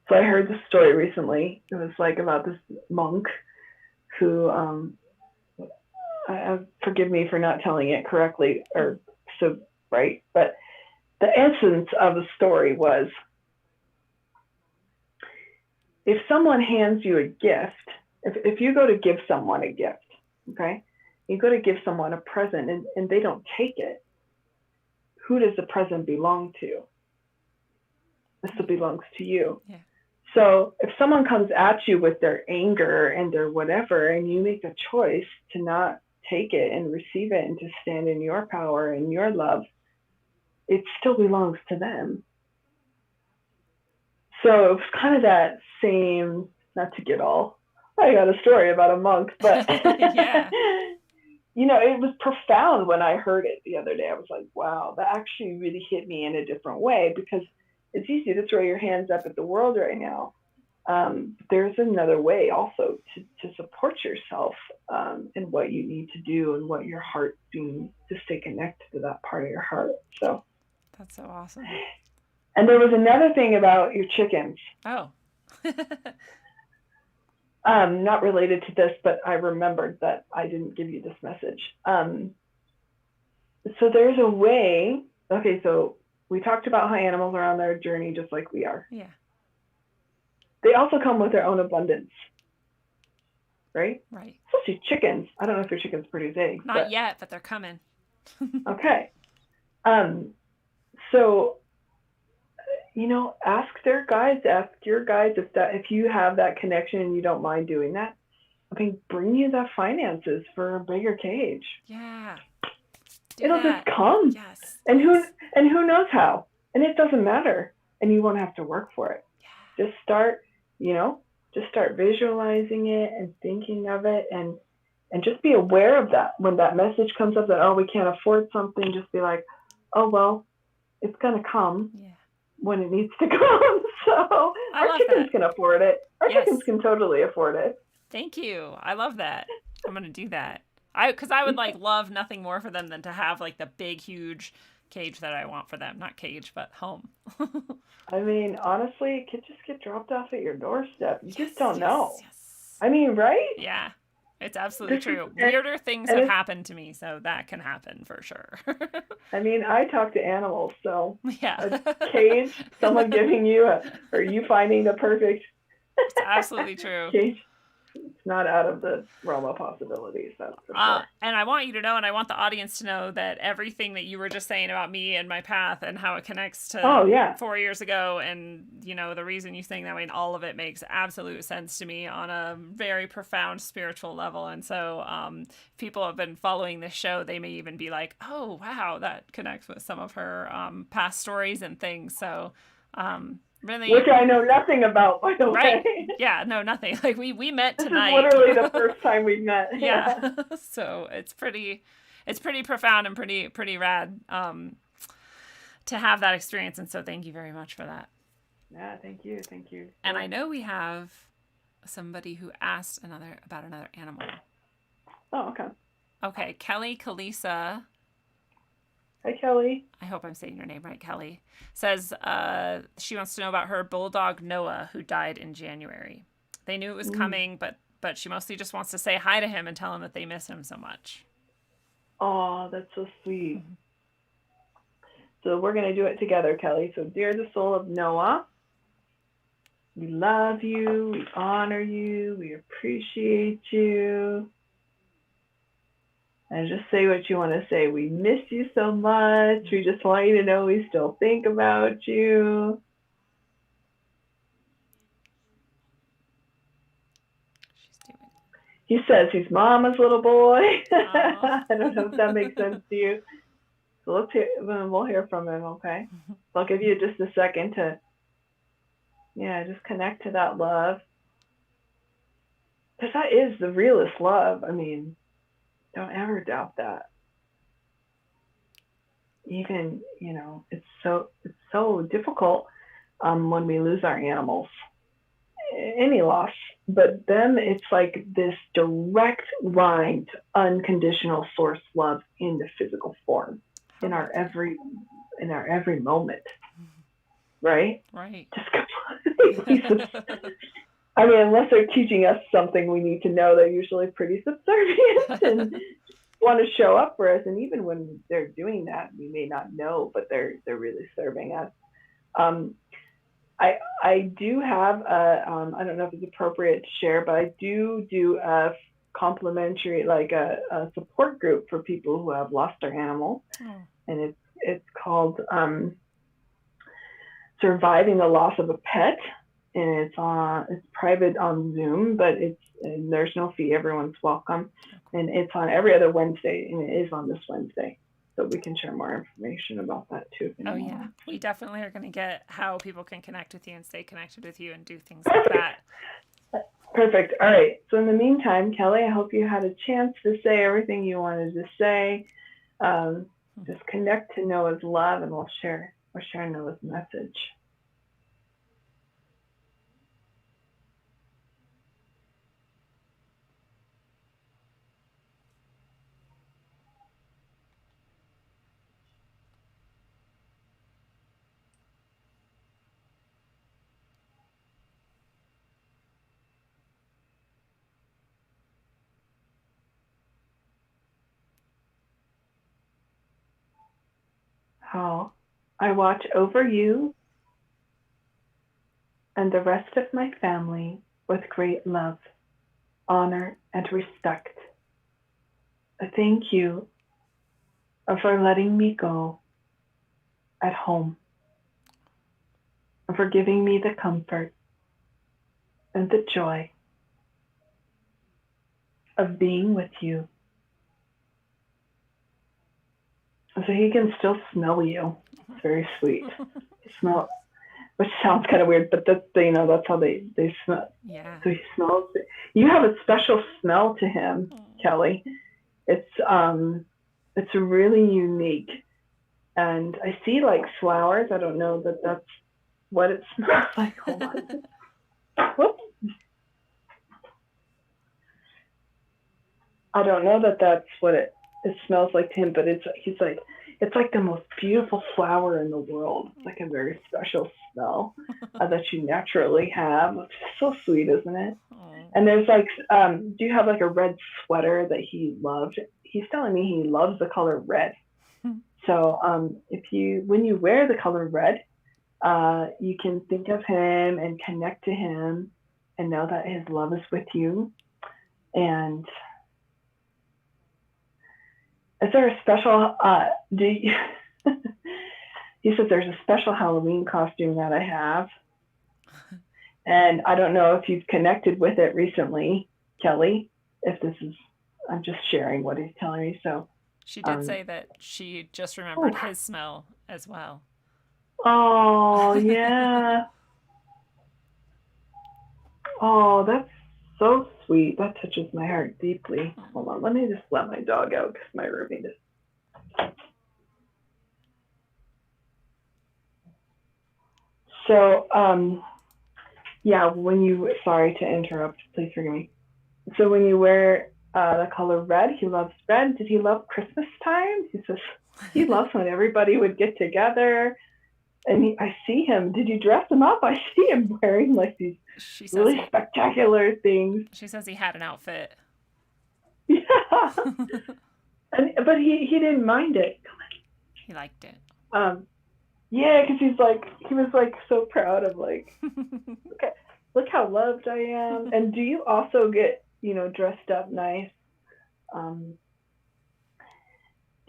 so I heard this story recently. It was like about this monk who forgive me for not telling it correctly or so right, but the essence of the story was, if someone hands you a gift, if you go to give someone a gift, okay, you go to give someone a present and they don't take it, who does the present belong to? This belongs to you. Yeah. So if someone comes at you with their anger and their whatever, and you make a choice to not take it and receive it and to stand in your power and your love, it still belongs to them. So it's kind of that same, not to get all, I got a story about a monk, but yeah. You know, it was profound when I heard it the other day. I was like, wow, that actually really hit me in a different way, because it's easy to throw your hands up at the world right now. There's another way also to support yourself in what you need to do and what your heart's doing to stay connected to that part of your heart. So that's so awesome. And there was another thing about your chickens. Oh. Not related to this, but I remembered that I didn't give you this message. So there's a way. Okay, so we talked about how animals are on their journey just like we are. Yeah. They also come with their own abundance, right? Right. Especially chickens. I don't know if your chickens produce eggs. Not yet, but they're coming. Okay. So, you know, ask your guides if you have that connection and you don't mind doing that. I mean, bring you the finances for a bigger cage. Yeah. It'll just come. Yes. And who knows how? And it doesn't matter. And you won't have to work for it. Yeah. Just start visualizing it and thinking of it, and just be aware of that. When that message comes up that, oh, we can't afford something, just be like, oh, well, it's going to come when it needs to come. So our chickens can afford it. Our chickens can totally afford it. Thank you. I love that. I'm going to do that. Because I would love nothing more for them than to have like the big, huge cage that I want for them. Not cage, but home. I mean, honestly, it could just get dropped off at your doorstep. You just don't know. Yes. I mean, right? Yeah, it's absolutely true. Weirder things have happened to me, so that can happen for sure. I mean, I talk to animals, so yeah. A cage, someone giving you or you finding the perfect it's absolutely true. Cage. It's not out of the realm of possibilities, that's for sure. And I want you to know, and I want the audience to know, that everything that you were just saying about me and my path and how it connects to 4 years ago, and, you know, the reason you think that way, and all of it makes absolute sense to me on a very profound spiritual level. And so if people have been following this show, they may even be like, oh, wow, that connects with some of her past stories and things. So really, which I know nothing about, by the right. way. Yeah, no, nothing. Like we met tonight. This is literally the first time we've met. Yeah. So it's pretty profound and pretty rad to have that experience. And so thank you very much for that. Yeah, thank you. And I know we have somebody who asked about another animal. Oh, okay. Okay, Kelly Kalisa. Hi, Kelly. I hope I'm saying your name right, Kelly. Says she wants to know about her bulldog, Noah, who died in January. They knew it was coming, but she mostly just wants to say hi to him and tell him that they miss him so much. Oh, that's so sweet. Mm-hmm. So we're going to do it together, Kelly. So dear the soul of Noah, we love you, we honor you, we appreciate you. And just say what you want to say. We miss you so much. We just want you to know we still think about you. She's doing it. He says he's mama's little boy. I don't know if that makes sense to you. So we'll hear from him, okay? So I'll give you just a second to, just connect to that love. Because that is the realest love. I mean, don't ever doubt that. Even, it's so difficult when we lose our animals, any loss. But them, it's like this direct line to unconditional source love in the physical form, in our every moment, right? Right. Just come on. I mean, unless they're teaching us something we need to know, they're usually pretty subservient and want to show up for us, and even when they're doing that, we may not know, but they're really serving us. I do have I don't know if it's appropriate to share, but I do a complimentary, like a support group for people who have lost their animal, and it's called Surviving the Loss of a Pet, and it's private on Zoom, but there's no fee. Everyone's welcome, and it's on every other Wednesday, and it is on this Wednesday. So we can share more information about that too. Oh yeah, we definitely are going to get how people can connect with you and stay connected with you and do things like that. Perfect. All right. So in the meantime, Kelly, I hope you had a chance to say everything you wanted to say. Just connect to Noah's love, and we'll share Noah's message. How I watch over you and the rest of my family with great love, honor, and respect. I thank you for letting me go at home, and for giving me the comfort and the joy of being with you. So he can still smell you. It's very sweet. Smell, which sounds kind of weird, but that's how they smell. Yeah. So he smells it. You have a special smell to him, Kelly. It's really unique, and I see like flowers. I don't know that that's what it smells like. Hold on. Whoops. I don't know that that's what it smells like to him, but it's like the most beautiful flower in the world. It's like a very special smell that you naturally have. It's so sweet, isn't it? And there's like, do you have like a red sweater that he loved? He's telling me he loves the color red. So when you wear the color red, you can think of him and connect to him and know that his love is with you. And is there a special, he says there's a special Halloween costume that I have. And I don't know if you've connected with it recently, Kelly, I'm just sharing what he's telling me. So she did say that she just remembered his smell as well. Oh, yeah. Oh, that's so sweet. That touches my heart deeply. Hold on, let me just let my dog out because my roommate is. So, yeah, sorry to interrupt, please forgive me. So when you wear the color red, he loves red. Did he love Christmas time? He says he loves when everybody would get together. And I see him. Did you dress him up? I see him wearing like these really spectacular things. She says he had an outfit. Yeah. But he didn't mind it. He liked it. Yeah, because he was like so proud of like, okay, look how loved I am. And do you also get, dressed up nice?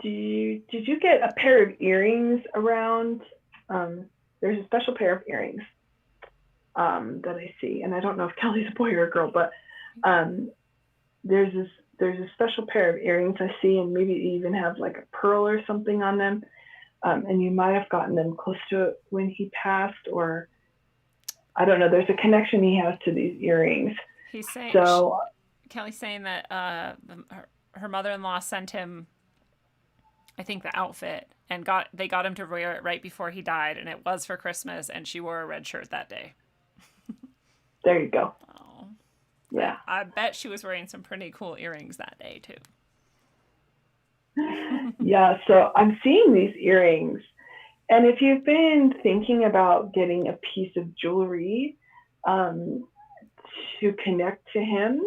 Did you get a pair of earrings around? There's a special pair of earrings that I see, and I don't know if Kelly's a boy or a girl, but there's a special pair of earrings I see, and maybe you even have like a pearl or something on them, and you might have gotten them close to it when he passed, or I don't know. There's a connection he has to these earrings. He's saying so. Kelly's saying that her mother-in-law sent him, I think, the outfit, and they got him to wear it right before he died, and it was for Christmas, and she wore a red shirt that day. There you go. Oh. Yeah. I bet she was wearing some pretty cool earrings that day, too. Yeah, so I'm seeing these earrings, and if you've been thinking about getting a piece of jewelry to connect to him,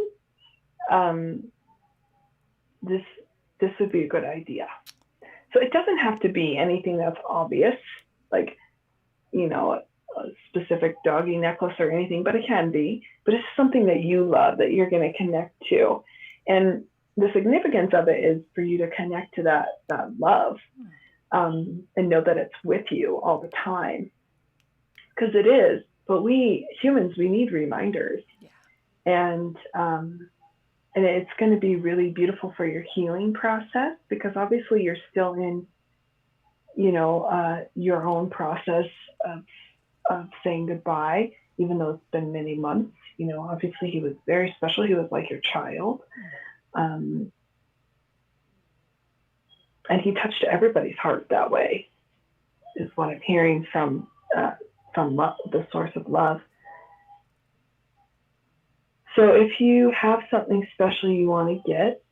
this would be a good idea. So it doesn't have to be anything that's obvious, like, a specific doggy necklace or anything, but it can be. But it's something that you love, that you're going to connect to. And the significance of it is for you to connect to that love, and know that it's with you all the time. Because it is. But we humans, we need reminders. Yeah. And it's going to be really beautiful for your healing process, because obviously you're still in, your own process of saying goodbye, even though it's been many months. Obviously he was very special. He was like your child. And he touched everybody's heart that way, is what I'm hearing from love, the source of love. So if you have something special you want to get,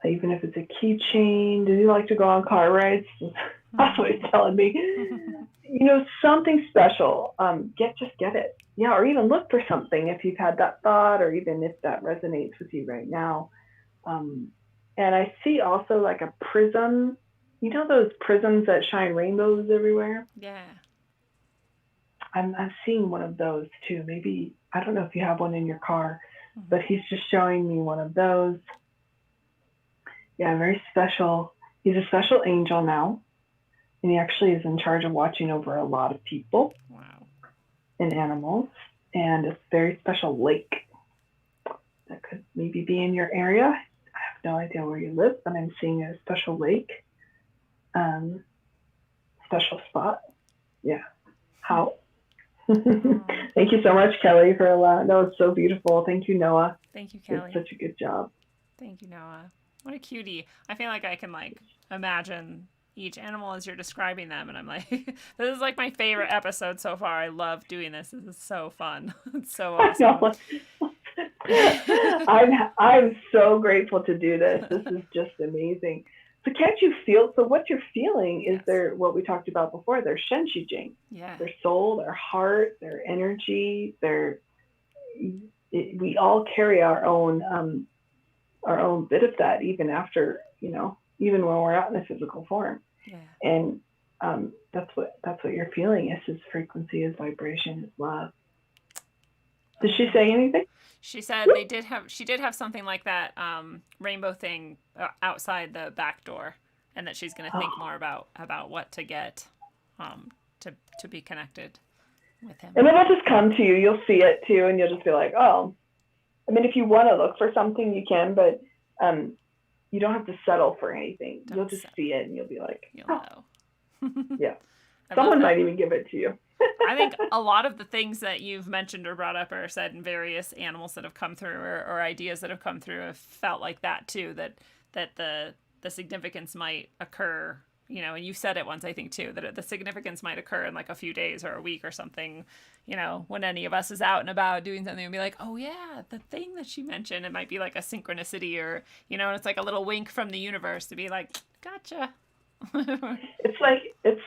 even if it's a keychain, do you like to go on car rides? That's what he's telling me. Something special, just get it. Yeah, or even look for something if you've had that thought, or even if that resonates with you right now. And I see also like a prism. Those prisms that shine rainbows everywhere? Yeah. I'm seeing one of those too. Maybe, I don't know if you have one in your car, but he's just showing me one of those. Yeah, very special. He's a special angel now. And he actually is in charge of watching over a lot of people. Wow. And animals. And a very special lake that could maybe be in your area. I have no idea where you live, but I'm seeing a special lake. Special spot. Yeah. How? Thank you so much, Kelly, for allowing. That was so beautiful. Thank you, Noah. Thank you, Kelly. Did such a good job. Thank you, Noah. What a cutie. I feel like I can imagine each animal as you're describing them, and I'm like, this is like my favorite episode so far. I love doing this. This is so fun. It's so awesome. I'm so grateful to do this. This is just amazing. So can't you feel, so what you're feeling is their, what we talked about before, their shen qi jing, their soul, their heart, their energy, we all carry our own bit of that, even after, even when we're not in a physical form. Yeah. And that's what you're feeling. Is frequency, is vibration, is love. Did she say anything? She said she did have something like that rainbow thing outside the back door, and that she's going to think more about what to get to be connected with him. And it'll just come to you. You'll see it too, and you'll just be like, oh. I mean, if you want to look for something, you can, but you don't have to settle for anything. You'll just see it, and you'll be like, you'll know. Yeah. Someone might even give it to you. I think a lot of the things that you've mentioned or brought up or said in various animals that have come through or ideas that have come through have felt like that too, that the significance might occur, and you said it once, I think too, that the significance might occur in like a few days or a week or something, when any of us is out and about doing something and be like, oh yeah, the thing that she mentioned, it might be like a synchronicity or, and it's like a little wink from the universe to be like, gotcha. It's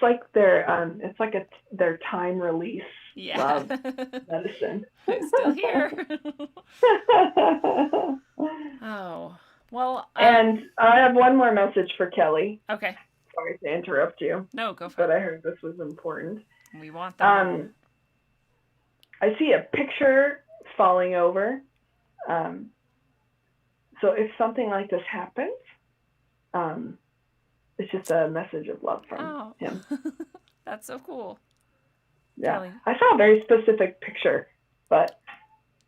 like their time release love medicine. It's still here. Oh, well. And I have one more message for Kelly. Okay. Sorry to interrupt you. No, go for it. But I heard this was important. We want that. I see a picture falling over. So if something like this happens, it's just a message of love from him. That's so cool. Yeah. Kelly. I saw a very specific picture, but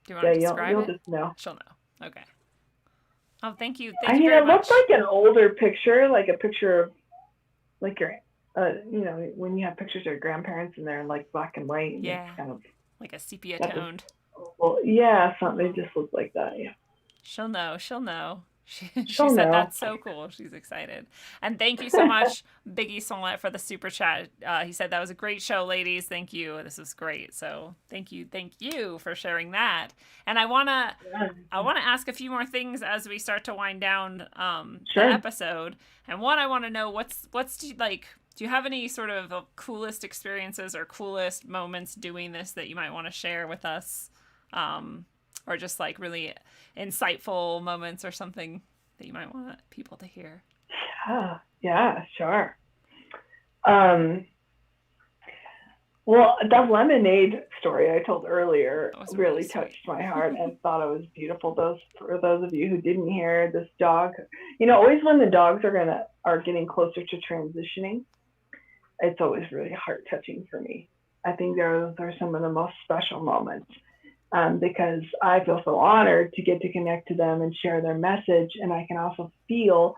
do you want to describe you'll it? just know. She'll know. Okay. Oh, thank you. Thank you very much. It looked like an older picture, like a picture of like your, when you have pictures of your grandparents and they're like black and white. And yeah. Kind of like a sepia toned. Well, yeah, something just looks like that. Yeah. She'll know. She said that's so cool. She's excited. And thank you so much, Biggie Smollett, for the super chat. He said that was a great show, ladies. Thank you. This was great. So thank you for sharing that. And I wanna ask a few more things as we start to wind down the episode. And one, I want to know what's like. Do you have any sort of coolest experiences or coolest moments doing this that you might want to share with us? Or just like really insightful moments or something that you might want people to hear? Yeah, sure. Well, that lemonade story I told earlier really touched my heart and thought it was beautiful. For those of you who didn't hear, this dog, always when the dogs are getting closer to transitioning, it's always really heart touching for me. I think those are some of the most special moments, because I feel so honored to get to connect to them and share their message, and I can also feel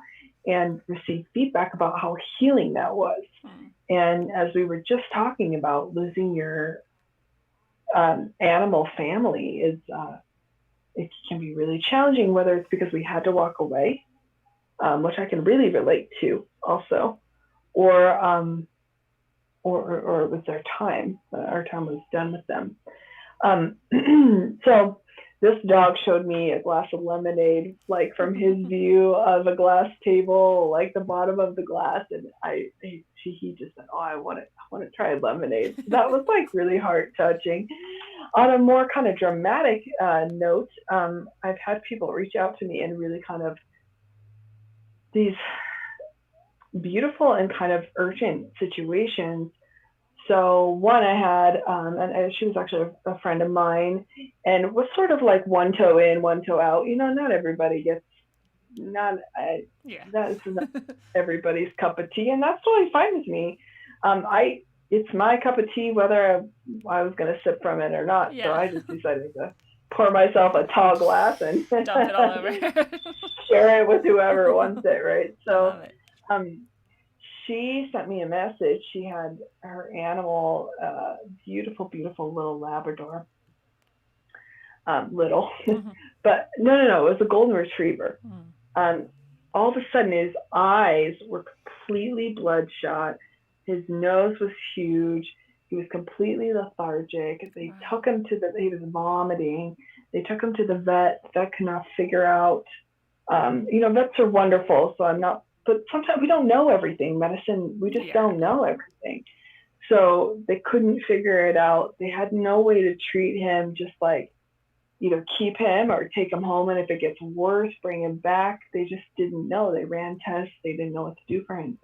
and receive feedback about how healing that was. And as we were just talking about, losing your animal family it can be really challenging, whether it's because we had to walk away, which I can really relate to also, or it was their time. Our time was done with them. So this dog showed me a glass of lemonade, like from his view of a glass table, like the bottom of the glass, and he just said, "Oh, I want to try lemonade." So that was like really heart touching. On a more kind of dramatic note, I've had people reach out to me in really kind of these beautiful and kind of urgent situations. So one I had, and she was actually a friend of mine, and it was sort of like one toe in, one toe out. Not everybody gets, that is not everybody's cup of tea, and that's totally fine with me. It's my cup of tea whether I was going to sip from it or not. So I just decided to pour myself a tall glass and dump it all over. Share it with whoever wants it, right? So, she sent me a message. She had her animal, beautiful, beautiful little Labrador. Little, but no, it was a golden retriever. All of a sudden, his eyes were completely bloodshot. His nose was huge. He was completely lethargic. They took him he was vomiting. They took him to the vet. The vet could not figure out, vets are wonderful. So but sometimes we don't know everything. Medicine, we just don't know everything. So they couldn't figure it out. They had no way to treat him, just like, keep him or take him home. And if it gets worse, bring him back. They just didn't know. They ran tests. They didn't know what to do for him.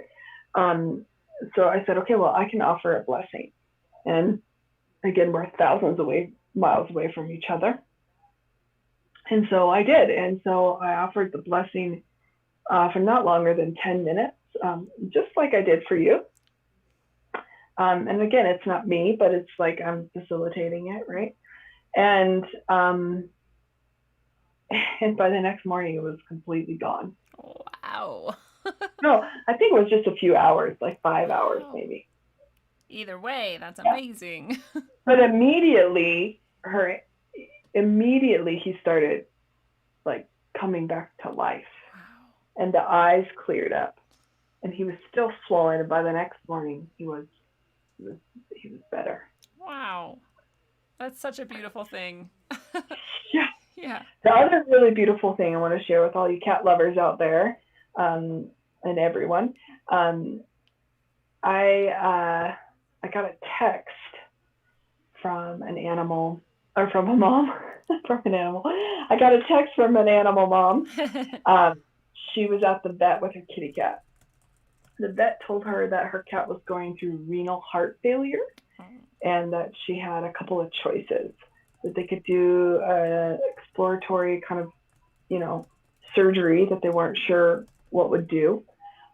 So I said, okay, well, I can offer a blessing. And again, we're miles away from each other. And so I did. And so I offered the blessing for not longer than 10 minutes, just like I did for you. And again, it's not me, but it's like I'm facilitating it, right? And by the next morning, it was completely gone. Wow. No, I think it was just a few hours, like 5 hours maybe. Either way, that's amazing. But immediately he started like coming back to life. And the eyes cleared up, and he was still swollen. And by the next morning, he was better. Wow, that's such a beautiful thing. Yeah. The other really beautiful thing I want to share with all you cat lovers out there, and everyone, I got a text from an animal, or from a mom, from an animal. I got a text from an animal mom. She was at the vet with her kitty cat. The vet told her that her cat was going through renal heart failure, and that she had a couple of choices, that they could do an exploratory kind of, surgery that they weren't sure what would do.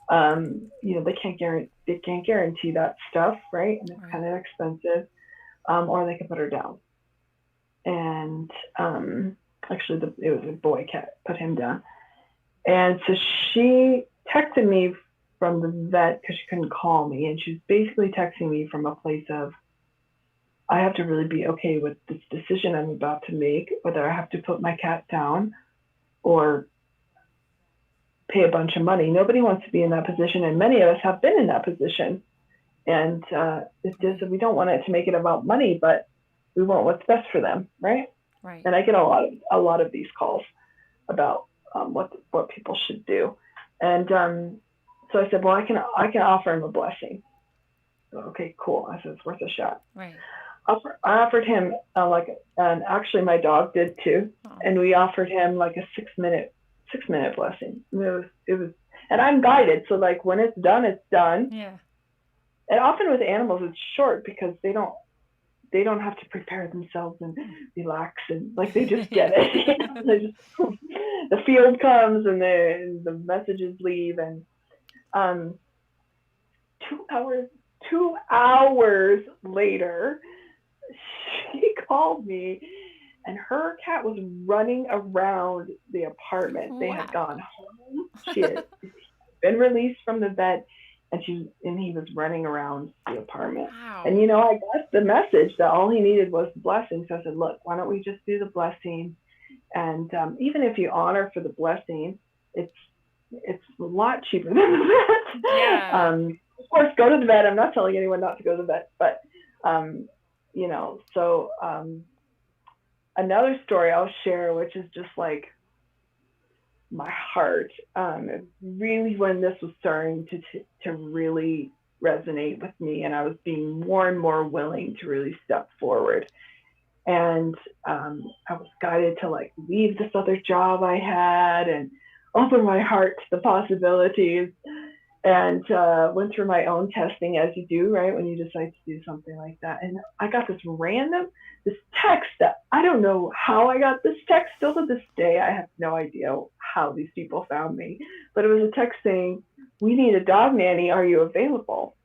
They can't guarantee that stuff, right? And it's kind of expensive. Or they could put her down. And actually, it was a boy cat, put him down. And so she texted me from the vet because she couldn't call me. And she was basically texting me from a place of, I have to really be okay with this decision I'm about to make, whether I have to put my cat down or pay a bunch of money. Nobody wants to be in that position. And many of us have been in that position. And it's just, we don't want it to make it about money, but we want what's best for them, right? Right. And I get a lot of these calls about what people should do. And so I said, well, I can offer him a blessing. So, okay, cool. I said, it's worth a shot. Right. I offered him and actually my dog did too. Oh. And we offered him like a 6 6-minute blessing. It was, and I'm guided. So like when it's done, it's done. Yeah. And often with animals, it's short because they don't have to prepare themselves and relax, and like they just get it. They just, the field comes and the messages leave, and 2 hours later, she called me, and her cat was running around the apartment. They had gone home. She had been released from the vet, and he was running around the apartment. Wow. And I got the message that all he needed was the blessing. So I said, look, why don't we just do the blessing? And even if you honor for the blessing, it's a lot cheaper than the vet. Yeah. Of course, go to the vet. I'm not telling anyone not to go to the vet, but so another story I'll share, which is just like my heart, really when this was starting to really resonate with me, and I was being more and more willing to really step forward. And I was guided to like leave this other job I had and open my heart to the possibilities, and went through my own testing, as you do, right, when you decide to do something like that. And I got this text that I don't know how I got this text. Still to this day, I have no idea how these people found me. But it was a text saying, "We need a dog nanny. Are you available?"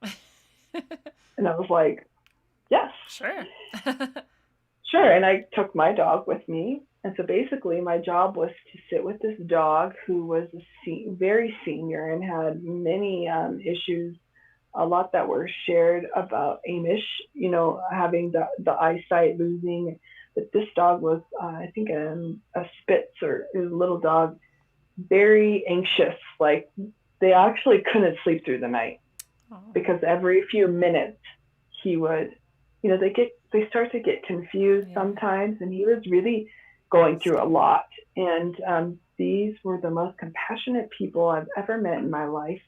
And I was like, yes. Sure. Sure. And I took my dog with me. And so basically my job was to sit with this dog who was very senior and had many issues, a lot that were shared about Amish, having the eyesight losing. But this dog was, I think, a Spitz, or a little dog, very anxious. Like they actually couldn't sleep through the night because every few minutes he would, they start to get confused sometimes, and he was really going through a lot. And these were the most compassionate people I've ever met in my life.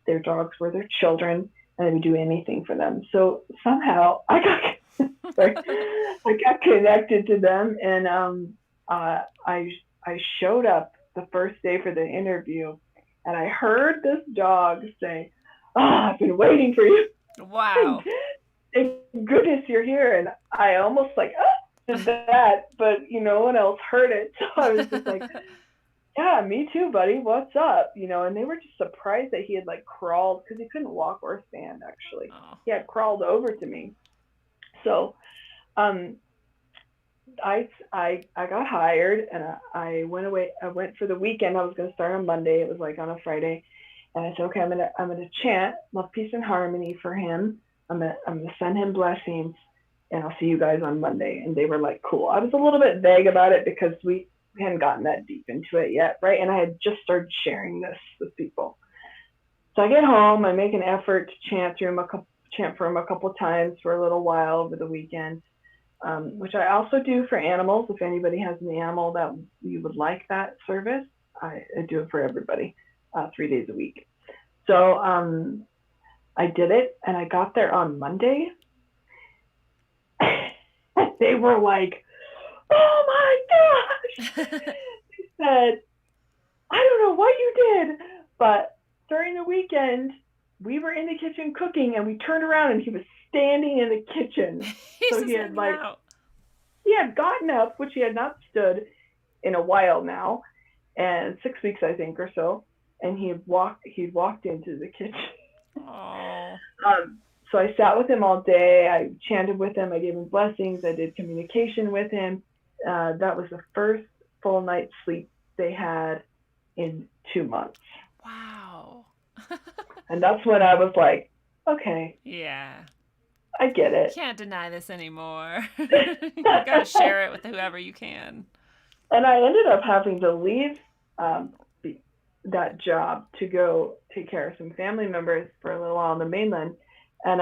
Their dogs were their children, and they would do anything for them. So somehow I got connected to them, and I showed up the first day for the interview, and I heard this dog say, "Oh, I've been waiting for you." Wow. Thank goodness you're here. And I almost like, did that, but no one else heard it. So I was just like, yeah, me too, buddy. What's up? And they were just surprised that he had like crawled, because he couldn't walk or stand actually. He had crawled over to me. So I got hired, and I went away. I went for the weekend. I was going to start on Monday. It was like on a Friday. And I said, okay, I'm gonna chant love, peace, and harmony for him. I'm gonna send him blessings, and I'll see you guys on Monday. And they were like, cool. I was a little bit vague about it because we hadn't gotten that deep into it yet, right? And I had just started sharing this with people. So I get home, I make an effort to chant for him a couple times for a little while over the weekend, which I also do for animals. If anybody has an animal that you would like that service, I do it for everybody, 3 days a week. So I did it, and I got there on Monday. They were like, "Oh my gosh!" They said, "I don't know what you did, but during the weekend, we were in the kitchen cooking, and we turned around, and he was standing in the kitchen." So he had gotten up, which he had not stood in a while now, and 6 weeks, I think, or so, and he walked into the kitchen. So I sat with him all day. I chanted with him. I gave him blessings. I did communication with him. That was the first full night's sleep they had in 2 months. Wow. And that's when I was like, okay. Yeah. I get it. Can't deny this anymore. You gotta share it with whoever you can. And I ended up having to leave that job to go take care of some family members for a little while on the mainland. And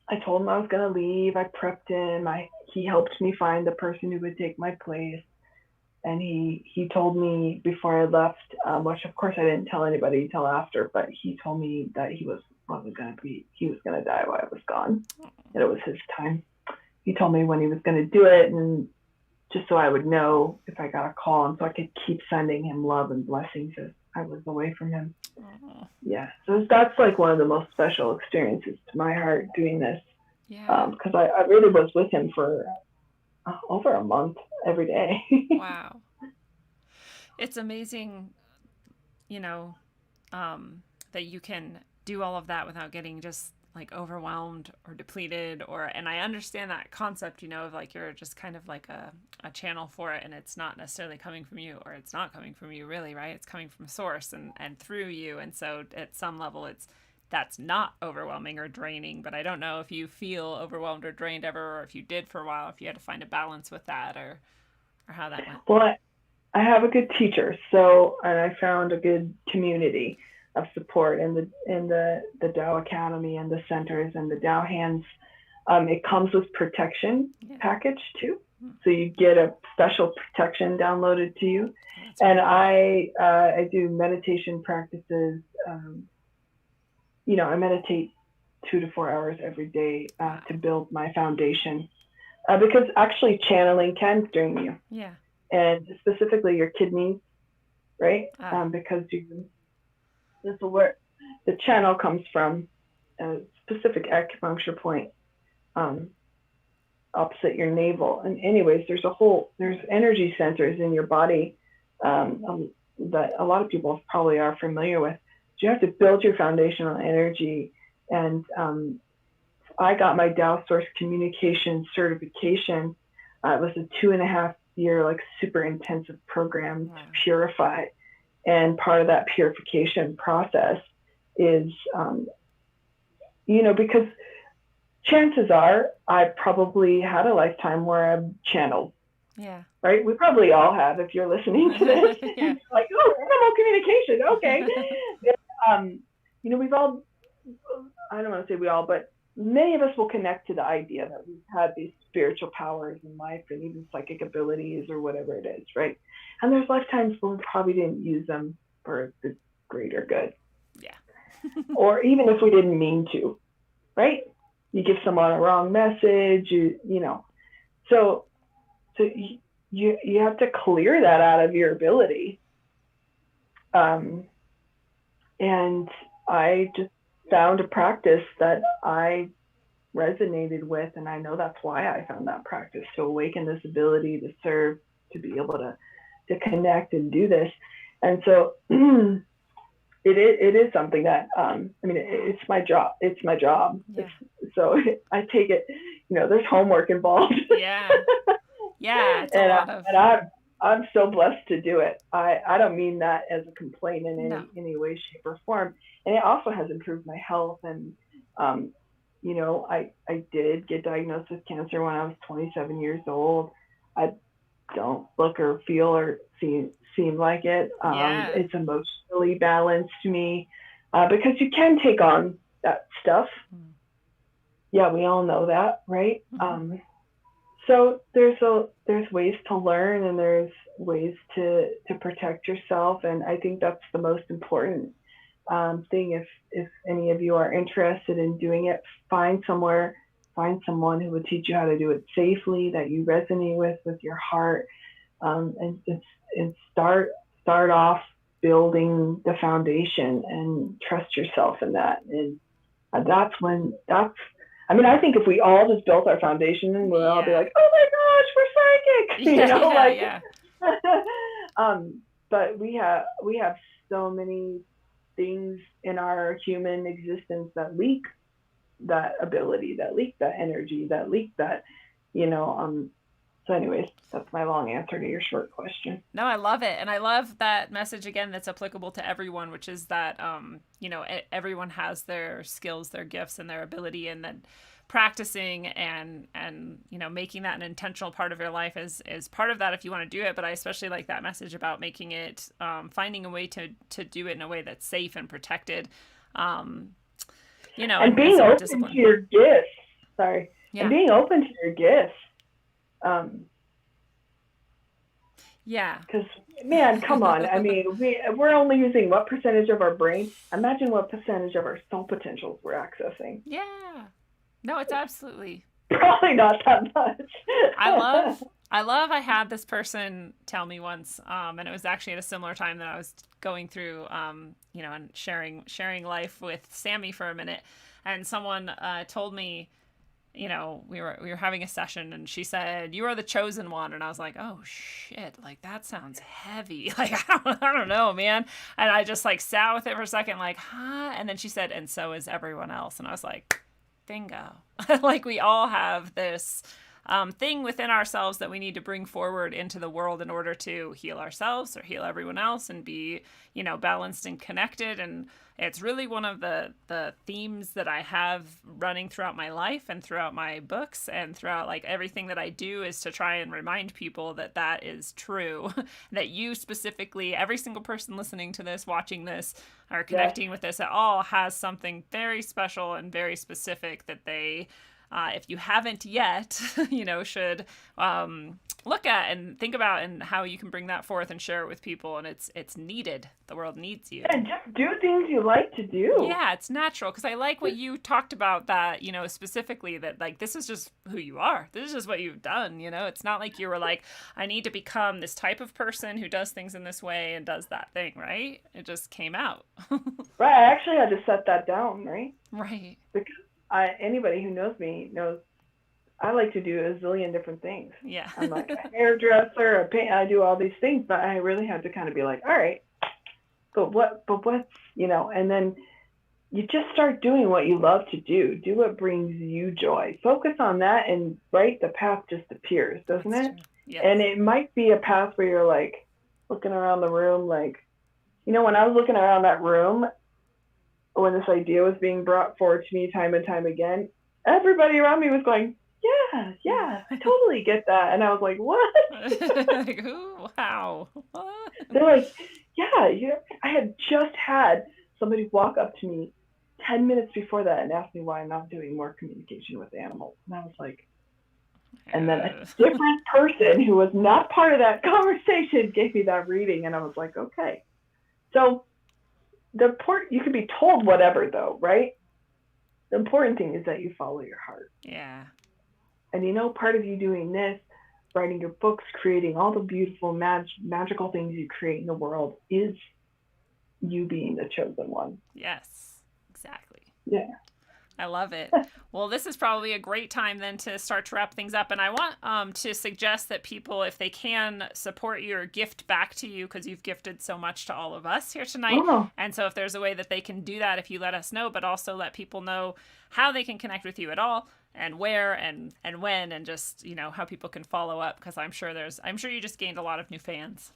I told him I was going to leave. I prepped him. He helped me find the person who would take my place. And he told me before I left, which of course I didn't tell anybody until after, but he told me that he was going to die while I was gone. And it was his time. He told me when he was going to do it, and just so I would know if I got a call, and so I could keep sending him love and blessings as I was away from him. Oh, Yeah, so that's like one of the most special experiences to my heart doing this, yeah. because I really was with him for over a month every day. Wow. It's amazing, you know, that you can do all of that without getting just like overwhelmed or depleted, and I understand that concept, of like you're just kind of like a channel for it, and it's not necessarily coming from you, or it's not coming from you really, right? It's coming from source and through you. And so at some level that's not overwhelming or draining. But I don't know if you feel overwhelmed or drained ever, or if you did for a while, if you had to find a balance with that, or how that went. Well, I have a good teacher, and I found a good community of support in the Tao Academy and the centers and the Tao Hands. It comes with protection package too, so you get a special protection downloaded to you. And I do meditation practices. I meditate 2 to 4 hours every day to build my foundation, because actually channeling can drain you. Yeah. And specifically your kidneys, right? Because this is where the channel comes from, a specific acupuncture point opposite your navel. And anyways, there's energy centers in your body that a lot of people probably are familiar with. So you have to build your foundational energy. And I got my Tao Source Communication certification. It was a 2.5-year, like super intensive program to purify. And part of that purification process is, because chances are I probably had a lifetime where I've channeled. Yeah. Right? We probably all have, if you're listening to this. Yeah. Like, oh, animal communication. Okay. We've all, I don't want to say we all, but many of us will connect to the idea that we've had these spiritual powers in life and even psychic abilities or whatever it is, right? And there's lifetimes when we probably didn't use them for the greater good. Yeah. Or even if we didn't mean to, right? You give someone a wrong message, So you have to clear that out of your ability. And I just found a practice that I resonated with, and I know that's why I found that practice, to awaken this ability to serve, to be able to connect and do this. And so it is something that it's my job. It's my job. Yeah. So I take it, there's homework involved. Yeah. Yeah. It's a lot of... And I'm so blessed to do it. I don't mean that as a complaint in any way, shape, or form. And it also has improved my health. And, I did get diagnosed with cancer when I was 27 years old. I don't look or feel or seem like it. It's emotionally balanced to me, because you can take on that stuff. Yeah, we all know that, right? Mm-hmm. So there's ways to learn, and there's ways to protect yourself, and I think that's the most important thing. If any of you are interested in doing it, find someone who would teach you how to do it safely, that you resonate with your heart, and start off building the foundation and trust yourself in that. And I think if we all just built our foundation, and we'll all be like, oh my gosh, we're psychic, but we have so many things in our human existence that leak that ability, that leak that energy, that leak that, So anyways, that's my long answer to your short question. No, I love it. And I love that message again that's applicable to everyone, which is that, everyone has their skills, their gifts, and their ability, and then practicing and making that an intentional part of your life is part of that if you want to do it. But I especially like that message about making it, finding a way to do it in a way that's safe and protected, and being open to your gifts. Sorry. Yeah. And being open to your gifts. Because, man, come on. I mean, we're only using what percentage of our brain? Imagine what percentage of our soul potentials we're accessing. Yeah. No, it's absolutely... Probably not that much. I I had this person tell me once, and it was actually at a similar time that I was going through, and sharing life with Sammy for a minute, and someone told me, we were having a session, and she said, "You are the chosen one," and I was like, "Oh shit, like that sounds heavy." Like I don't know, man. And I just like sat with it for a second, like, huh? And then she said, "And so is everyone else," and I was like, bingo. Like we all have this thing within ourselves that we need to bring forward into the world in order to heal ourselves or heal everyone else and be, balanced and connected. And it's really one of the themes that I have running throughout my life and throughout my books and throughout like everything that I do, is to try and remind people that that is true, that you specifically, every single person listening to this, watching this, or connecting with this at all has something very special and very specific that they, if you haven't yet, should look at and think about, and how you can bring that forth and share it with people. And it's needed. The world needs you. And just do things you like to do. Yeah, it's natural. Because I like what you talked about, that, specifically, that like this is just who you are. This is just what you've done. It's not like you were like, I need to become this type of person who does things in this way and does that thing, right? It just came out. Right. I actually had to set that down, right? Right. Because anybody who knows me knows I like to do a zillion different things. Yeah. I'm like a hairdresser, I do all these things, but I really had to kind of be like, all right, but what's, and then you just start doing what you love to do. Do what brings you joy. Focus on that, and the path just appears, doesn't it? Yes. And it might be a path where you're like looking around the room, like, when I was looking around that room, when this idea was being brought forward to me time and time again, everybody around me was going, yeah, I totally get that. And I was like, what? Like, ooh, wow. What? They're like, yeah. I had just had somebody walk up to me 10 minutes before that and ask me why I'm not doing more communication with animals. And I was like, and then a different person who was not part of that conversation gave me that reading. And I was like, okay. So you can be told whatever, though, right? The important thing is that you follow your heart. Yeah. And part of you doing this, writing your books, creating all the beautiful, magical things you create in the world, is you being the chosen one. Yes, exactly. Yeah. I love it. Well, this is probably a great time then to start to wrap things up. And I want to suggest that people, if they can, support you or gift back to you, because you've gifted so much to all of us here tonight. Oh. And so if there's a way that they can do that, if you let us know, but also let people know how they can connect with you at all, and where and when, and just, how people can follow up, because I'm sure you just gained a lot of new fans.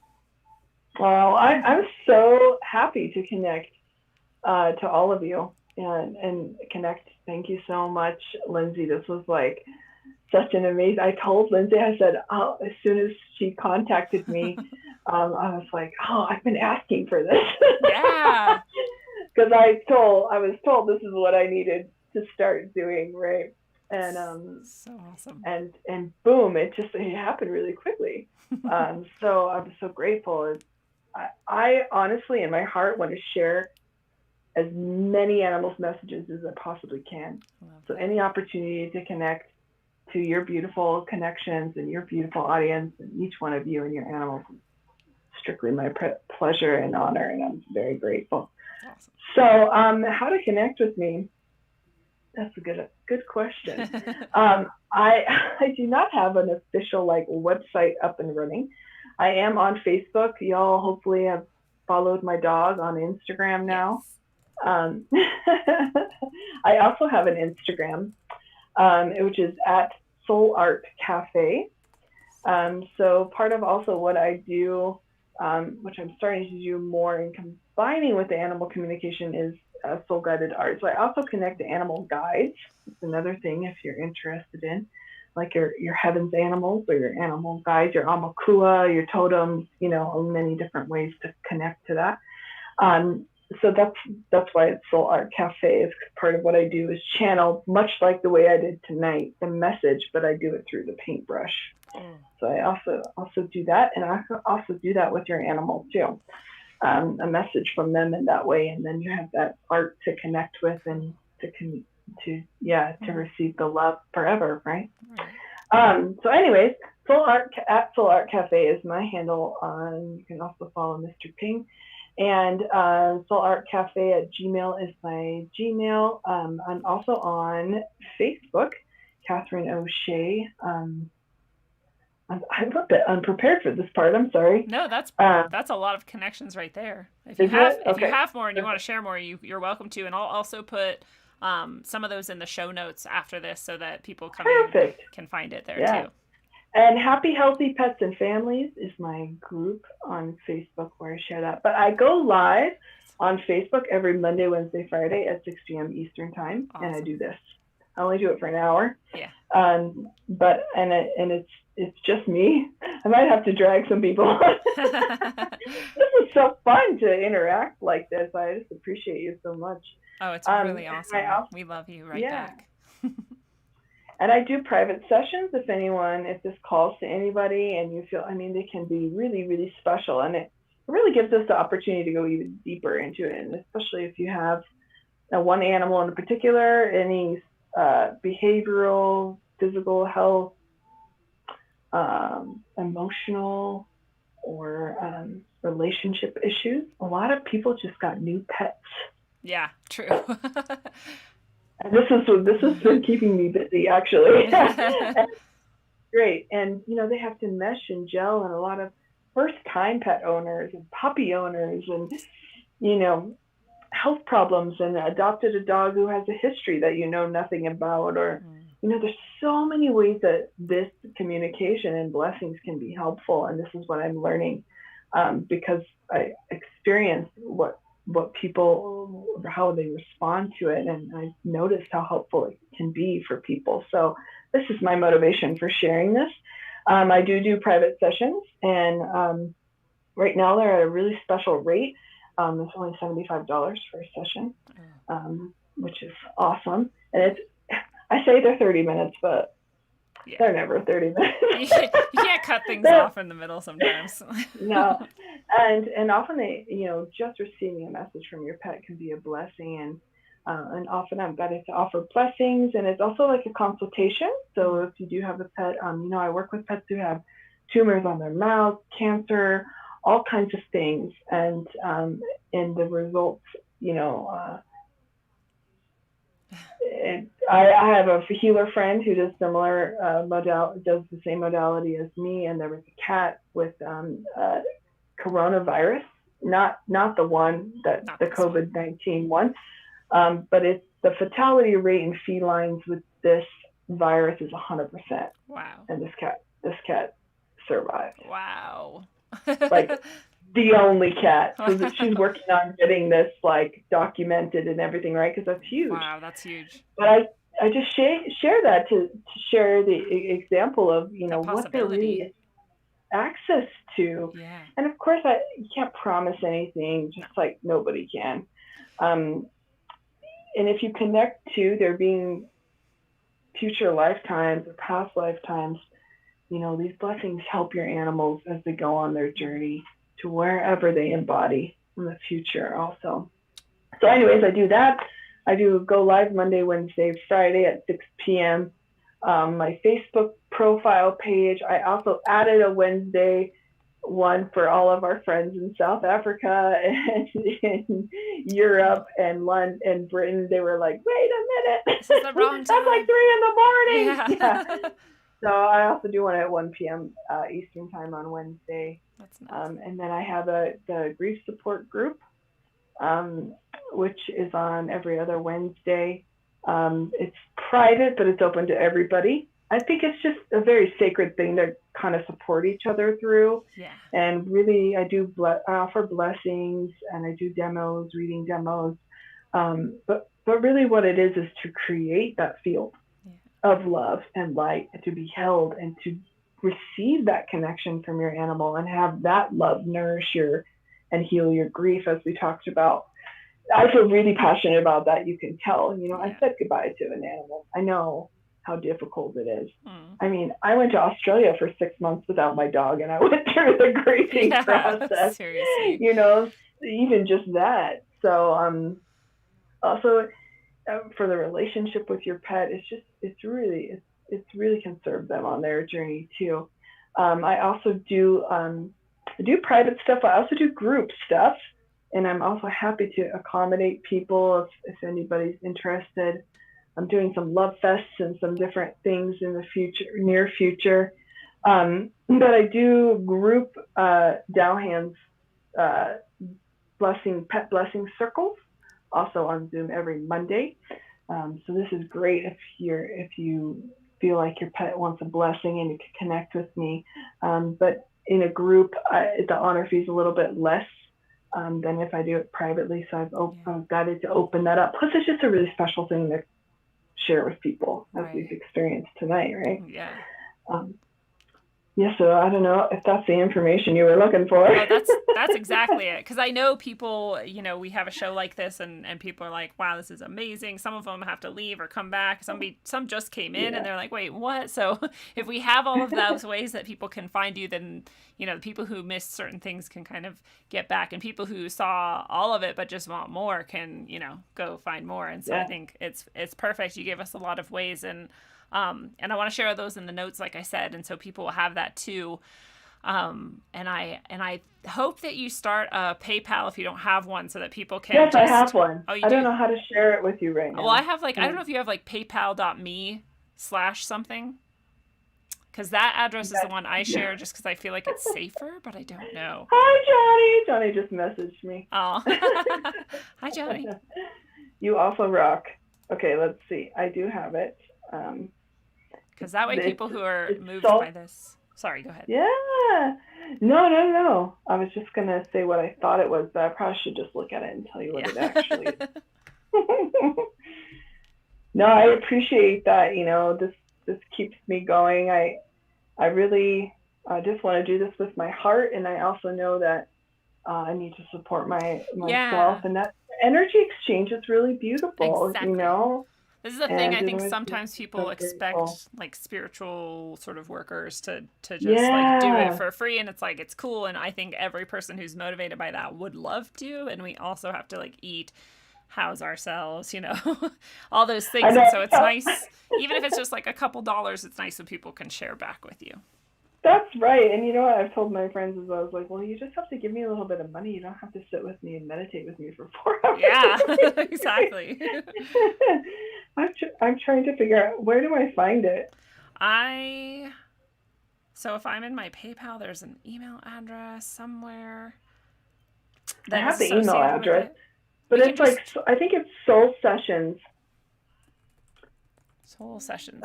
Well, I'm so happy to connect to all of you and connect. Thank you so much, Lindsay. This was like such an amazing, I told Lindsay, I said, as soon as she contacted me, I was like, I've been asking for this. Yeah. Because I was told this is what I needed to start doing, right? And so awesome. And boom, it happened really quickly. So I'm so grateful. I honestly, in my heart, want to share as many animals' messages as I possibly can. So any opportunity to connect to your beautiful connections and your beautiful audience, and each one of you and your animals, is strictly my pleasure and honor, and I'm very grateful. Awesome. So how to connect with me? That's a good question. I do not have an official website up and running. I am on Facebook. Y'all hopefully have followed my dog on Instagram now. Yes. I also have an Instagram, which is at Soul Art Cafe. So part of also what I do, which I'm starting to do more in combining with the animal communication, is soul guided art. So I also connect to animal guides. It's another thing if you're interested in, like your heavens animals or your animal guides, your amakua, your totems, many different ways to connect to that. So that's why it's Soul Art Cafe. Is part of what I do is channel, much like the way I did tonight, the message, but I do it through the paintbrush. So I also do that, and I also do that with your animals too. A message from them in that way, and then you have that art to connect with and to receive the love forever, right? So anyways, Full Art Cafe is my handle on. You can also follow Mr. Ping, and fulartcafe@gmail is my Gmail. I'm also on Facebook, Katherine O'Shea. I'm a bit unprepared for this part. I'm sorry. No, that's a lot of connections right there. If you have more and you want to share more, you're welcome to. And I'll also put some of those in the show notes after this so that people coming can find it there too. And Happy Healthy Pets and Families is my group on Facebook where I share that. But I go live on Facebook every Monday, Wednesday, Friday at 6 p.m. Eastern Time, and I do this. I only do it for an hour. Yeah. But it's just me. I might have to drag some people on. This is so fun to interact like this. I just appreciate you so much. Oh, it's really awesome. We love you back. And I do private sessions if this calls to anybody and you feel, they can be really, really special. And it really gives us the opportunity to go even deeper into it. And especially if you have one animal in particular, any behavioral, physical health, emotional, or relationship issues. A lot of people just got new pets. Yeah, true. And this has been keeping me busy, actually. Great. And, they have to mesh and gel, and a lot of first-time pet owners and puppy owners and, health problems, and adopted a dog who has a history that nothing about, or, there's so many ways that this communication and blessings can be helpful. And this is what I'm learning because I experienced what people, how they respond to it, and I've noticed how helpful it can be for people. So this is my motivation for sharing this. I do private sessions, and right now they're at a really special rate. It's only $75 for a session, which is awesome. And I say they're 30 minutes, but they're never 30 minutes. You can't cut things off in the middle sometimes. No. And often they, just receiving a message from your pet can be a blessing. And often I'm better to offer blessings, and it's also like a consultation. So if you do have a pet, I work with pets who have tumors on their mouth, cancer, all kinds of things. And in the results, I have a healer friend who does similar does the same modality as me, and there was a cat with coronavirus, not the one that the COVID-19 one, but it's the fatality rate in felines with this virus is 100%. Wow. And this cat survived. Wow. Like the only cat. So she's working on getting this documented and everything, right? Because that's huge. Wow, that's huge. But I just share that to share the example of what there really is access to. Yeah. And of course, you can't promise anything, just like nobody can. And if you connect to there being future lifetimes or past lifetimes, these blessings help your animals as they go on their journey to wherever they embody in the future also. So anyways, I do that. I do go live Monday, Wednesday, Friday at 6 p.m. My Facebook profile page, I also added a Wednesday one for all of our friends in South Africa and in Europe and London and Britain. They were like, wait a minute, this is the wrong time. That's like 3 a.m. Yeah. So I also do one at 1 p.m. Eastern time on Wednesday. That's nice. And then I have the grief support group, which is on every other Wednesday. It's private, but it's open to everybody. I think it's just a very sacred thing to kind of support each other through. Yeah. And really, I offer blessings, and I do demos, reading demos. But really what it is to create that field of love and light, and to be held and to receive that connection from your animal and have that love nourish and heal your grief, as we talked about. I feel really passionate about that. You can tell, I said goodbye to an animal. I know how difficult it is. I mean, I went to Australia for 6 months without my dog, and I went through the grieving process, seriously. Even just that. So, also for the relationship with your pet, it's really can serve them on their journey too. I also do private stuff. I also do group stuff, and I'm also happy to accommodate people if anybody's interested. I'm doing some love fests and some different things in the near future. But I do group Dow hands pet blessing circles, also on Zoom every Monday. So this is great if you feel like your pet wants a blessing and you can connect with me. But in a group, the honor fee is a little bit less than if I do it privately. So I've decided to open that up. Plus, it's just a really special thing to share with people as we've experienced tonight, right? Yeah. Yeah, so I don't know if that's the information you were looking for. Oh, that's exactly it. Because I know people, we have a show like this, and people are like, "Wow, this is amazing." Some of them have to leave or come back. Some just came in and they're like, "Wait, what?" So if we have all of those ways that people can find you, then the people who missed certain things can kind of get back, and people who saw all of it but just want more can go find more. And so I think it's perfect. You gave us a lot of ways, and I want to share those in the notes, like I said, and so people will have that too. And I hope that you start a PayPal if you don't have one, so that people can. Yes, I have one. Oh, you I do? don't know how to share it with you right now. Well, I have I don't know if you have paypal.me/something, because that address is the one I share just because I feel like it's safer, but I don't know. Hi, Johnny. Johnny just messaged me. Oh, hi, Johnny. You also rock. Okay, let's see. I do have it. Because that way people who are moved by this... Sorry, go ahead. Yeah. No. I was just going to say what I thought it was, but I probably should just look at it and tell you what it actually is. No, I appreciate that. This keeps me going. I really just want to do this with my heart, and I also know that I need to support myself, and that energy exchange is really beautiful, Exactly. This is the thing. I think sometimes people so expect grateful. Spiritual sort of workers to just do it for free, and it's it's cool, and I think every person who's motivated by that would love to, and we also have to eat, house ourselves, all those things. And so it's nice, even if it's just a couple dollars, it's nice when people can share back with you. That's right. And you know what I've told my friends is I was like, well, you just have to give me a little bit of money. You don't have to sit with me and meditate with me for 4 hours. Yeah, exactly. I'm trying to figure out, where do I find it? So if I'm in my PayPal, there's an email address somewhere. I have the email address, but it's I think it's Soul Sessions. Soul Sessions.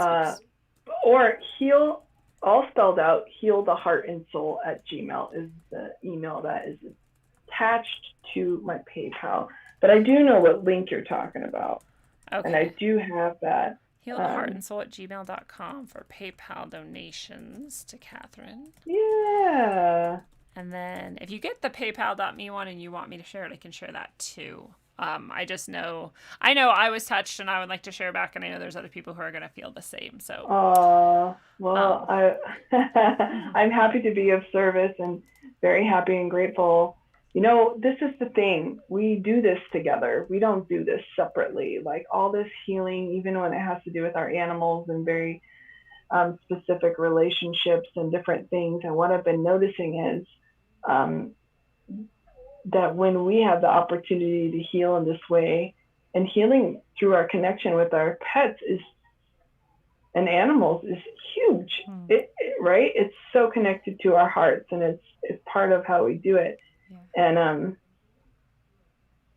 Or Heal, all spelled out, Heal the Heart and Soul @gmail is the email that is attached to my PayPal. But I do know what link you're talking about. Okay. And I do have that. Heal the Heart and Soul @gmail.com for PayPal donations to Katherine. Yeah. And then if you get the paypal.me one and you want me to share it, I can share that too. I just know, I was touched and I would like to share back, and I know there's other people who are going to feel the same. So, I'm happy to be of service and very happy and grateful. This is the thing. We do this together. We don't do this separately. All this healing, even when it has to do with our animals and very specific relationships and different things. And what I've been noticing is that when we have the opportunity to heal in this way, and healing through our connection with our pets and animals is huge, right? It's so connected to our hearts, and it's part of how we do it. Yeah.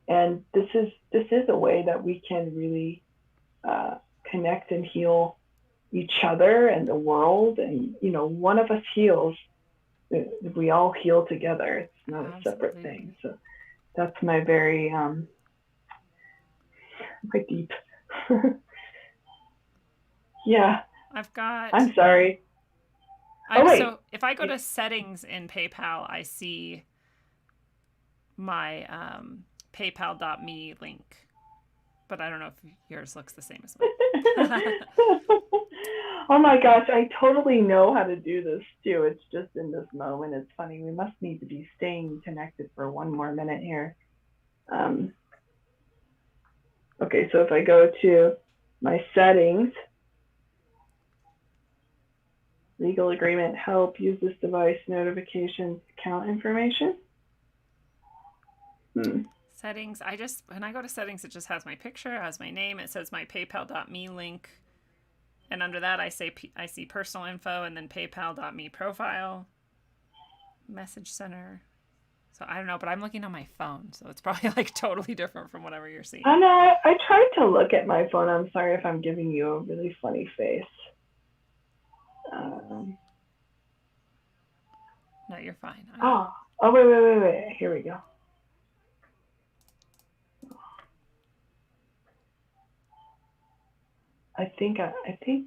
And this is a way that we can really connect and heal each other and the world. And one of us heals, we all heal together. It's not a separate thing. So that's my very my deep. Yeah. I'm sorry. So if I go to settings in PayPal, I see my paypal.me link, but I don't know if yours looks the same as mine. Oh my gosh, I totally know how to do this too. It's just in this moment. It's funny. We must need to be staying connected for one more minute here. Okay, so if I go to my settings, Legal agreement, help, use this device, notifications, account information. Settings. When I go to settings, it just has my picture, has my name. It says my PayPal.me link. And under that, I see personal info and then PayPal.me profile. Message center. So I don't know, but I'm looking on my phone. So it's probably like totally different from whatever you're seeing. I know. I tried to look at my phone. I'm sorry if I'm giving you a really funny face. No, you're fine. Wait. Here we go. I think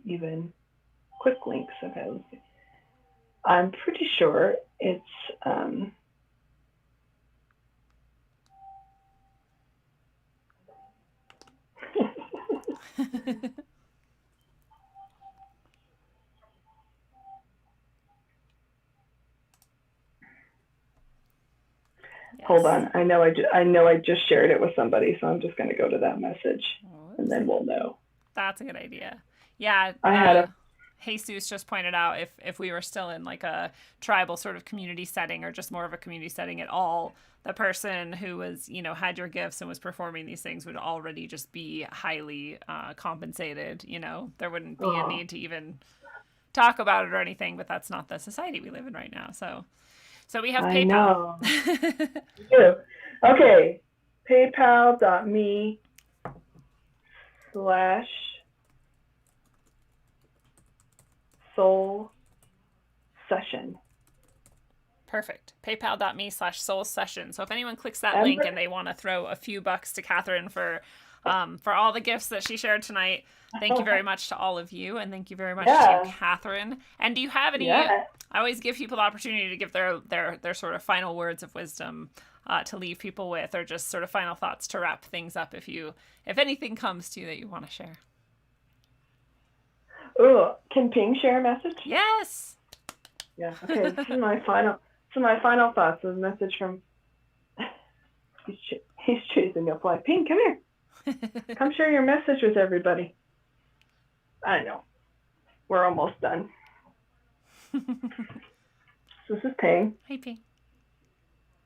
even quick links have had. I'm pretty sure it's Yes. Hold on. I know I just shared it with somebody, so I'm just going to go to that message, and then we'll know. That's a good idea. Yeah. I had Jesus just pointed out if we were still in like a tribal sort of community setting or just more of a community setting at all, the person who was, had your gifts and was performing these things would already just be highly compensated. There wouldn't be a need to even talk about it or anything, but that's not the society we live in right now. So we have PayPal. Know. Okay. PayPal.me/soul session. Perfect. PayPal.me/soul session. So if anyone clicks that link and they want to throw a few bucks to Katherine for all the gifts that she shared tonight, thank you very much to all of you, and thank you very much to Katherine. And do you have any? I always give people the opportunity to give their sort of final words of wisdom to leave people with, or just sort of final thoughts to wrap things up. If anything comes to you that you want to share. Oh, can Ping share a message? Yes. Yeah. Okay. This is my final thoughts. A message from. He's choosing to apply. Ping, come here. Come share your message with everybody. I know. We're almost done. So this is Ping. Hey, Ping.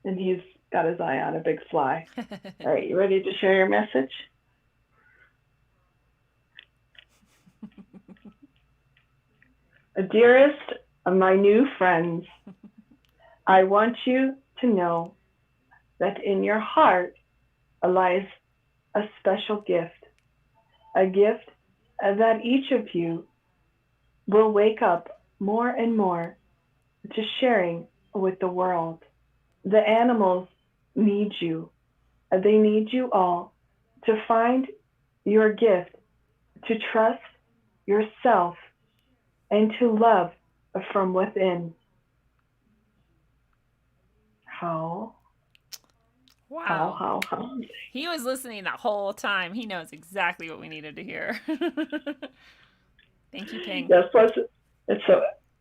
And he's got his eye on a big fly. All right, you ready to share your message? Dearest of my new friends, I want you to know that in your heart lies a special gift, a gift that each of you will wake up more and more to sharing with the world. The animals need you. They need you all to find your gift, to trust yourself, and to love from within. How? Wow. How. He was listening that whole time. He knows exactly what we needed to hear. Thank you, Ping. Yes, plus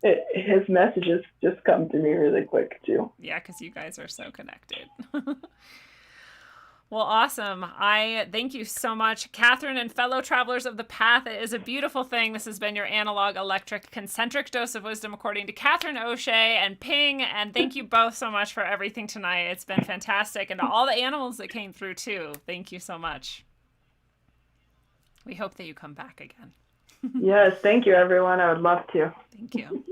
his messages just come to me really quick, too. Yeah, because you guys are so connected. Well, awesome. I thank you so much, Katherine and fellow travelers of the path. It is a beautiful thing. This has been your analog, electric, concentric dose of wisdom, according to Katherine O'Shea and Ping. And thank you both so much for everything tonight. It's been fantastic. And to all the animals that came through, too. Thank you so much. We hope that you come back again. Yes, thank you, everyone. I would love to. Thank you.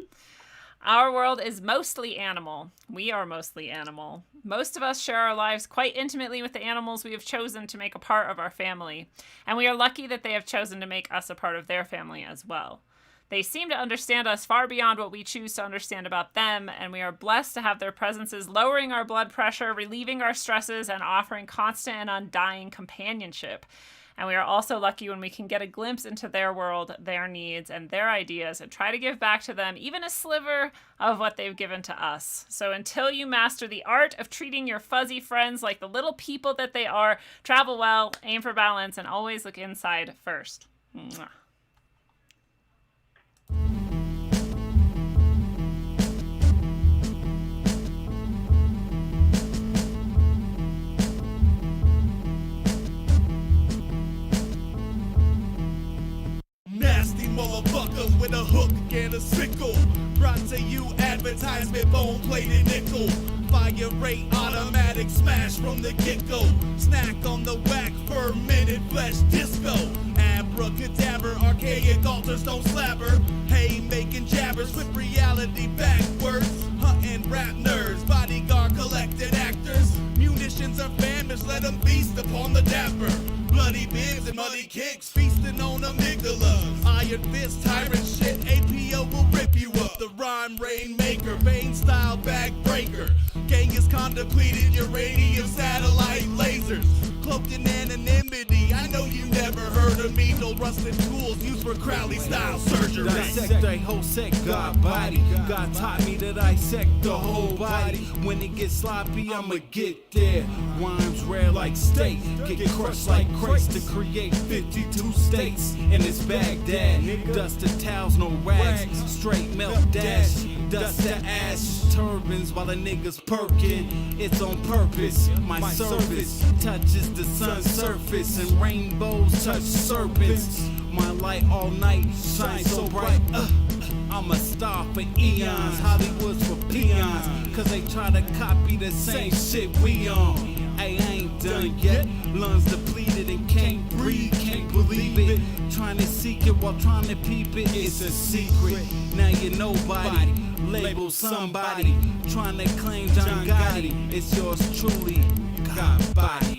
Our world is mostly animal. We are mostly animal. Most of us share our lives quite intimately with the animals we have chosen to make a part of our family, and we are lucky that they have chosen to make us a part of their family as well. They seem to understand us far beyond what we choose to understand about them, and we are blessed to have their presences lowering our blood pressure, relieving our stresses, and offering constant and undying companionship. And we are also lucky when we can get a glimpse into their world, their needs, and their ideas, and try to give back to them even a sliver of what they've given to us. So until you master the art of treating your fuzzy friends like the little people that they are, travel well, aim for balance, and always look inside first. Mwah. Nasty motherfuckers with a hook and a sickle. to you advertisement, bone-plated nickel. Fire rate, automatic smash from the get-go. Snack on the whack, fermented flesh disco. Abracadabra, archaic altars don't slabber. Hey, making jabbers with reality backwards. Hunting rap nerds, bodyguard collected actors. Munitions are famished, let them feast upon the dapper. Bloody bibs and muddy kicks, feasting on amygdalas. Iron fist, tyrant shit, APO will rip you up. The rhyme rainmaker, vein style backbreaker. Genghis-Khan depleted uranium satellite lasers. Cloaked in anonymity, I know you never heard of me. No rusted tools used for Crowley style surgery. Dissect a whole set, God body. God taught me to dissect the whole body. When it gets sloppy, I'ma get there. Rhymes rare like steak, get crushed like crates to create 52 states. And it's Baghdad, dust to towels, no rags. Straight melt dash, dust to ash. Turbans while the niggas perkin'. It's on purpose, my service touches the sun's surface. And rainbows touch serpents. My light all night shines so bright. I'm a star for eons, Hollywood's for peons. Cause they try to copy the same shit we on. Ay, I ain't done yet. Lungs depleted and can't breathe, can't believe it. Trying to seek it while trying to peep it. It's a secret. Now you're nobody. Label somebody. Trying to claim John Gotti. It's yours truly, God body.